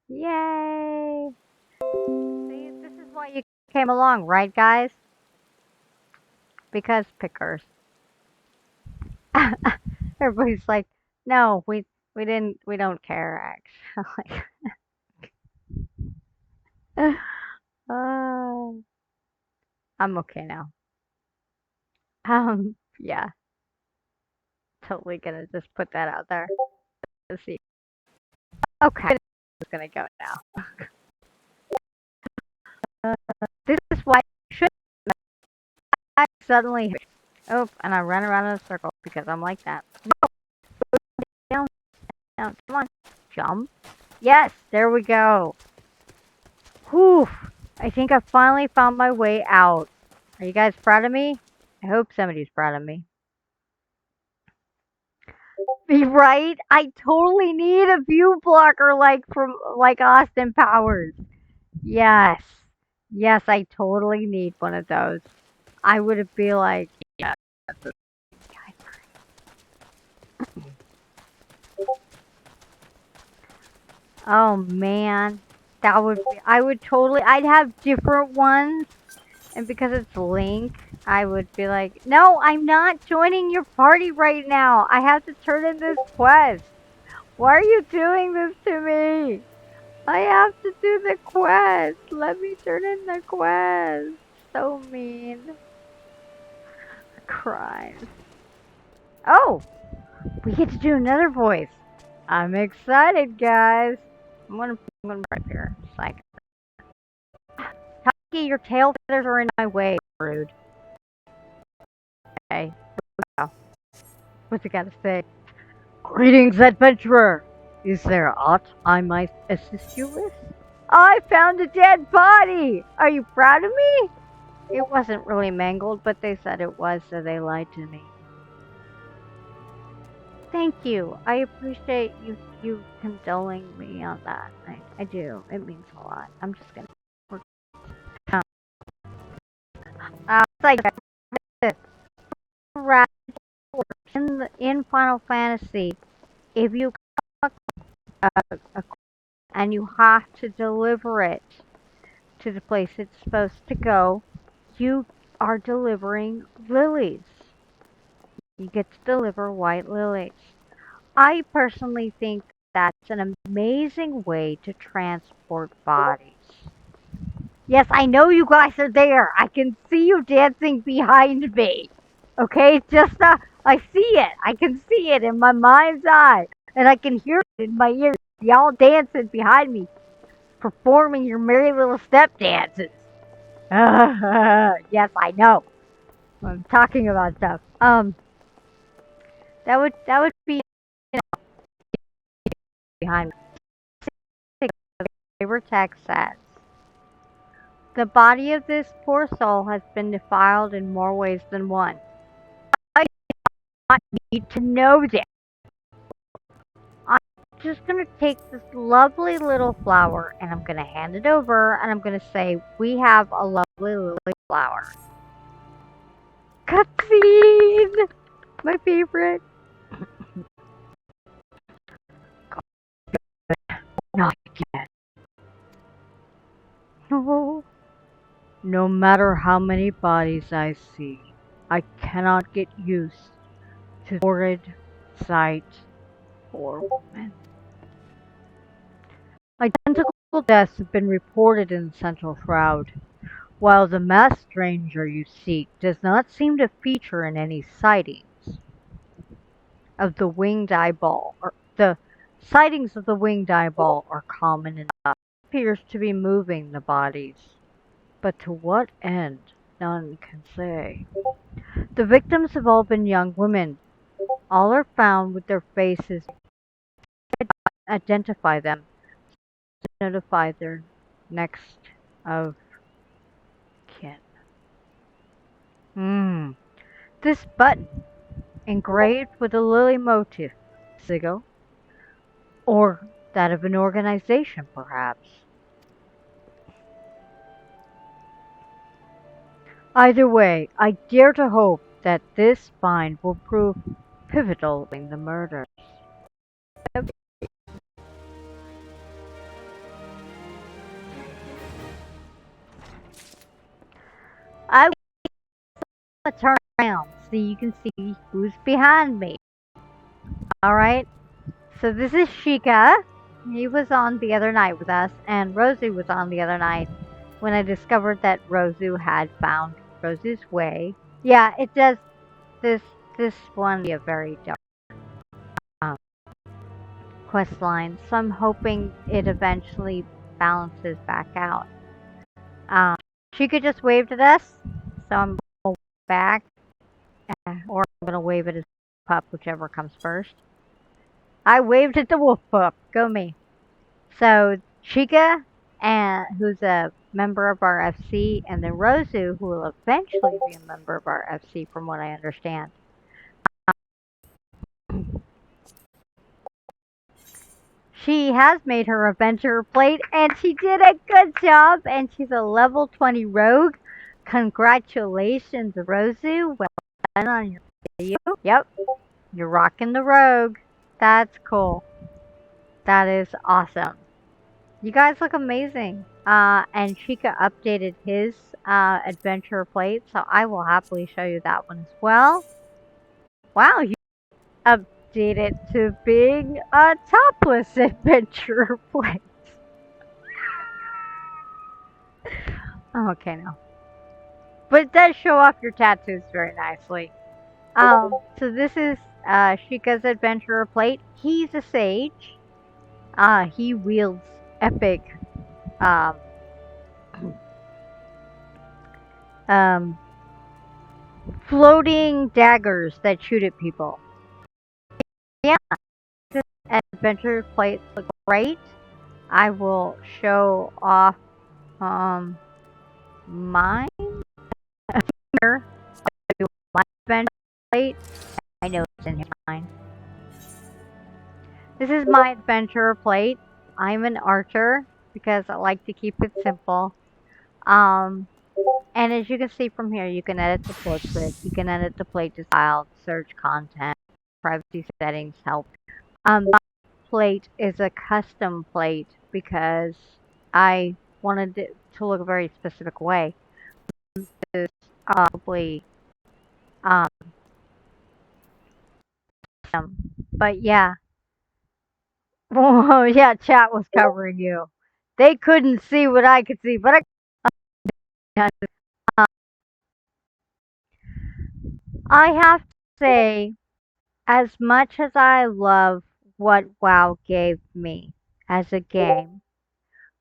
Yay! See, this is why you came along, right, guys? Because pickers. Everybody's like, no, we don't care, actually. uh, I'm okay now. Yeah, totally gonna just put that out there. Let's see. Okay, it's gonna go now. This is why you should suddenly. Oh, and I run around in a circle because I'm like that. Down, down, come on, jump. Yes, there we go. Whew. I think I finally found my way out. Are you guys proud of me? I hope somebody's proud of me. Be right? I totally need a view blocker like Austin Powers. Yes. Yes, I totally need one of those. I would be like, yeah. Oh man. That would be, I would totally, I'd have different ones. And because it's Link, I would be like, no, I'm not joining your party right now. I have to turn in this quest. Why are you doing this to me? I have to do the quest. Let me turn in the quest. So mean. Crying. Oh, we get to do another voice. I'm excited, guys. I'm gonna right here. It's like, Taki, your tail feathers are in my way. Rude. Okay. What's it gotta say? Greetings, adventurer. Is there aught I might assist you with? I found a dead body. Are you proud of me? It wasn't really mangled, but they said it was, so they lied to me. Thank you. I appreciate you condoling me on that. I do. It means a lot. I'm just gonna work. It's like this. In Final Fantasy, if you and you have to deliver it to the place it's supposed to go, you are delivering lilies. You get to deliver white lilies. I personally think that's an amazing way to transport bodies. Yes, I know you guys are there. I can see you dancing behind me. Okay, just I see it. I can see it in my mind's eye, and I can hear it in my ears. Y'all dancing behind me, performing your merry little step dances. Yes, I know. I'm talking about stuff. That would be behind me. Favorite text says, "The body of this poor soul has been defiled in more ways than one. I do not need to know that. I'm just gonna take this lovely little flower and I'm gonna hand it over and I'm gonna say, we have a lovely little flower." Cutscene! My favorite. Not yet. No. No matter how many bodies I see, I cannot get used to the horrid sight. Poor woman. Identical deaths have been reported in the Central Shroud, while the masked stranger you seek does not seem to feature in any sightings of the winged eyeball. The sightings of the winged eyeball are common enough. It appears to be moving the bodies, but to what end, none can say. The victims have all been young women. All are found with their faces identify them to notify their next of kin. Hmm. This button, engraved with a lily motif, sigil, or that of an organization, perhaps. Either way, I dare to hope that this find will prove pivotal in the murder. I will turn around so you can see who's behind me. Alright? So this is Shika. He was on the other night with us, and Rosie was on the other night when I discovered that Rosie had found Rosie's way. Yeah, it does. This this one be a very dark um, quest line, so I'm hoping it eventually balances back out. Um, Shika just waved at us, so I'm gonna wave back, or I'm gonna wave at his pup, whichever comes first. I waved at the wolf pup. Go me. So Chica, and who's a member of our FC, and then Rosu, who will eventually be a member of our FC, from what I understand. She has made her adventure plate, and she did a good job, and she's a level 20 rogue. Congratulations, Rosu. Well done on your video. Yep, you're rocking the rogue. That's cool. That is awesome. You guys look amazing. And Chica updated his adventure plate, so I will happily show you that one as well. Wow, you updated to being a topless adventure plate. Okay, no. But it does show off your tattoos very nicely. So this is Chica's adventurer plate. He's a sage. He wields epic um, um, floating daggers that shoot at people. Yeah, this adventure plates look great. I will show off mine here. My adventure plate. I know it's in here. Mine. This is my adventure plate. I'm an archer because I like to keep it simple. Um, and as you can see from here, you can edit the portrait, you can edit the plate style, search content, privacy settings, help. My plate is a custom plate because I wanted it to look a very specific way. It's probably, um, but yeah. Whoa, yeah, chat was covering you. They couldn't see what I could see, but I have to say, as much as I love what WoW gave me as a game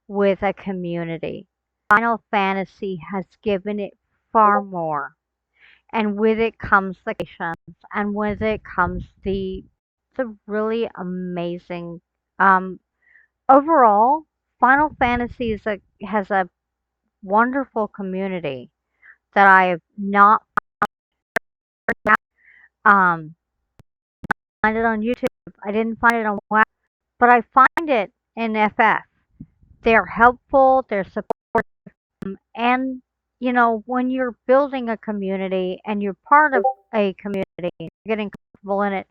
with a community, Final Fantasy has given it far more. And with it comes the patience, and with it comes the really amazing. Um, Overall, Final Fantasy has a wonderful community that I have not um find it on YouTube. I didn't find it on WoW, but I find it in FF. They're helpful, they're supportive, and when you're building a community and you're part of a community, you're getting comfortable in it,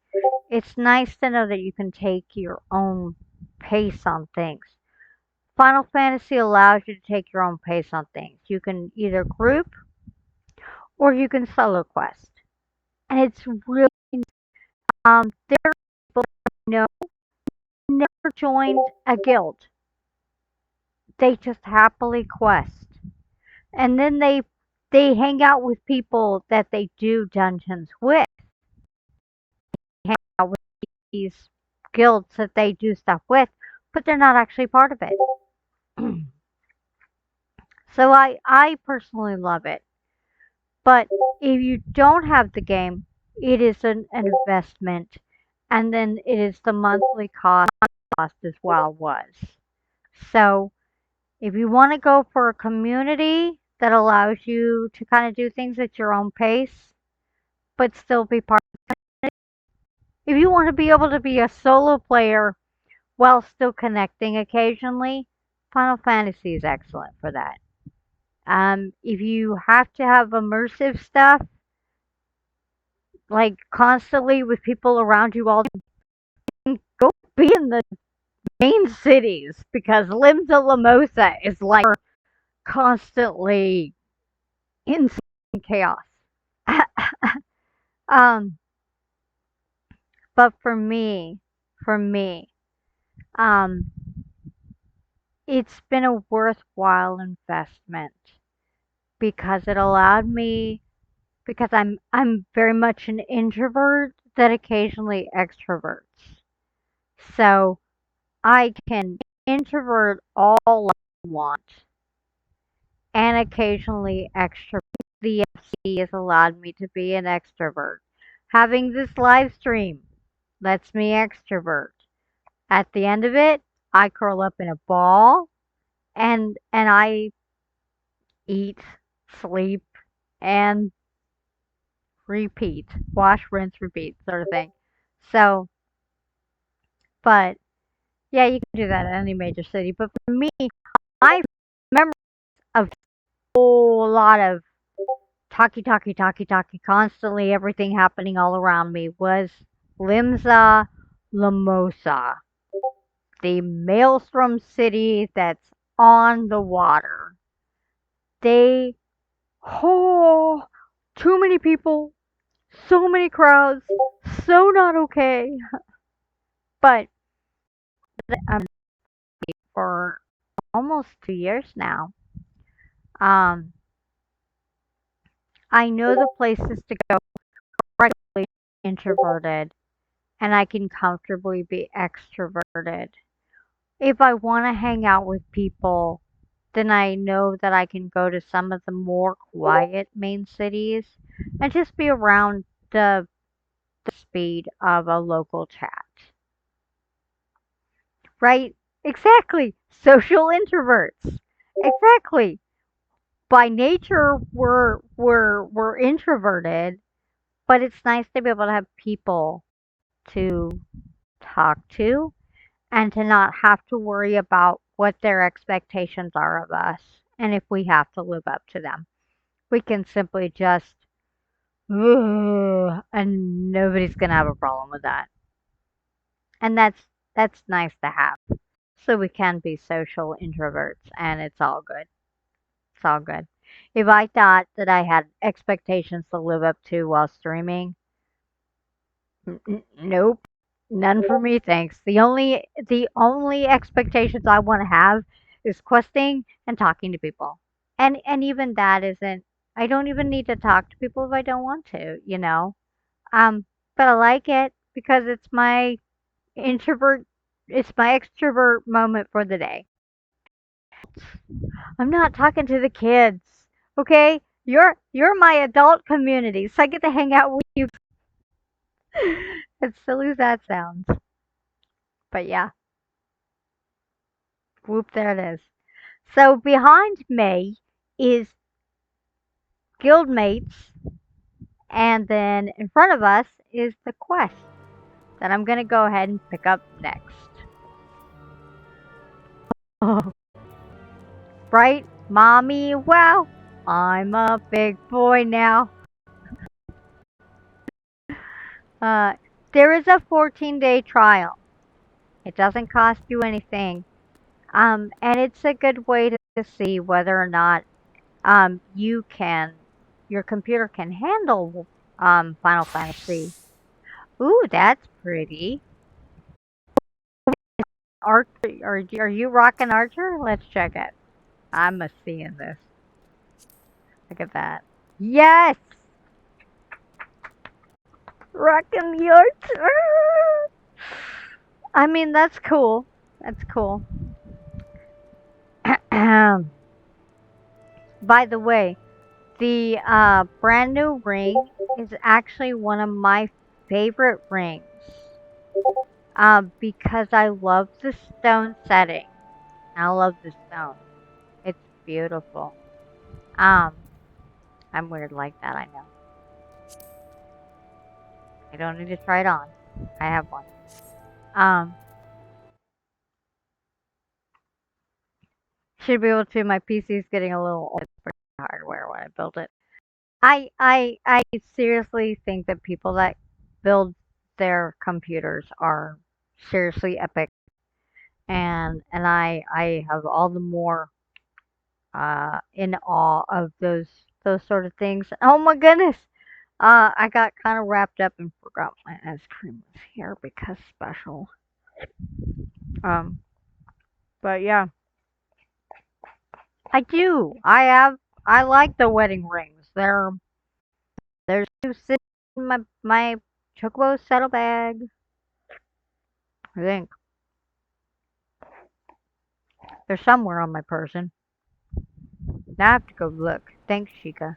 it's nice to know that you can take your own pace on things. Final Fantasy allows you to take your own pace on things. You can either group or you can solo quest. And it's really there are people who know never joined a guild. they just happily quest. And then they hang out with people that they do dungeons with. Hang out with these guilds that they do stuff with, but they're not actually part of it. So I personally love it. But if you don't have the game, it is an investment, and then it is the monthly cost as well was. So if you want to go for a community that allows you to kind of do things at your own pace, but still be part. If you want to be able to be a solo player while still connecting occasionally, Final Fantasy is excellent for that. If you have to have immersive stuff, like constantly with people around you all the time, go be in the main cities because Limsa Lamosa is like constantly in chaos. um, but for me, um, it's been a worthwhile investment because it allowed me because I'm very much an introvert that occasionally extroverts. So I can introvert all I want and occasionally extrovert. The FC has allowed me to be an extrovert. Having this live stream lets me extrovert. At the end of it, I curl up in a ball and I eat, sleep, and repeat, wash, rinse, repeat sort of thing. So, but yeah, you can do that in any major city. But for me, my memory of a whole lot of talkie, constantly everything happening all around me was Limsa Lamosa, the maelstrom city that's on the water. They, oh, too many people, so many crowds, so not okay. But for almost 2 years now, um, I know the places to go regularly introverted, and I can comfortably be extroverted. If I want to hang out with people, then I know that I can go to some of the more quiet main cities and just be around the speed of a local chat. Right? Exactly. Social introverts. Exactly. By nature, we're introverted, but it's nice to be able to have people to talk to and to not have to worry about what their expectations are of us and if we have to live up to them. We can simply just, "Ugh," and nobody's gonna have a problem with that. And that's nice to have. So we can be social introverts, and it's all good. It's all good. If I thought that I had expectations to live up to while streaming, nope, none for me, thanks. The only expectations I want to have is questing and talking to people. And even that isn't. I don't even need to talk to people if I don't want to, you know. Um, but I like it because introvert. It's my extrovert moment for the day. I'm not talking to the kids, okay? You're my adult community, so I get to hang out with you. As silly as that sounds, but yeah, whoop, there it is. So behind me is guildmates, and then in front of us is the quest that I'm gonna go ahead and pick up next. Oh, right, mommy? Well, I'm a big boy now. Uh, there is a 14-day trial. It doesn't cost you anything. And it's a good way to see whether or not you can, your computer can handle Final Fantasy. Ooh, that's pretty. Archer, are you rocking Archer? Let's check it. I'm a seeing this. Look at that. Yes! Rocking the Archer! I mean, that's cool. That's cool. By the way, the brand new ring is actually one of my favorite rings. Because I love the stone setting. I love the stone. It's beautiful. Um, I'm weird like that, I know. I don't need to try it on. I have one. Um, should be able to. My PC's getting a little old for hardware when I built it. I seriously think that people that build their computers are seriously epic, and I have all the more in awe of those sort of things. Oh my goodness! I got kind of wrapped up and forgot my ice cream was here because special. Um, but yeah, I do. I like the wedding rings. There's two sitting in my chocobo saddlebag. I think they're somewhere on my person. Now I have to go look. Thanks, Chica.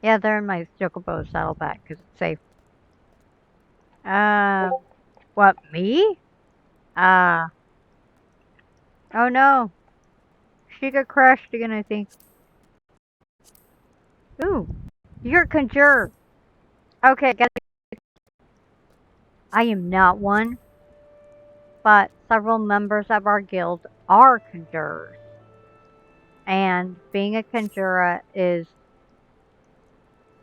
Yeah, they're in my chocobo saddlebag because it's safe. Uh, what, me? Uh, oh no. Chica crashed again, I think. Ooh, you're a conjurer. Okay, I am not one, but several members of our guild are conjurers. And being a conjurer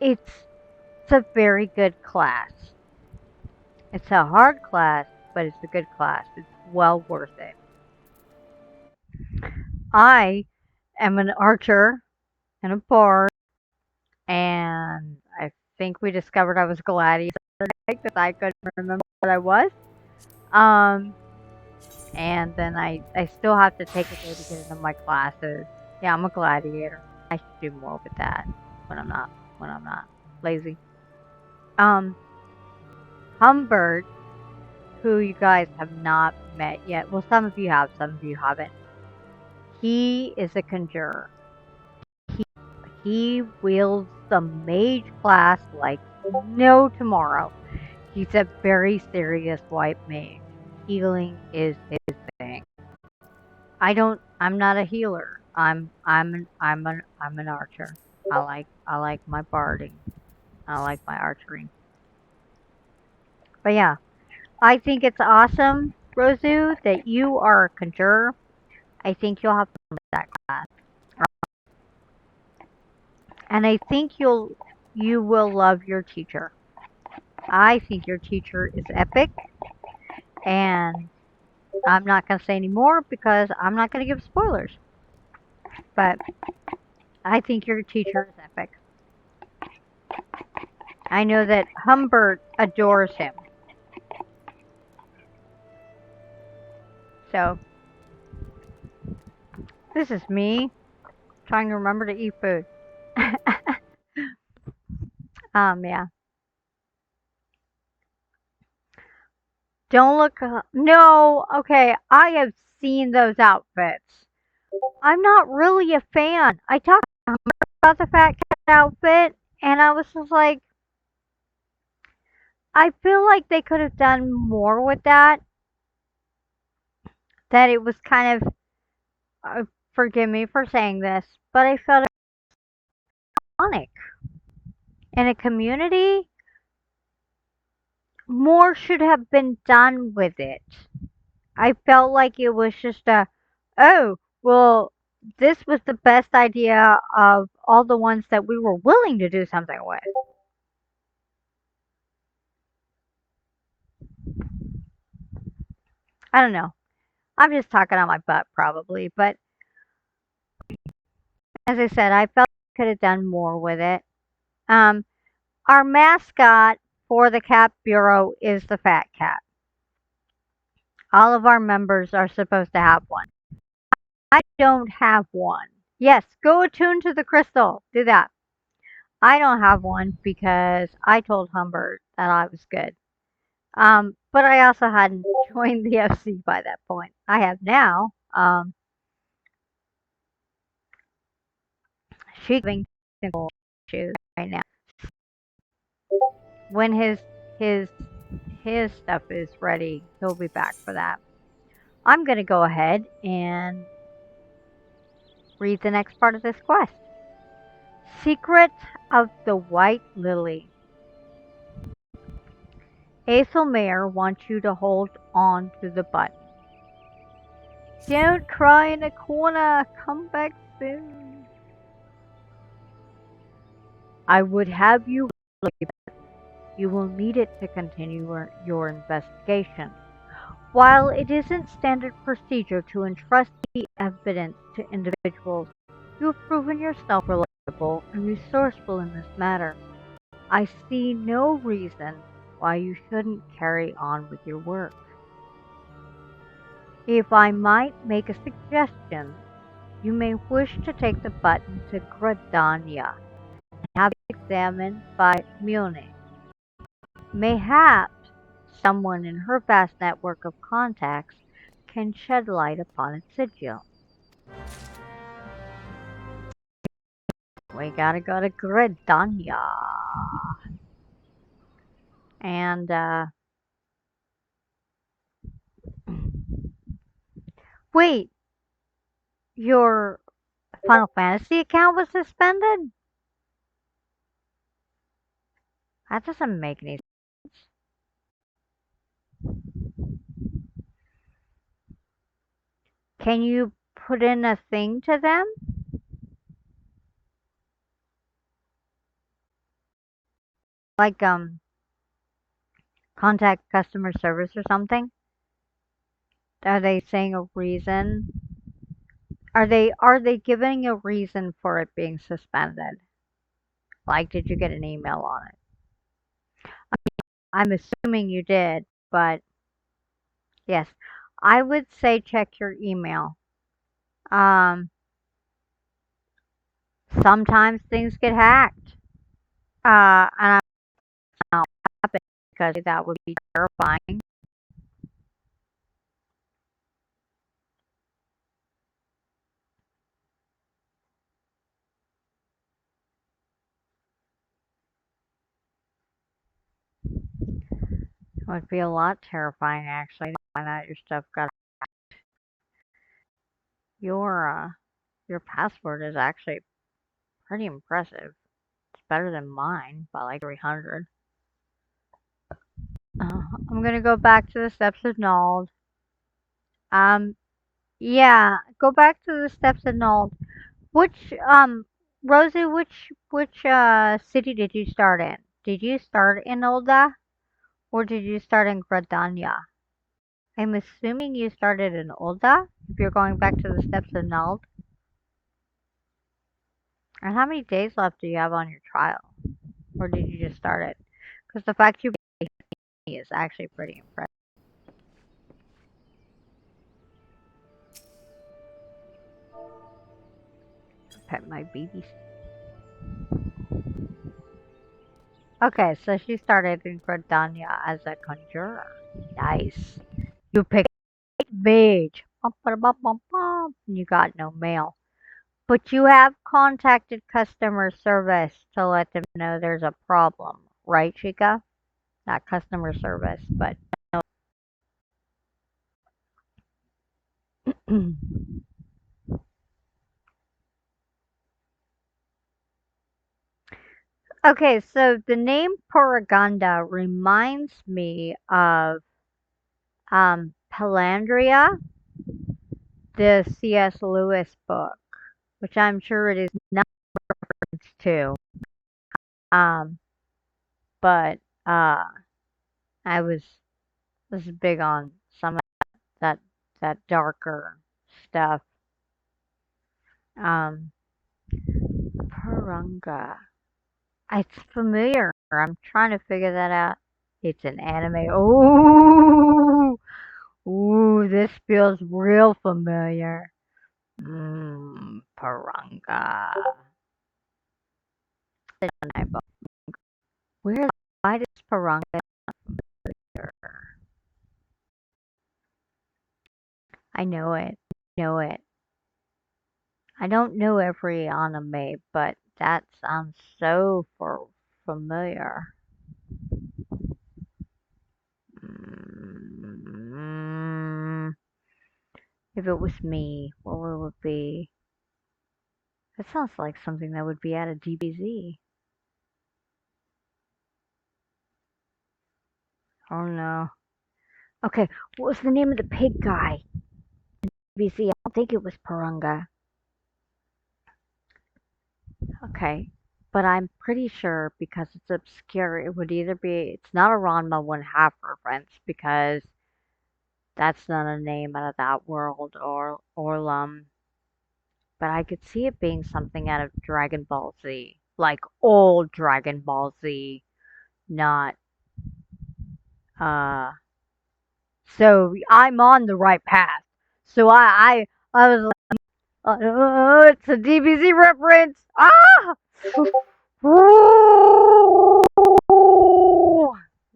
it's it's a very good class. It's a hard class, but it's a good class. It's well worth it. I am an archer and a bard, and I think we discovered I was gladiator because I couldn't remember what I was. Um, and then I still have to take a day to get into my classes. Yeah, I'm a gladiator. I should do more with that when I'm not lazy. Um, Humbert, who you guys have not met yet. Well, some of you have, some of you haven't. He is a conjurer. He, he wields the mage class like no tomorrow. He's a very serious white mage. Healing is his thing. I'm not a healer. I'm an archer. I like my barding. I like my archery. But yeah, I think it's awesome, Rosu, that you are a conjurer. I think you'll have fun with that class. And I think you will love your teacher. I think your teacher is epic, and I'm not going to say any more because I'm not going to give spoilers. But I think your teacher is epic. I know that Humbert adores him. So, this is me trying to remember to eat food. Yeah. Don't look. No, okay. I have seen those outfits. I'm not really a fan. I talked about the fat cat outfit, and I was just like, I feel like they could have done more with that. That it was kind of, forgive me for saying this, but I felt iconic. In a community, more should have been done with it. I felt like it was just oh, well, this was the best idea of all the ones that we were willing to do something with. I don't know. I'm just talking on my butt probably, but as I said, I felt I could have done more with it. Um, our mascot for the cat bureau is the fat cat. All of our members are supposed to have one. I don't have one. Yes, go attune to the crystal. Do that. I don't have one because I told Humbert that I was good. But I also hadn't joined the FC by that point. I have now. She's having technical issues right now. When his his stuff is ready, he'll be back for that. I'm gonna go ahead and read the next part of this quest. Secret of the White Lily. Aethelmare wants you to hold on to the button. Don't cry in a corner. Come back soon. I would have you. You will need it to continue your investigation. While it isn't standard procedure to entrust the evidence to individuals, you have proven yourself reliable and resourceful in this matter. I see no reason why you shouldn't carry on with your work. If I might make a suggestion, you may wish to take the button to Gradania and have it examined by Mune. Mayhaps someone in her vast network of contacts can shed light upon its sigil. We gotta go to Gradania. And, wait, your Final Fantasy account was suspended? That doesn't make any sense. Can you put in a thing to them? Like, contact customer service or something? Are they saying a reason? Are they giving a reason for it being suspended? Like, did you get an email on it? I'm assuming you did, but yes, I would say check your email. Um, Sometimes things get hacked, and I don't know what happened because that would be terrifying. It would be a lot terrifying actually to find out your stuff got your uh your password is actually pretty impressive. It's better than mine by like 300. I'm gonna go back to the steps of Nald. Um, yeah, go back to the steps of Nald. Which Rosie, which city did you start in? Did you start in Olda or did you start in Gradania? I'm assuming you started in Olda if you're going back to the steps of Nald. And how many days left do you have on your trial? Or did you just start it? Because the fact you is actually pretty impressive. Pet my babies. Okay, so she started in Gradania as a conjurer. Nice. You picked mage. Bum, ba, bum, bum, bum. You got no mail. But you have contacted customer service to let them know there's a problem, right, Chica? Not customer service, but. Okay, so the name Paraganda reminds me of Palandria, the C.S. Lewis book, which I'm sure it is not to. Um, but I was big on some of that darker stuff. Um, Paranga. It's familiar. I'm trying to figure that out. It's an anime. Oh, Ooh, this feels real familiar. Paranga. Where? Why does Paranga here? I know it. Know it. I don't know every anime, but that sounds so familiar. Mm, if it was me, what would it be? That sounds like something that would be out of DBZ. Oh no. Okay, what was the name of the pig guy? DBZ. I don't think it was Paranga. Okay. But I'm pretty sure because it's obscure, it would either be. It's not a Ranma 1/2 reference because that's not a name out of that world or but I could see it being something out of Dragon Ball Z, like old Dragon Ball Z, not uh. So I'm on the right path. So I was like, it's a DBZ reference. Ah!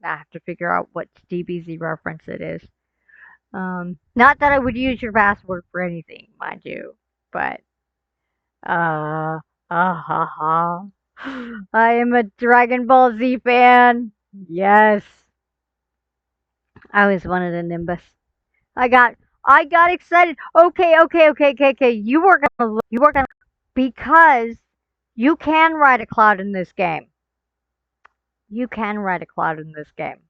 I have to figure out what DBZ reference it is. Not that I would use your password for anything, mind you, but uh, ha ha. I am a Dragon Ball Z fan. Yes, I was one of the Nimbus. I got, I got excited. Okay. You were gonna, because you can ride a cloud in this game. You can ride a cloud in this game.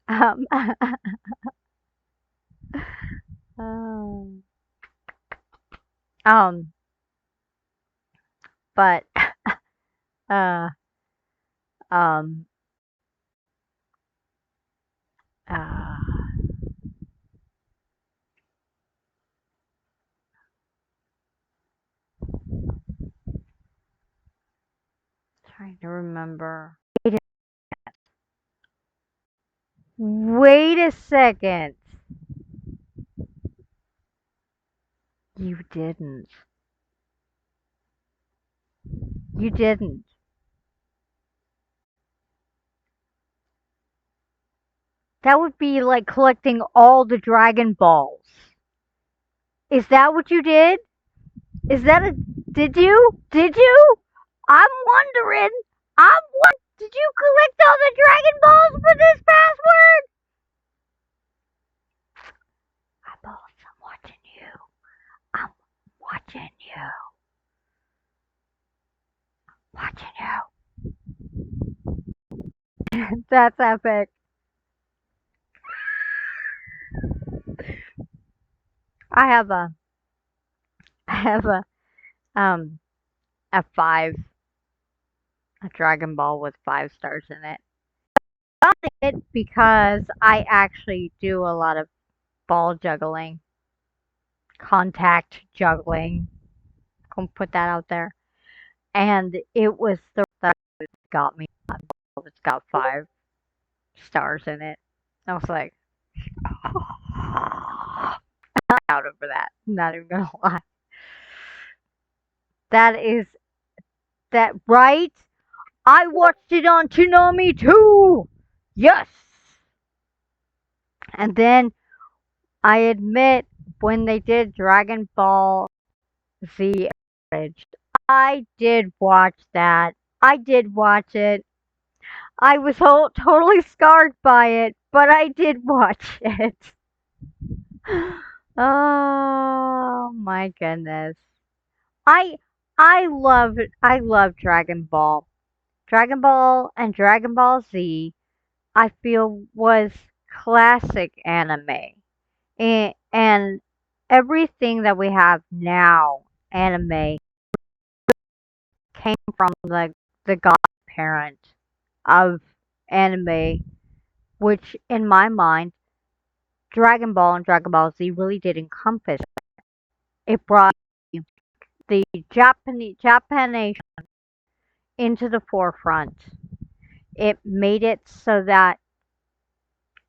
Um, um, um, but uh, um, uh, trying to remember. Wait a second. You didn't. You didn't. That would be like collecting all the Dragon Balls. Is that what you did? Is that a. Did you? Did you? I'm wondering. Did you collect all the Dragon Balls for this password? Eyeballs, I'm watching you. I'm watching you. Watching you. That's epic. I have a. I have um F5, a Dragon Ball with 5 stars in it. Got it because I actually do a lot of ball juggling, contact juggling. Gonna put that out there. And it was the that got me. It's got 5 stars in it. I was like, out over that. Not even gonna lie. That is that right? I watched it on Toonami too. Yes. And then I admit when they did Dragon Ball Z Abridged, I did watch that. I did watch it. I was totally scarred by it, but I did watch it. Oh my goodness. I I love Dragon Ball. Dragon Ball and Dragon Ball Z I feel was classic anime. And everything that we have now anime came from the godparent of anime, which in my mind Dragon Ball and Dragon Ball Z really did encompass. It brought the Japanese into the forefront. it made it so that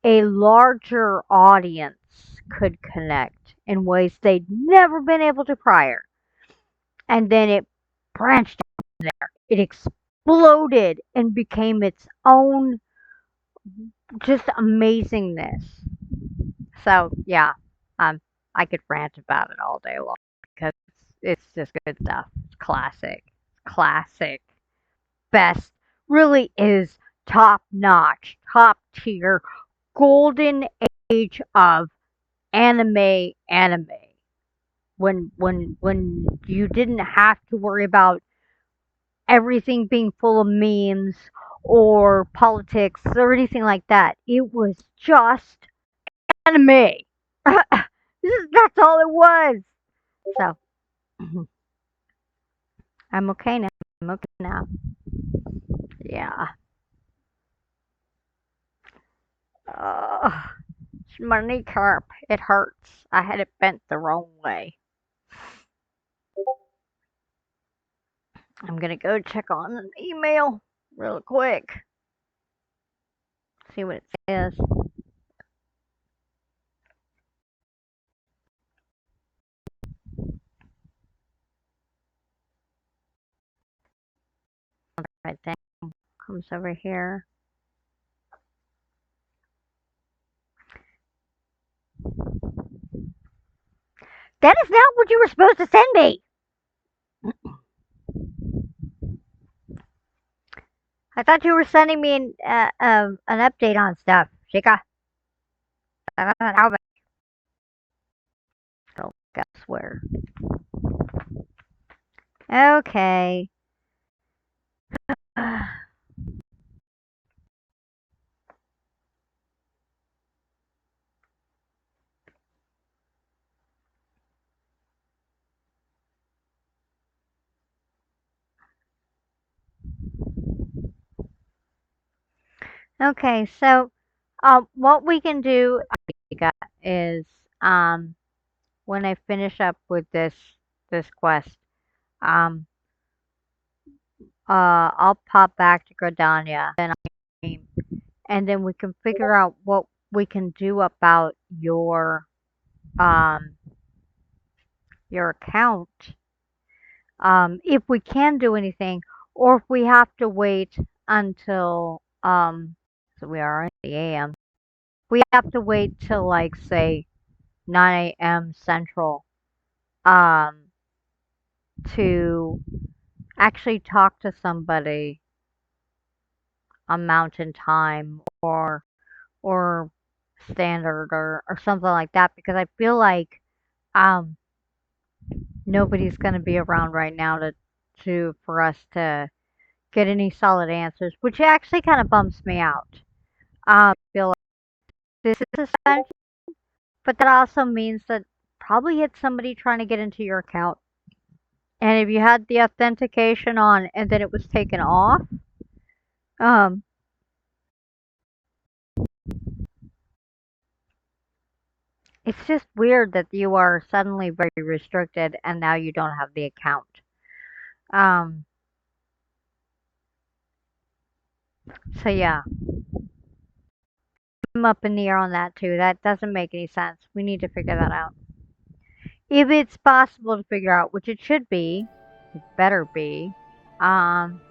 a larger audience could connect in ways they'd never been able to prior. And then it branched out from there. It exploded and became its own just amazingness. So yeah, um, I could rant about it all day long because it's just good stuff. It's classic, classic, best. Really is top notch, top tier, golden age of anime. When you didn't have to worry about everything being full of memes or politics or anything like that. It was just anime. That's all it was. So I'm okay now. I'm okay now. Yeah. Uh, my kneecap. It hurts. I had it bent the wrong way. I'm gonna go check on an email real quick. See what it says. Right thing comes over here. That is not what you were supposed to send me. I thought you were sending me an update on stuff, Chica. That doesn't help it. So, guess where? Okay. Okay, so what we can do is when I finish up with this quest, um, I'll pop back to Gradania, and then we can figure out what we can do about um your account, if we can do anything, or if we have to wait until so we are in the AM. We have to wait till like say 9 a.m. Central um to actually talk to somebody on Mountain Time or Standard or something like that because I feel like um nobody's gonna be around right now to for us to get any solid answers, which actually kind of bums me out. I feel like this is essential, but that also means that probably it's somebody trying to get into your account. And if you had the authentication on and then it was taken off, um, it's just weird that you are suddenly very restricted and now you don't have the account. Um, so yeah, I'm up in the air on that too. That doesn't make any sense. We need to figure that out. If it's possible to figure out, which it should be, it better be. Um,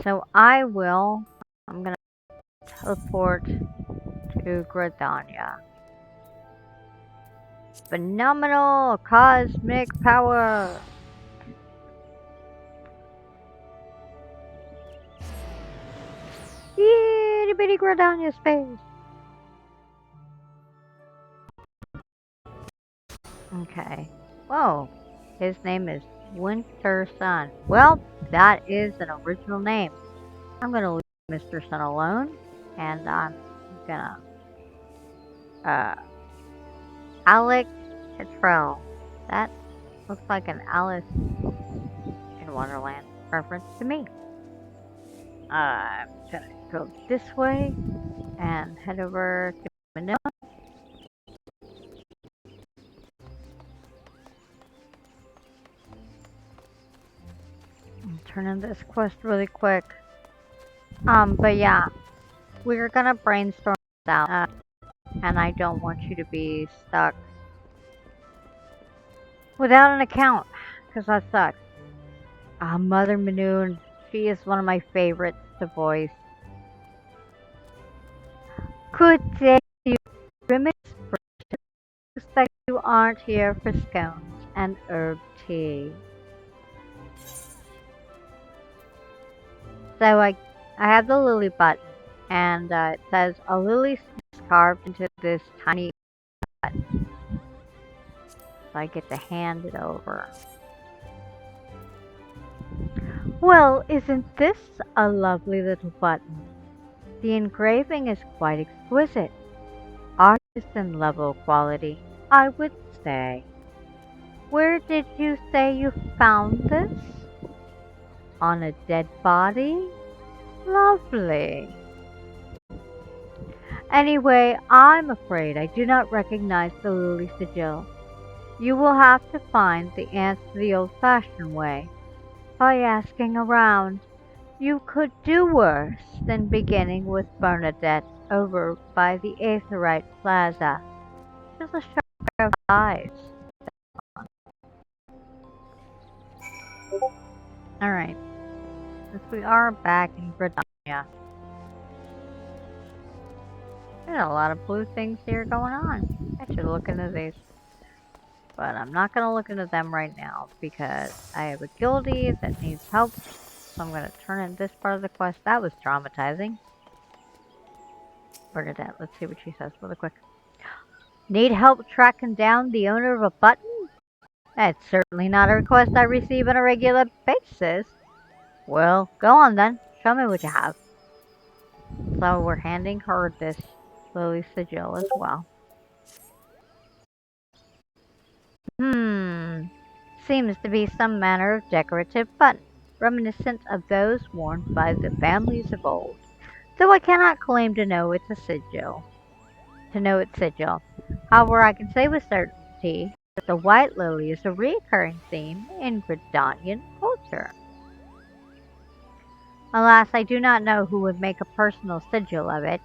so I'm gonna teleport to Gradania. Phenomenal cosmic power! Itty bitty Gradania space! Okay. Whoa. His name is Winter Sun. Well, that is an original name. I'm gonna leave Mr. Sun alone, and I'm gonna, uh, Alec Petrel. That looks like an Alice in Wonderland reference to me. I'm gonna go this way and head over to Manila. turn in this quest really quick. But yeah, we're gonna brainstorm this out, and I don't want you to be stuck without an account, because that sucks. Mother Manoon, she is one of my favorites to voice. Good day, you grimace that you aren't here for scones and herb tea. So I have the lily button, and it says a lily is carved into this tiny button. So I get to hand it over. Well, isn't this a lovely little button? The engraving is quite exquisite. Artisan level quality, I would say. Where did you say you found this? On a dead body? Lovely. Anyway, I'm afraid I do not recognize the lily sigil. You will have to find the answer the old-fashioned way, by asking around. You could do worse than beginning with Bernadette over by the Aetherite Plaza. She's a sharp pair of eyes. Alright, since we are back in Britannia, there's a lot of blue things here going on. I should look into these. But I'm not going to look into them right now because I have a guildie that needs help. So I'm going to turn in this part of the quest. That was traumatizing. Bernadette, let's see what she says really quick. Need help tracking down the owner of a button? That's certainly not a request I receive on a regular basis. Well, go on then. Show me what you have. So we're handing her this lily sigil as well. Seems to be some manner of decorative button, reminiscent of those worn by the families of old, though I cannot claim to know its sigil. However, I can say with certainty that the white lily is a recurring theme in Gridanian culture. Alas, I do not know who would make a personal sigil of it.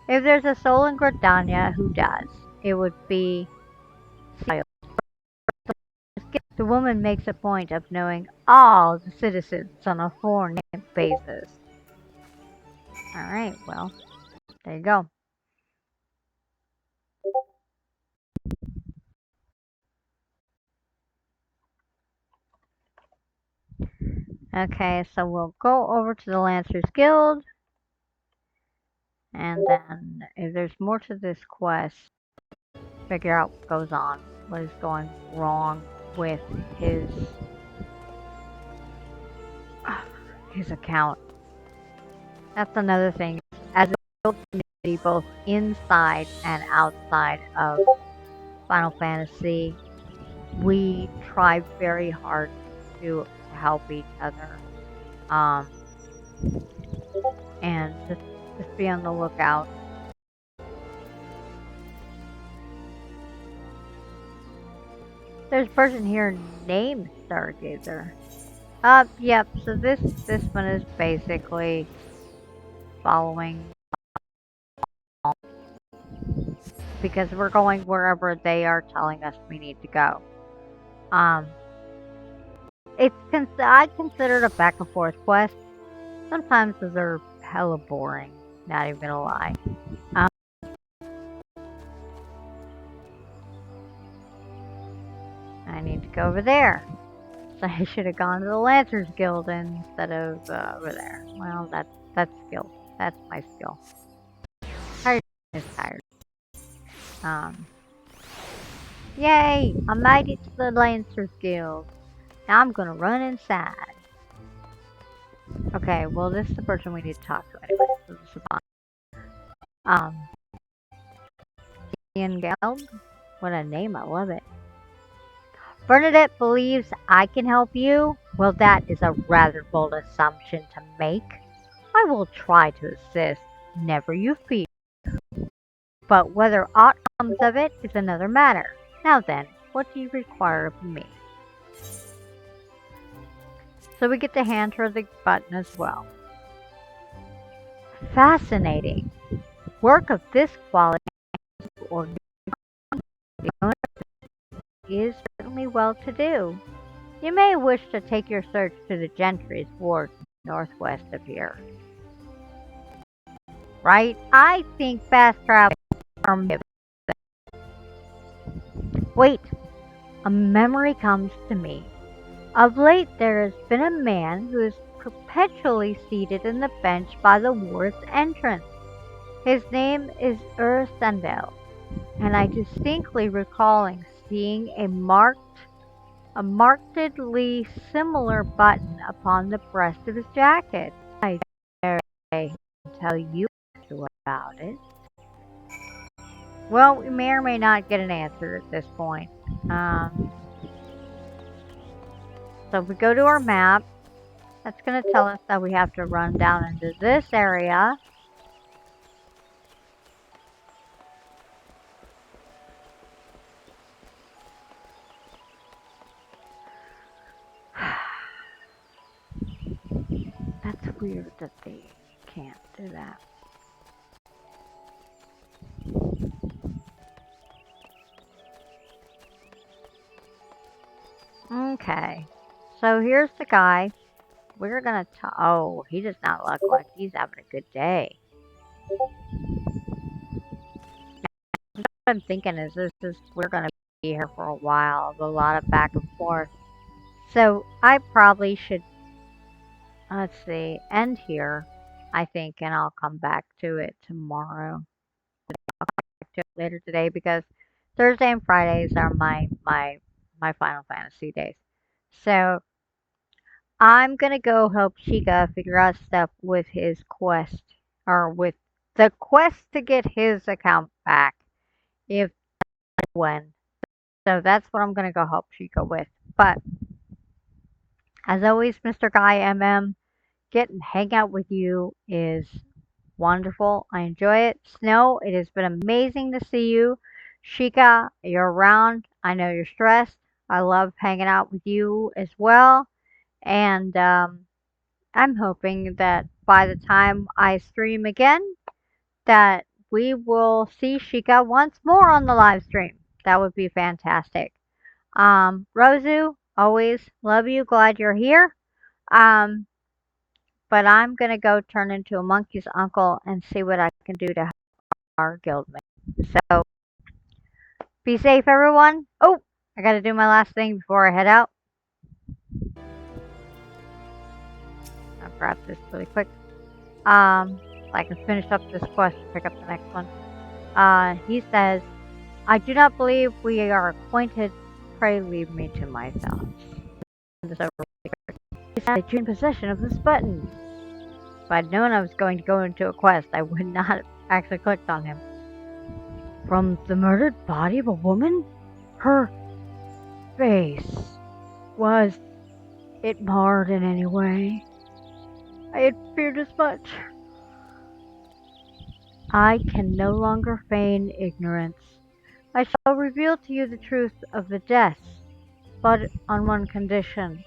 If there's a soul in Gridania who does, it would be the woman makes a point of knowing all the citizens on a four-name basis. Alright, well, there you go. Okay, so we'll go over to the Lancers Guild. And then, if there's more to this quest, figure out what goes on. What is going wrong with his account. That's another thing. As a guild community, both inside and outside of Final Fantasy, we try very hard to help each other. And just be on the lookout. There's a person here named Stargazer. Yep, so this one is basically following because we're going wherever they are telling us we need to go. I consider it a back and forth quest. Sometimes those are hella boring, not even gonna lie. I need to go over there. So I should have gone to the Lancers Guild instead of over there. Well, that's skill. That's my skill. Tired is tired. Yay! I made it to the Lancers Guild. Now I'm gonna run inside. Okay, well this is the person we need to talk to anyway. So this is Ian Geld? What a name, I love it. Bernadette believes I can help you? Well, that is a rather bold assumption to make. I will try to assist, never you fear. But whether aught comes of it is another matter. Now then, what do you require of me? So we get to hand her the button as well. Fascinating. Work of this quality or the owner is certainly well to do. You may wish to take your search to the Gentry's ward northwest of here. Right? I think fast travel. Wait, a memory comes to me. Of late there has been a man who is perpetually seated in the bench by the ward's entrance. His name is Sandel, and I distinctly recalling seeing a markedly similar button upon the breast of his jacket. I dare say tell you about it. Well, we may or may not get an answer at this point. So if we go to our map, that's going to tell us that we have to run down into this area. That's weird that they can't do that. Okay, so here's the guy. We're gonna oh, he does not look like he's having a good day. What I'm thinking is we're gonna be here for a while, a lot of back and forth. So I probably should, let's see, end here, I think, and I'll come back to it tomorrow. I'll come back to it later today because Thursday and Fridays are my Final Fantasy days. So I'm gonna go help Chica figure out stuff with his quest, or with the quest to get his account back, if when. So that's what I'm gonna go help Chica with. But as always, Mr. Guy MM, get and hang out with you is wonderful. I enjoy it. Snow, it has been amazing to see you. Chica, you're around. I know you're stressed. I love hanging out with you as well. And I'm hoping that by the time I stream again, that we will see Chica once more on the live stream. That would be fantastic. Rosu, always love you. Glad you're here. Um, but I'm gonna go turn into a monkey's uncle and see what I can do to help our guildmate. So be safe, everyone. Oh, I gotta do my last thing before I head out. I'll grab this really quick. So I can finish up this quest and pick up the next one. He says, I do not believe we are acquainted. Pray leave me to my thoughts. I took possession of this button. If I'd known I was going to go into a quest, I would not have actually clicked on him. From the murdered body of a woman? Her face. Was it marred in any way? I had feared as much. I can no longer feign ignorance. I shall reveal to you the truth of the deaths, but on one condition.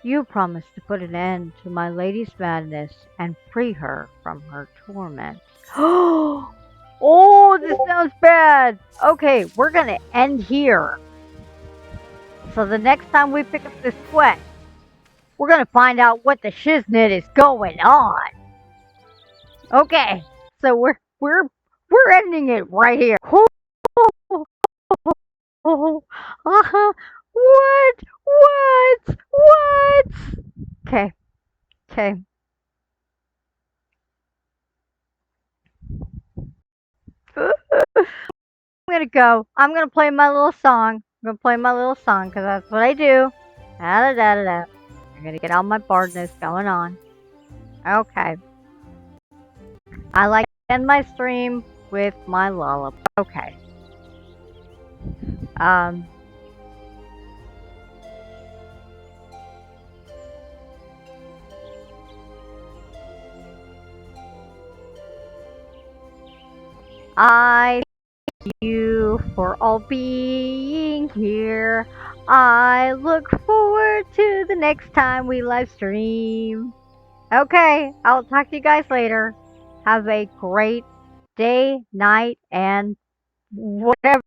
You promise to put an end to my lady's madness and free her from her torment. Oh, this sounds bad. Okay, we're gonna end here. So the next time we pick up this quest, we're gonna find out what the shiznit is going on. Okay, so we're ending it right here. What? Okay. I'm gonna go. I'm gonna play my little song. I'm gonna play my little song because that's what I do. Da da da da da. I'm gonna get all my bardness going on. Okay. I like to end my stream with my lullaby. Okay. I thank you for all being here. I look forward to the next time we live stream. Okay, I'll talk to you guys later. Have a great day, night, and whatever.